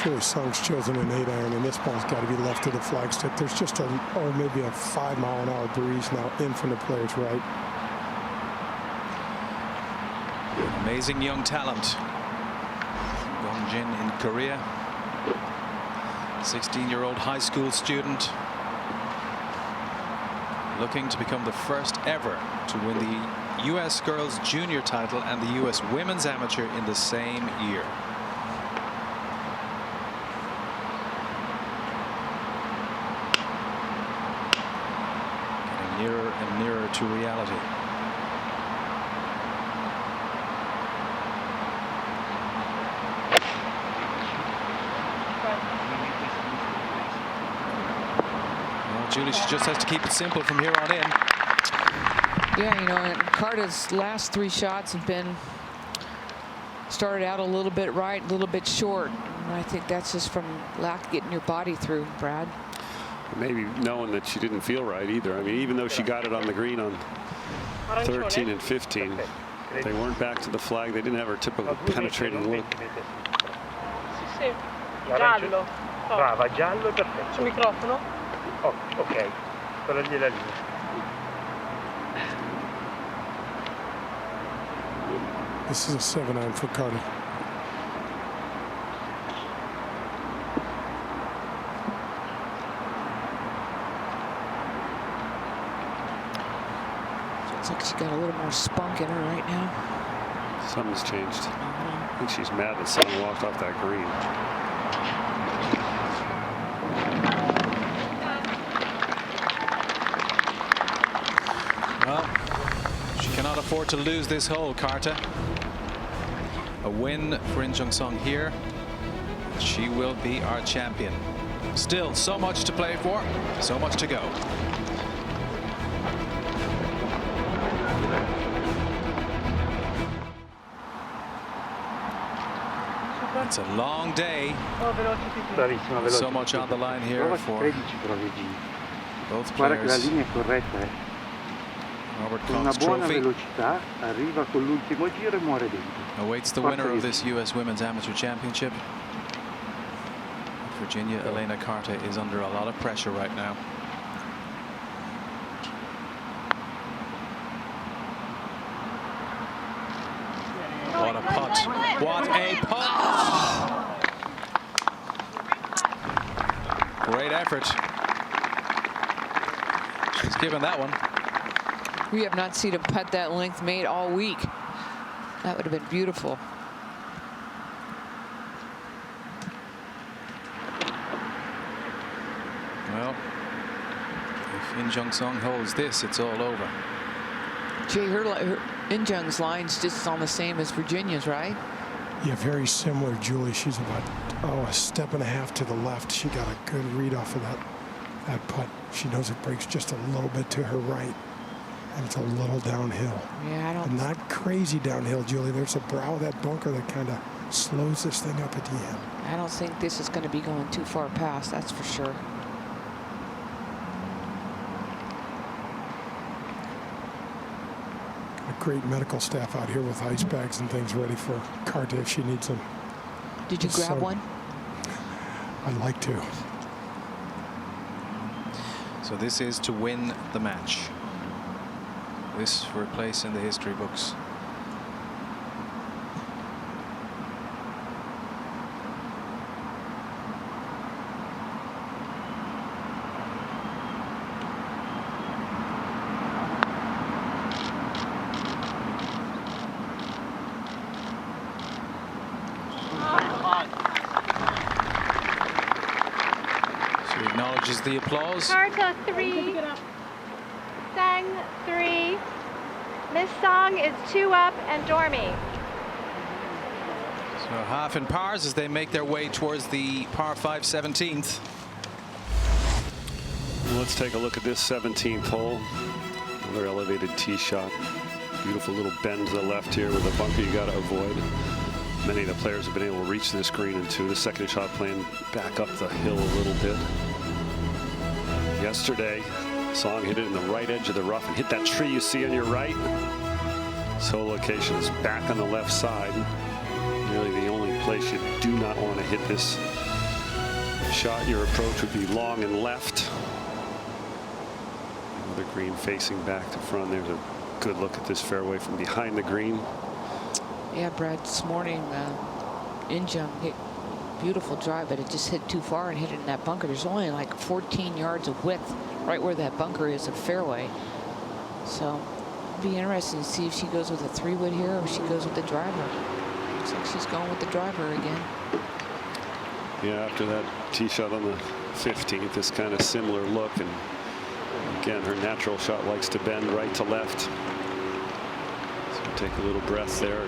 Julie Song's chosen an 8-iron, and this ball's got to be left to the flagstick. There's just maybe a 5-mile-an-hour breeze now in from the player's right. Amazing young talent. Yongjin in Korea. 16-year-old high school student. Looking to become the first ever to win the U.S. Girls Junior title and the U.S. Women's Amateur in the same year. nearer and nearer to reality. Well, Julie, she just has to keep it simple from here on in. Yeah, you know, and Carta's last 3 shots have been started out a little bit right, a little bit short. And I think that's just from lack of getting your body through, Brad. Maybe knowing that she didn't feel right either. I mean, even though she got it on the green on 13 and 15, they weren't back to the flag. They didn't have her typical penetrating look. Sì, giallo. Brava, giallo, perfetto. Sul microfono? Oh, ok, quella lì è la linea. This is a 7-iron for Carter. Looks like she got a little more spunk in her right now. Something's changed. I think she's mad that someone walked off that green. Well, she cannot afford to lose this hole, Carta. A win for In Jung Sung here. She will be our champion. Still so much to play for, so much to go. It's a long day. Bravissima, So much on the line here Prova for 13 prove G. both Guarda che la players. linea è corretta, Robert Con una Cox buona Trophy velocità arriva con l'ultimo giro e muore dentro. awaits the winner of this U.S. Women's Amateur Championship. Virginia Elena Carta is under a lot of pressure right now. What a putt. What a putt. Great effort. She's given that one. We have not seen a putt that length made all week. That would have been beautiful. Well, if In Jung Sung holds this, it's all over. Jay, her In Jung's line's just on the same as Virginia's, right? Yeah, very similar, Julie. She's about, a step and a half to the left. She got a good read off of that putt. She knows it breaks just a little bit to her right, and it's a little downhill. Yeah, I don't. But not crazy downhill, Julie. There's a brow of that bunker that kind of slows this thing up at the end. I don't think this is going to be going too far past, that's for sure. A great medical staff out here with ice bags and things ready for Carta if she needs them. Did you grab one? I'd like to. So this is to win the match. This for a place in the history books. She acknowledges the applause. Carta 3, Sang 3. Miss Song is 2 up and Dormy. So half in pars as they make their way towards the par 5 17th. Let's take a look at this 17th hole. Another elevated tee shot. Beautiful little bend to the left here with a bunker you got to avoid. Many of the players have been able to reach this green into the second shot playing back up the hill a little bit. Yesterday, Song hit it in the right edge of the rough and hit that tree you see on your right. This whole location is back on the left side. Really the only place you do not want to hit this shot. Your approach would be long and left. Another green facing back to front. There's a good look at this fairway from behind the green. Yeah, Brad, this morning, In Jung hit beautiful drive, but it just hit too far and hit it in that bunker. There's only like 14 yards of width right where that bunker is of fairway. So it'd be interesting to see if she goes with a 3-wood here or if she goes with the driver. Looks like she's going with the driver again. Yeah, after that tee shot on the 15th, this kind of similar look, and Again, her natural shot likes to bend right to left. So take a little breath there.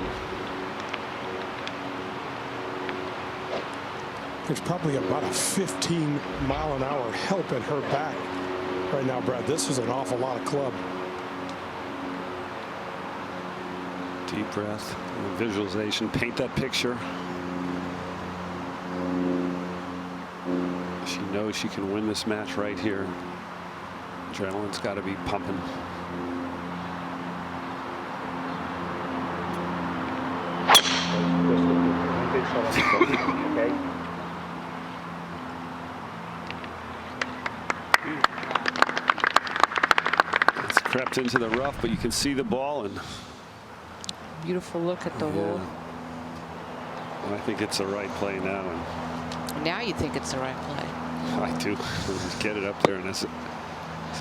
There's probably about a 15-mile-an-hour help in her back right now, Brad. This is an awful lot of club. Deep breath, visualization, paint that picture. She knows she can win this match right here. Adrenaline's got to be pumping. Okay. It's crept into the rough, but you can see the ball, and beautiful look at the hole. I think it's the right play now. And now you think it's the right play. I do. Just get it up there, and as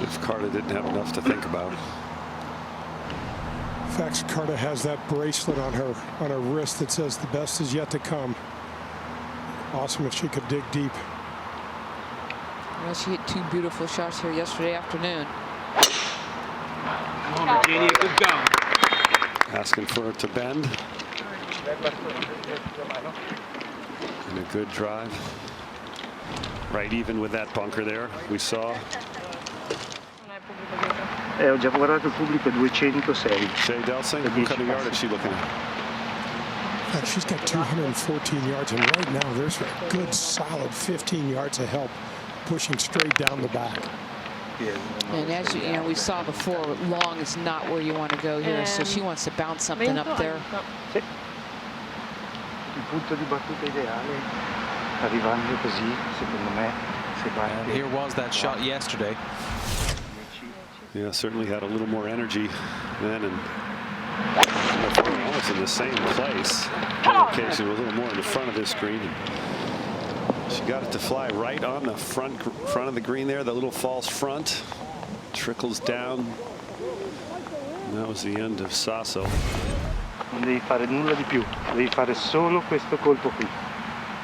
if Carta didn't have enough to think about. In fact, Carta has that bracelet on her wrist that says the best is yet to come. Awesome if she could dig deep. Well, she hit 2 beautiful shots here yesterday afternoon. Come on, Virginia, good go. Asking for it to bend. And a good drive. Right even with that bunker there, we saw. Ho già guardato il pubblico 206. Shea Delsing, what kind of yard is she looking at? In fact, she's got 214 yards, and right now there's a good solid 15 yards of help pushing straight down the back. And as you know, we saw before, long is not where you want to go here, so she wants to bounce something up there. Il punto di battuta ideale, arrivando così, secondo me, se And here was that shot yesterday. Yeah, certainly had a little more energy then, and almost in the same place. Location a little more in the front of this green. She got it to fly right on the front of the green there, the little false front. Trickles down. And that was the end of Sasso. Non devi fare nulla di più, devi fare solo questo colpo qui.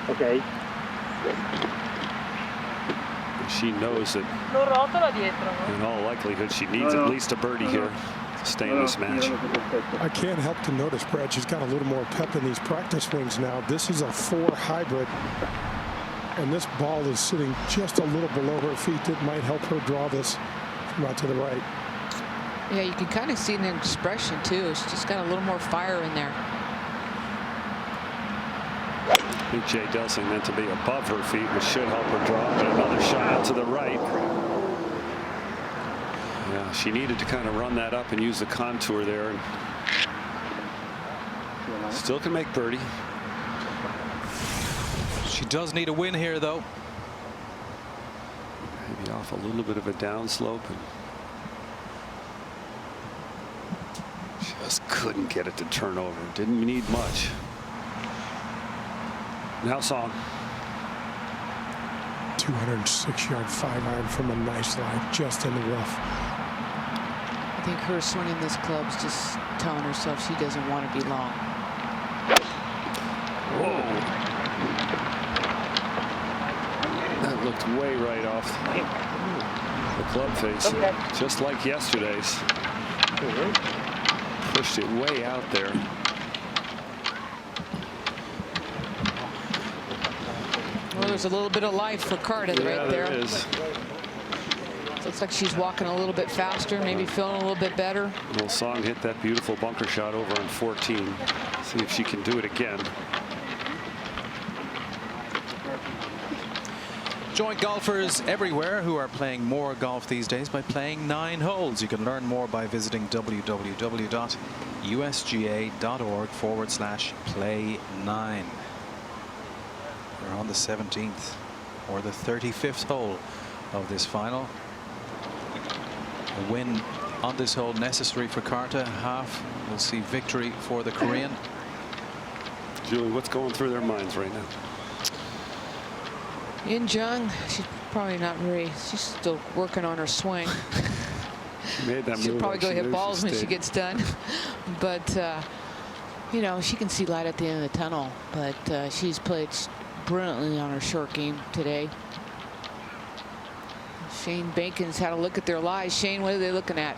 Ok? She knows that in all likelihood she needs at least a birdie here to stay in this match. I can't help to notice, Brad, she's got a little more pep in these practice swings now. This is a 4 hybrid, and this ball is sitting just a little below her feet. That might help her draw this from out to the right. Yeah, you can kind of see the expression too. She's just got a little more fire in there. I think Shea Delsing meant to be above her feet, which should help her draw. But another shot out to the right. Yeah, she needed to kind of run that up and use the contour there. And still can make birdie. She does need a win here, though. Maybe off a little bit of a downslope. And just couldn't get it to turn over. Didn't need much. Now Song. 206-yard 5-iron from a nice line just in the rough. I think her swinging this club's just telling herself she doesn't want to be long. Whoa. That looked way right off the club face. Okay. Just like yesterday's. Pushed it way out there. Well, there's a little bit of life for Carta right there. There is. Looks like she's walking a little bit faster, maybe feeling a little bit better. Well, Song hit that beautiful bunker shot over on 14. See if she can do it again. Join golfers everywhere who are playing more golf these days by playing 9 holes. You can learn more by visiting www.usga.org/play9. We're on the 17th or the 35th hole of this final. A win on this hole necessary for Carta. Half will see victory for the Korean. Julie, what's going through their minds right now? Yin Jung, she's probably not very, she's still working on her swing. Made that She'll move probably like go she hit knew balls when she stayed. gets done. But, you know, she can see light at the end of the tunnel. But she's played brilliantly on her short game today. Shane Bacon's had a look at their lies. Shane, what are they looking at?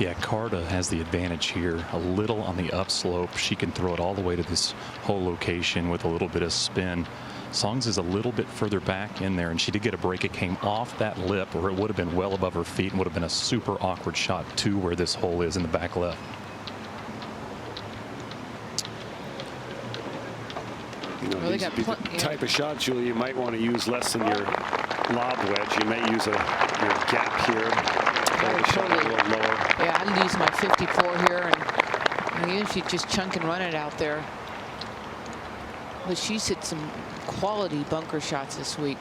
Yeah, Carta has the advantage here. A little on the upslope. She can throw it all the way to this whole location with a little bit of spin. Songs is a little bit further back in there, and she did get a break. It came off that lip, or it would have been well above her feet and would have been a super awkward shot to where this hole is in the back left. You know, these would be the type of shot, Julie, you might want to use less than your lob wedge. You may use your gap here. Shot a little lower. Yeah, I'd use my 54 here, and even if you just chunk and run it out there. But she's hit some quality bunker shots this week.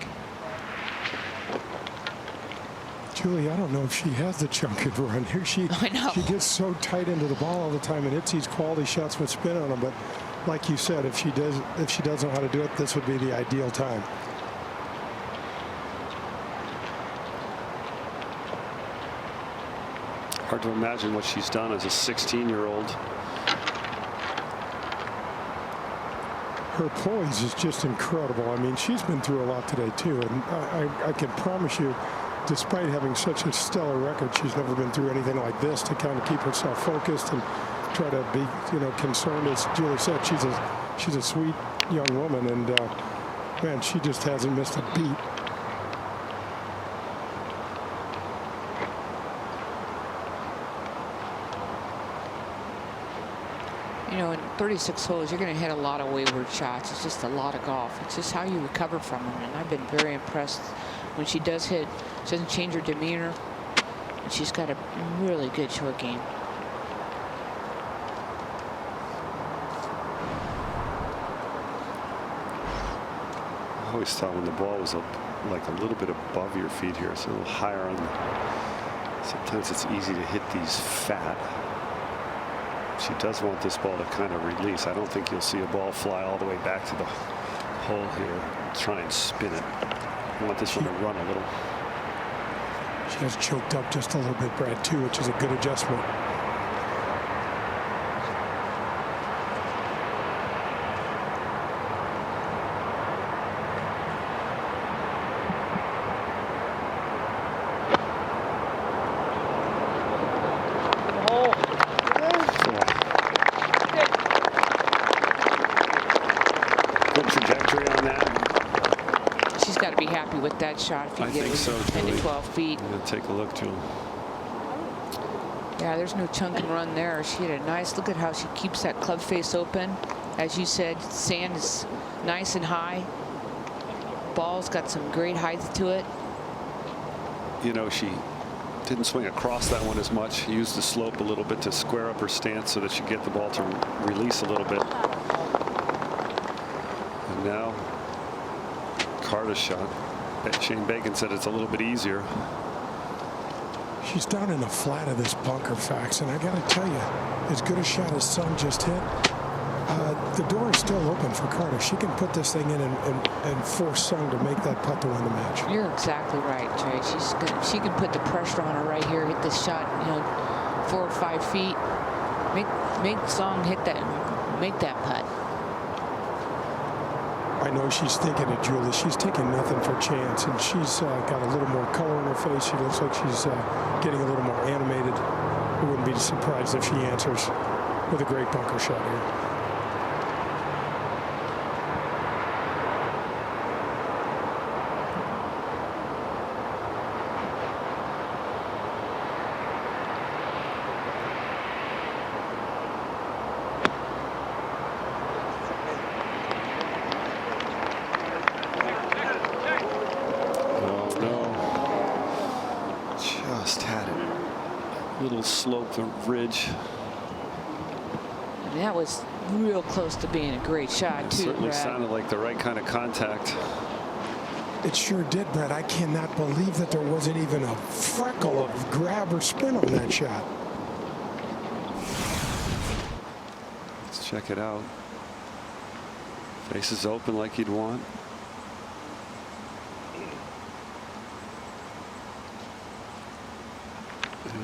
Julie, I don't know if she has the chunk and run here. She gets so tight into the ball all the time and hits these quality shots with spin on them. But like you said, if she does know how to do it, this would be the ideal time. Hard to imagine what she's done as a 16-year-old. Her poise is just incredible. I mean, she's been through a lot today, too. And I can promise you, despite having such a stellar record, she's never been through anything like this to kind of keep herself focused and try to be, concerned. As Julie said, she's a sweet young woman, and man, she just hasn't missed a beat. In 36 holes, you're going to hit a lot of wayward shots. It's just a lot of golf. It's just how you recover from them. And I've been very impressed when she does hit. She doesn't change her demeanor. And she's got a really good short game. I always thought when the ball was like a little bit above your feet here, it's a little higher on the. Sometimes it's easy to hit these fat. She does want this ball to kind of release. I don't think you'll see a ball fly all the way back to the hole here. Try and spin it. I want this one to run a little. She has choked up just a little bit, Brad, too, which is a good adjustment. That shot, if you I get think it so, 10 to 12 feet. I'm gonna take a look, Julie. Yeah, there's no chunk and run there. She had a nice look at how she keeps that club face open. As you said, sand is nice and high. Ball's got some great height to it. She didn't swing across that one as much. Used the slope a little bit to square up her stance so that she get the ball to release a little bit. And now Carter's shot. Shane Bacon said it's a little bit easier. She's down in the flat of this bunker, Fax, and I got to tell you, as good a shot as Sun just hit, the door is still open for Carter. She can put this thing in and force Sun to make that putt to win the match. You're exactly right, Jay. She can put the pressure on her right here, hit this shot, 4 or 5 feet, make Song hit that, make that putt. I know she's thinking it, Julie. She's taking nothing for chance, and she's got a little more color in her face. She looks like she's getting a little more animated. I wouldn't be surprised if she answers with a great bunker shot here. Slope the ridge. And that was real close to being a great shot, It too. certainly Brad. sounded like the right kind of contact. It sure did, Brett. I cannot believe that there wasn't even a freckle of grab or spin on that shot. Let's check it out. Face is open like you'd want.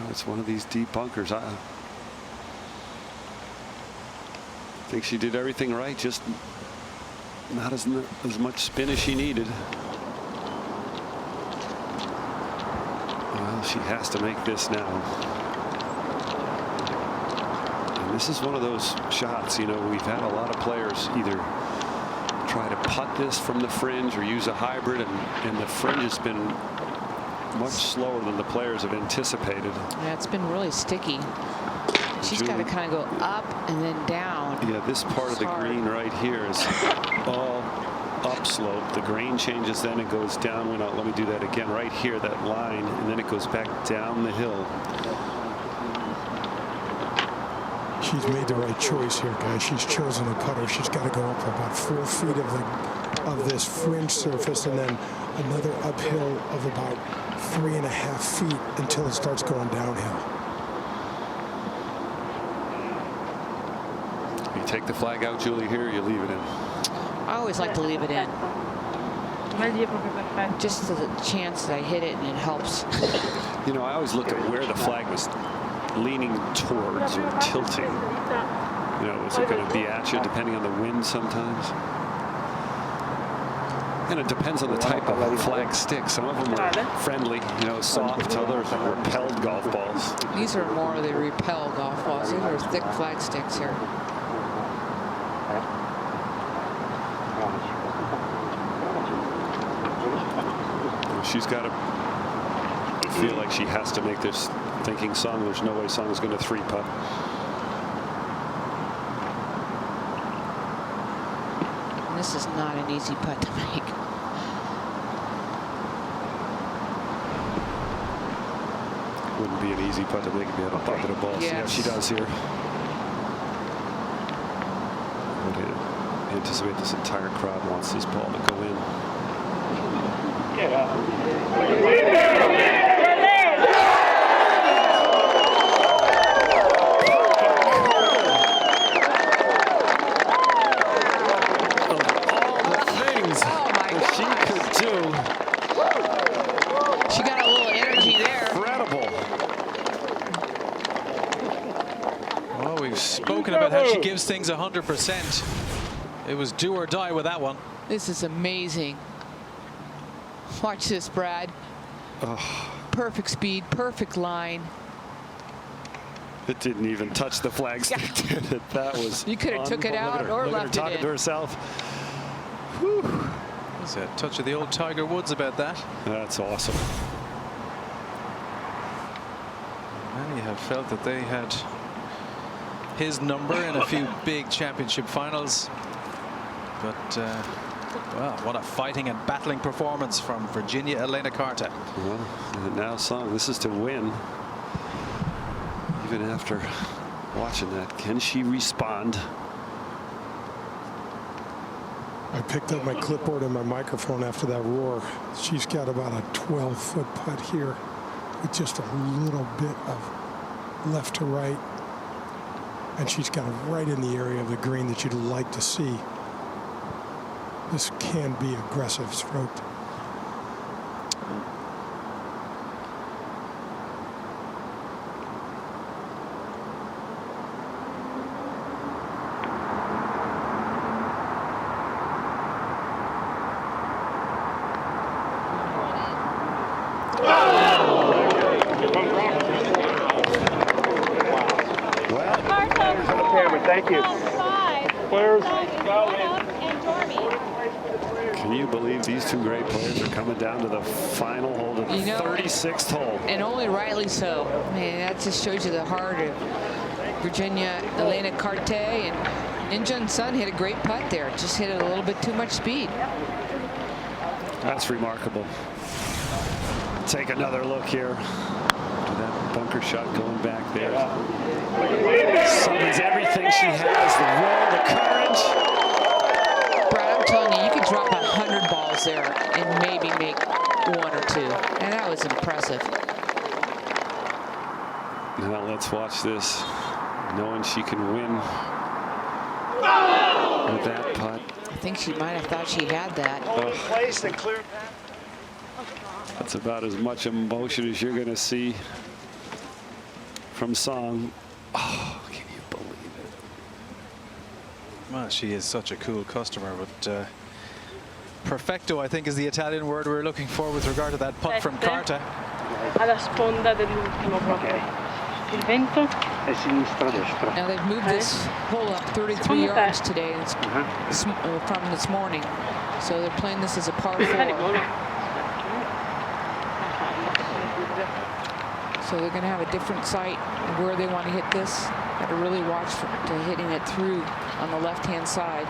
It's one of these deep bunkers. I think she did everything right, just not as much spin as she needed. She has to make this now. And this is one of those shots, you know, we've had a lot of players either try to putt this from the fringe or use a hybrid, and the fringe has been much slower than the players have anticipated. Yeah, it's been really sticky. She's got to kind of go up and then down. Yeah, this part of the green right here is all upslope. The green changes, then it goes down. Let me do that again. Right here, that line, and then it goes back down the hill. She's made the right choice here, guys. She's chosen a putter. She's got to go up about 4 feet of this fringe surface, and then another uphill of about 3.5 feet until it starts going downhill. You take the flag out, Julie, here, you leave it in. I always like to leave it in. Just the chance that I hit it and it helps. You know, I always look at where the flag was leaning towards or tilting. You know, is it going to be at you depending on the wind sometimes? And it depends on the type of flag stick. Some of them are friendly, you know, soft. Others are repelled golf balls. These are more of the repel golf balls. These are thick flag sticks here. She's got to feel like she has to make this, thinking Sung. There's no way Sung is going to 3-putt. This is not an easy putt to make. Wouldn't be an easy putt to make if you had a bucket of balls. Yes. Yeah, she does here. I would anticipate this entire crowd wants this ball to go in. She got a little energy there. Incredible. Well, we've spoken about how she gives things 100%. It was do or die with that one. This is amazing. Watch this, Brad. Oh. Perfect speed, perfect line. It didn't even touch the flag stick, did it? That was. You could have took it out or left it in. Talking to herself. Whew. There's a touch of the old Tiger Woods about that. That's awesome. Many have felt that they had his number in a few big championship finals. But, well, what a fighting and battling performance from Virginia Elena Carter. Well, and now Sung, this is to win. Even after watching that, can she respond? I picked up my clipboard and my microphone after that roar. She's got about a 12-foot putt here with just a little bit of left to right. And she's got it right in the area of the green that you'd like to see. This can be aggressive stroke. Thank you. Can you believe these two great players are coming down to the final hole, the 36th hole? And only rightly so. I mean, that just shows you the heart of Virginia Elena Carte, and Injun Sun hit a great putt there. Just hit it a little bit too much speed. That's remarkable. Take another look here. That bunker shot going back there. Summons everything she has, the roll, the courage. Brad, I'm telling you, you could drop 100 balls there and maybe make 1 or 2. And that was impressive. Now let's watch this, knowing she can win with that putt. I think she might have thought she had that. Place and clear. That's about as much emotion as you're going to see from Sung. Oh, can you believe it? Well, she is such a cool customer, but perfecto, I think, is the Italian word we're looking for with regard to that putt from Carter. alla sponda dell'ultimo proprio. Il vento. E sinistra, destra. Now they've moved this hole up 33 yards today from this morning. So they're playing this as a par 4. So they're going to have a different site where they want to hit this. Got to really watch to hitting it through on the left-hand side,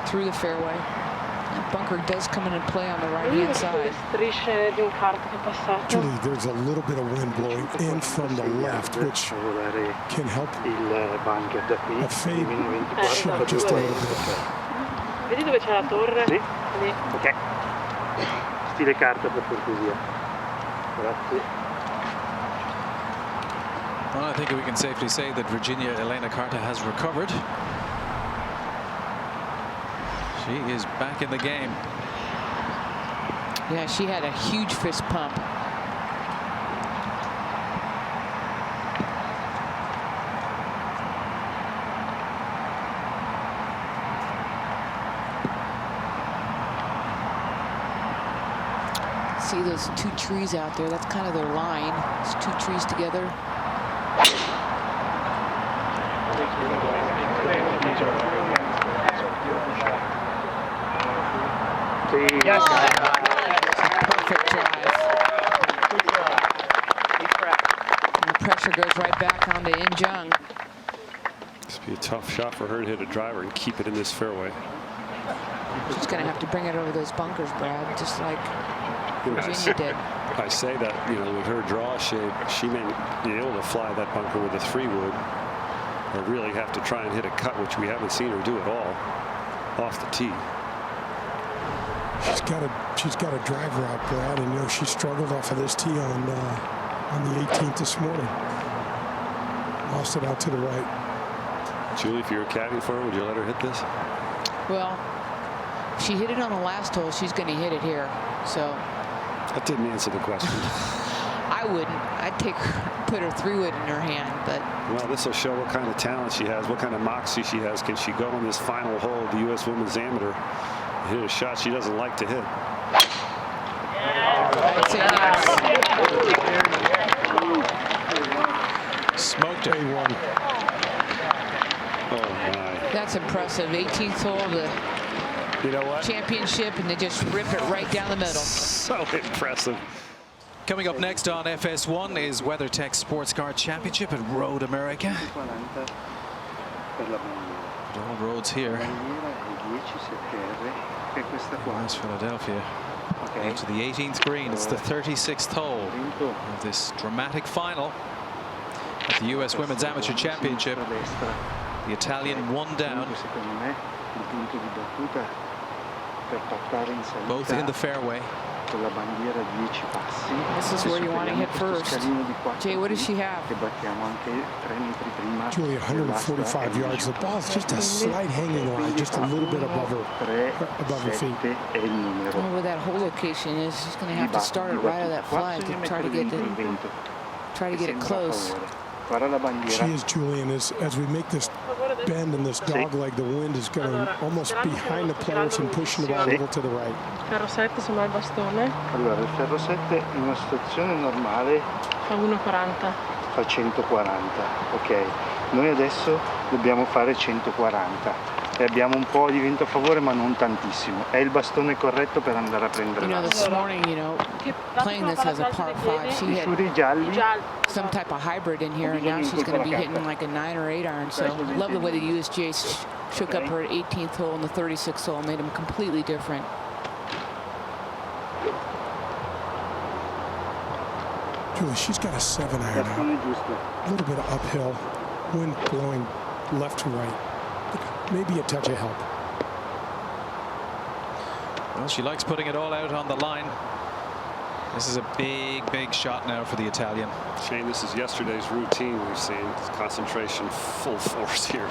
through the fairway. That bunker does come into play on the right-hand side. Julie, there's a little bit of wind blowing in from the left, which can help a fade shot just a little bit. Vedi dove c'è la torre? Sì. Ok. Stile carta per cortesia. Grazie. Well, I think we can safely say that Virginia Elena Carter has recovered. She is back in the game. Yeah, she had a huge fist pump. See those 2 trees out there? That's kind of their line. It's 2 trees together. Yes. Perfect drive. And the pressure goes right back onto In Jung. This would be a tough shot for her to hit a driver and keep it in this fairway. She's going to have to bring it over those bunkers, Brad, just like Virginia did. I say that, you know, with her draw shape, she may be able to fly that bunker with a 3-wood, or really have to try and hit a cut, which we haven't seen her do at all off the tee. She's got a driver out, Brad, and you know she struggled off of this tee on the 18th this morning. Lost it out to the right. Julie, if you were caddying for her, would you let her hit this? Well, if she hit it on the last hole, she's going to hit it here. So that didn't answer the question. I wouldn't. I'd put her 3-wood in her hand, but. Well, this will show what kind of talent she has, what kind of moxie she has. Can she go on this final hole of the U.S. Women's Amateur and hit a shot she doesn't like to hit? I'd say yes. Smoked it. Oh my. That's impressive. 18th hole of the championship, and they just rip it right down the middle. So impressive. Coming up next on FS1 is WeatherTech Sports Car Championship at Road America. All roads here. West Philadelphia. Into the 18th green. It's the 36th hole of this dramatic final at the U.S. Women's Amateur Championship. The Italian one down. Both in the fairway. This is where you want to hit first. Jay, what does she have? Julie, 145 yards. The ball's just a slight hanging line, just a little bit above her feet. Well, where that hole location is, she's going to have to start it right at that flag to try to get it close. She is, Julian, as we make this bend and this dog leg, the wind is going almost behind the players and pushing the ball a little to the right. Ferro 7 sembra il bastone. Allora, il ferro 7 in una situazione normale fa 1,40. Fa 140, ok. Noi adesso dobbiamo fare 140 e abbiamo un po' di vento a favore, ma non tantissimo. È il bastone corretto per andare a prendere l'aria. This morning, playing this as a par 5, she had some type of hybrid in here, and now she's going to be hitting like a 9 or 8 iron. So love the way the USGA shook up her 18th hole and the 36th hole, made them completely different. Julie, she's got a 7 iron out. A little bit of uphill, wind blowing left to right. Maybe a touch of help. Well, she likes putting it all out on the line. This is a big shot now for the Italian. Shane, this is yesterday's routine. We've seen concentration full force here.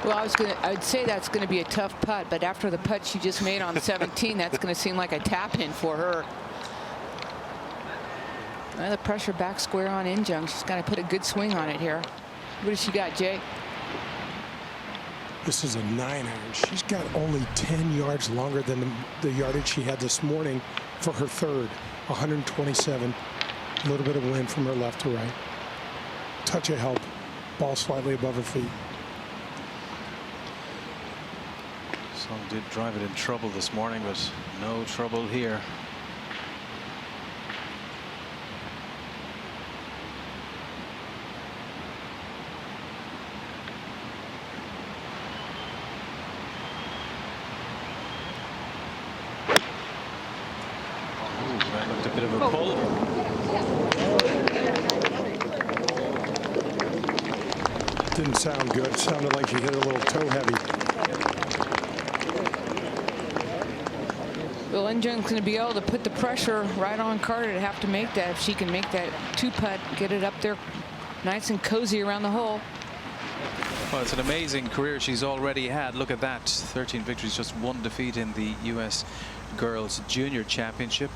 Well, I'd say that's gonna be a tough putt, but after the putt she just made on 17, that's gonna seem like a tap in for her. Well, the pressure back square on In Jung. She's got to put a good swing on it here. What has she got, Jay? This is a 9-iron. She's got only 10 yards longer than the yardage she had this morning for her third. 127. A little bit of wind from her left to right. Touch of help. Ball slightly above her feet. Song did drive it in trouble this morning, but no trouble here. That looked a bit of a pull. Didn't sound good. It sounded like she hit a little toe heavy. Well, In Jung's going to be able to put the pressure right on Carter to have to make that. If she can make that 2-putt, get it up there nice and cozy around the hole. Well, it's an amazing career she's already had. Look at that. 13 victories, just 1 defeat in the U.S. Girls Junior Championship.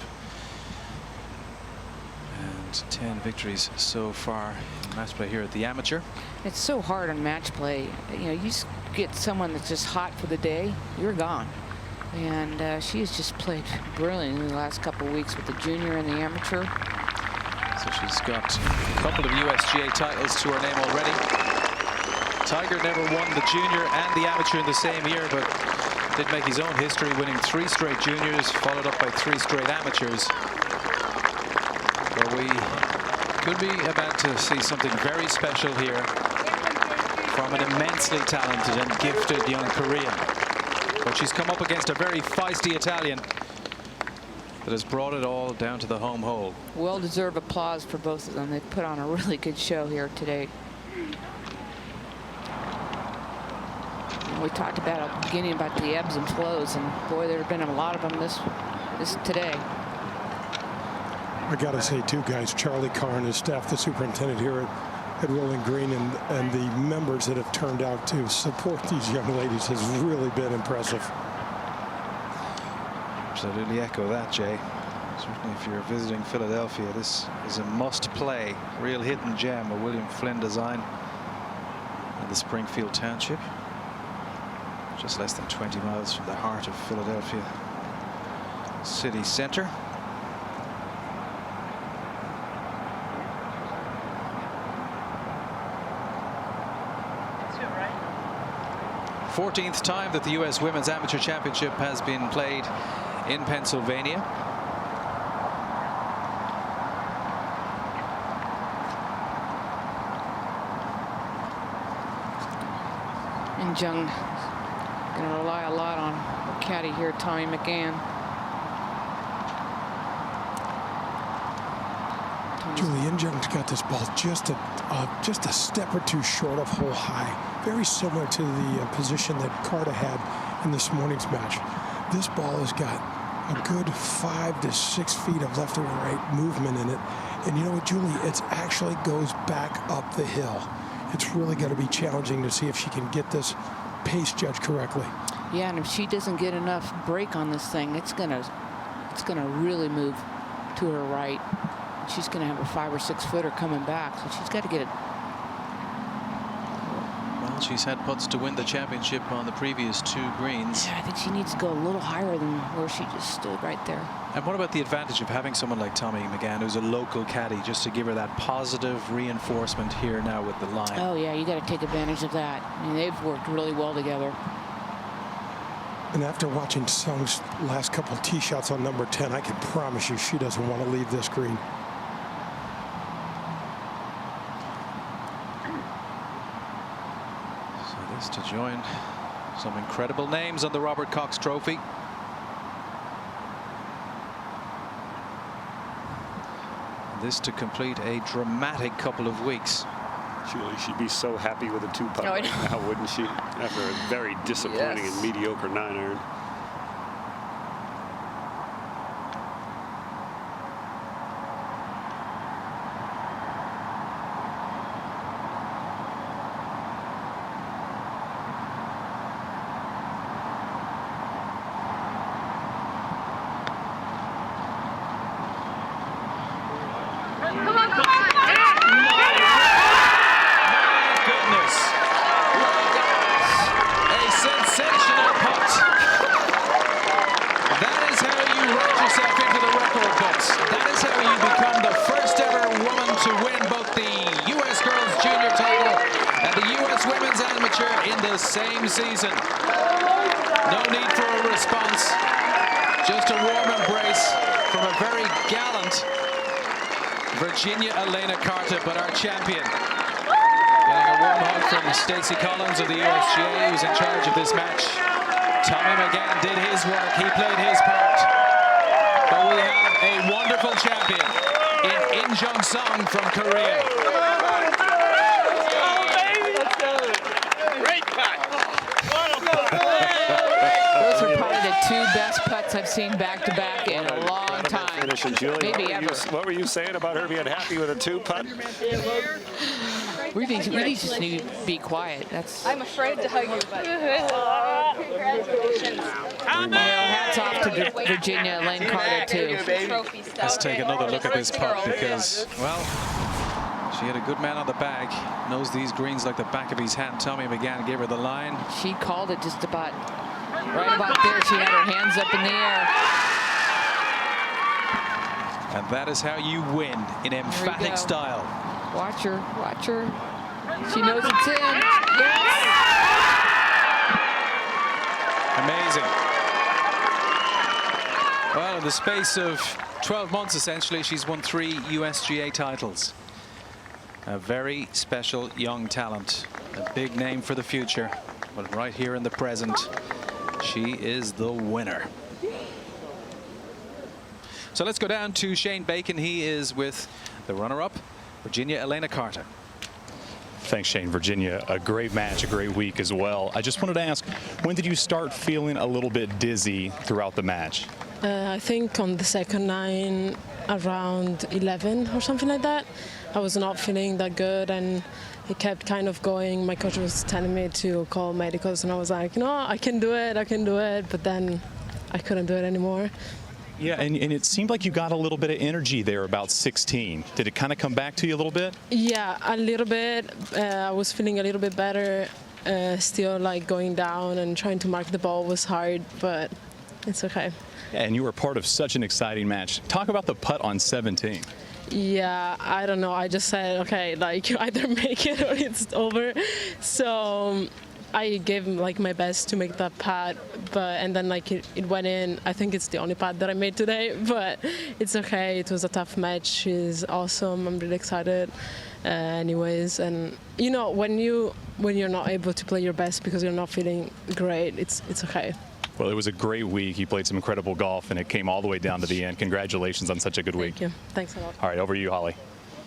And 10 victories so far in match play here at the Amateur. It's so hard on match play. You know, you just get someone that's just hot for the day, you're gone. And she has just played brilliantly in the last couple of weeks with the junior and the amateur. So she's got a couple of USGA titles to her name already. Tiger never won the junior and the amateur in the same year, but did make his own history, winning 3 straight juniors, followed up by 3 straight amateurs. But we could be about to see something very special here from an immensely talented and gifted young Korean. But she's come up against a very feisty Italian that has brought it all down to the home hole. Well-deserved applause for both of them. They put on a really good show here today. We talked about at the beginning about the ebbs and flows, and boy, there have been a lot of them this today. I got to say, too, guys, Charlie Carr and his staff, the superintendent here at Rolling Green, and the members that have turned out to support these young ladies has really been impressive. Absolutely echo that, Jay. Certainly if you're visiting Philadelphia, this is a must-play, real hidden gem, a William Flynn design in the Springfield Township. Just less than 20 miles from the heart of Philadelphia city center. 14th time that the U.S. Women's Amateur Championship has been played in Pennsylvania. In Jung going to rely a lot on her caddy here, Tommy McGann. Julie In Jung's got this ball just a step or two short of hole high. Very similar to the position that Carter had in this morning's match. This ball has got a good 5 to 6 feet of left and right movement in it. And you know what, Julie? It actually goes back up the hill. It's really going to be challenging to see if she can get this pace judged correctly. Yeah, and if she doesn't get enough break on this thing, it's gonna really move to her right. She's going to have a 5 or 6 footer coming back, so she's got to get it. Well, she's had putts to win the championship on the previous 2 greens. Yeah, I think she needs to go a little higher than where she just stood right there. And what about the advantage of having someone like Tommy McGann, who's a local caddy, just to give her that positive reinforcement here now with the line? Oh, yeah, you got to take advantage of that. I mean, they've worked really well together. And after watching Sung's last couple of tee shots on number 10, I can promise you she doesn't want to leave this green. To join some incredible names on the Robert Cox Trophy. This to complete a dramatic couple of weeks. Julie, she'd be so happy with a 2-putt right now, wouldn't she? After a very disappointing and mediocre 9-iron. same season. No need for a response. Just a warm embrace from a very gallant Virginia Elena Carter, but our champion. Getting a warm hug from Stacey Collins of the USGA, who's in charge of this match. Tommy McGann did his work. He played his part. But we have a wonderful champion in In Jung Sung from Korea. Those are probably the two best putts I've seen back-to-back in a long time. Maybe ever. What were you saying about her being happy with a 2-putt? We just need to be quiet. I'm afraid to hug you, but congratulations. Hats off to Virginia Elaine Carter, too. Let's take another look at this putt because, well, she had a good man on the bag. Knows these greens like the back of his hand. Tommy McGann gave her the line. She called it just about right about there. She had her hands up in the air. And that is how you win in emphatic style. Watch her, watch her. She knows it's in. Yes! Amazing. Well, in the space of 12 months, essentially, she's won 3 USGA titles. A very special young talent. A big name for the future. But right here in the present, she is the winner. So let's go down to Shane Bacon. He is with the runner-up, Virginia Elena Carter. Thanks, Shane. Virginia, a great match, a great week as well. I just wanted to ask, when did you start feeling a little bit dizzy throughout the match? I think on the second 9, around 11 or something like that. I was not feeling that good, and it kept kind of going. My coach was telling me to call medicals, and I was like, no, I can do it, but then I couldn't do it anymore. Yeah, and it seemed like you got a little bit of energy there about 16. Did it kind of come back to you a little bit? Yeah, a little bit. I was feeling a little bit better. Still, like, going down and trying to mark the ball was hard, but it's okay. Yeah, and you were part of such an exciting match. Talk about the putt on 17. Yeah, I don't know. I just said, okay, like, you either make it or it's over. So I gave like my best to make that putt, and then like it went in. I think it's the only putt that I made today, but it's okay. It was a tough match. She's awesome. I'm really excited. Anyways, and you know, when you're not able to play your best because you're not feeling great, it's okay. Well, it was a great week. You played some incredible golf, and it came all the way down to the end. Congratulations on such a good week. Thank you. Thanks a lot. All right, over to you, Holly.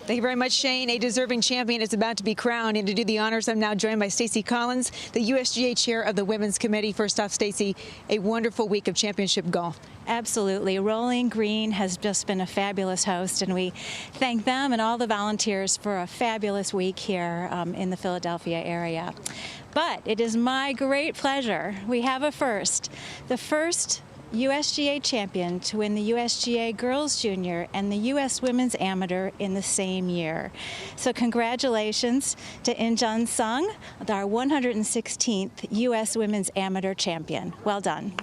Thank you very much, Shane. A deserving champion is about to be crowned. And to do the honors, I'm now joined by Stacey Collins, the USGA chair of the Women's Committee. First off, Stacey, a wonderful week of championship golf. Absolutely. Rolling Green has just been a fabulous host, and we thank them and all the volunteers for a fabulous week here in the Philadelphia area. But it is my great pleasure. We have a first. The first USGA champion to win the USGA Girls Junior and the US Women's Amateur in the same year. So congratulations to In Jung Sung, our 116th US Women's Amateur champion. Well done.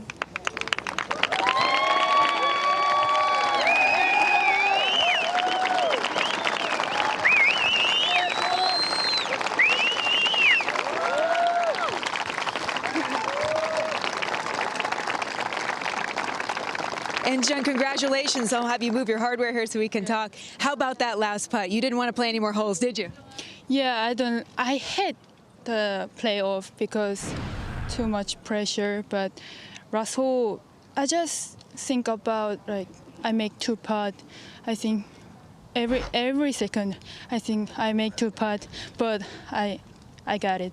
And Jen, congratulations. I'll have you move your hardware here so we can talk. How about that last putt? You didn't want to play any more holes, did you? Yeah, I hate the playoff because too much pressure. But last hole, I just think about like I make 2 putts. I think every second I think I make 2 putts, but I got it.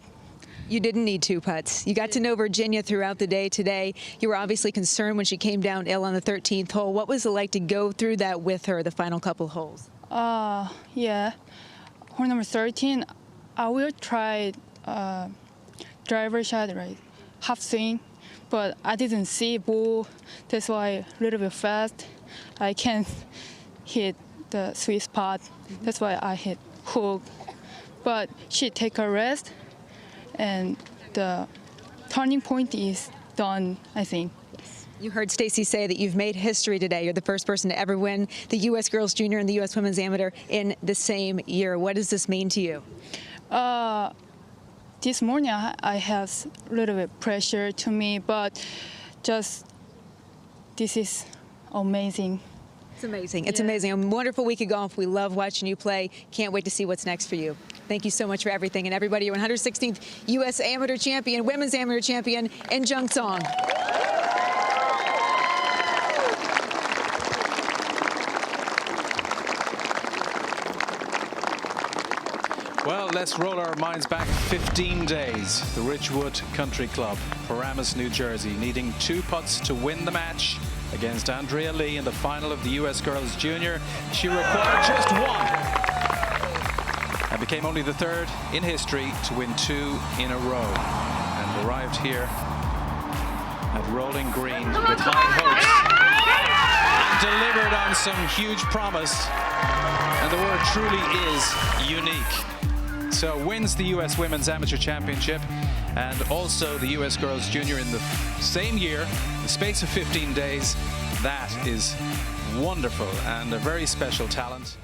You didn't need 2 putts. You got to know Virginia throughout the day today. You were obviously concerned when she came down ill on the 13th hole. What was it like to go through that with her, the final couple holes? Yeah. Hole number 13, I will try driver shot, right? Half swing, but I didn't see ball. That's why a little bit fast. I can't hit the sweet spot. That's why I hit hook. But she take a rest, and the turning point is done, I think. You heard Stacey say that you've made history today. You're the first person to ever win the U.S. Girls Junior and the U.S. Women's Amateur in the same year. What does this mean to you? this morning I have a little bit pressure to me, but just this is amazing. It's amazing. It's amazing. A wonderful week of golf. We love watching you play. Can't wait to see what's next for you. Thank you so much for everything. And everybody, your 116th U.S. Amateur Champion, Women's Amateur Champion, In Jung Song. Well, let's roll our minds back 15 days. The Ridgewood Country Club, Paramus, New Jersey, needing 2 putts to win the match against Andrea Lee in the final of the U.S. Girls Junior. She required just 1 and became only the 3rd in history to win 2 in a row, and arrived here at Rolling Green with high hopes and delivered on some huge promise, and the word truly is unique. So wins the U.S. Women's Amateur Championship and also the U.S. Girls Junior in the same year, in the space of 15 days. That is wonderful and a very special talent.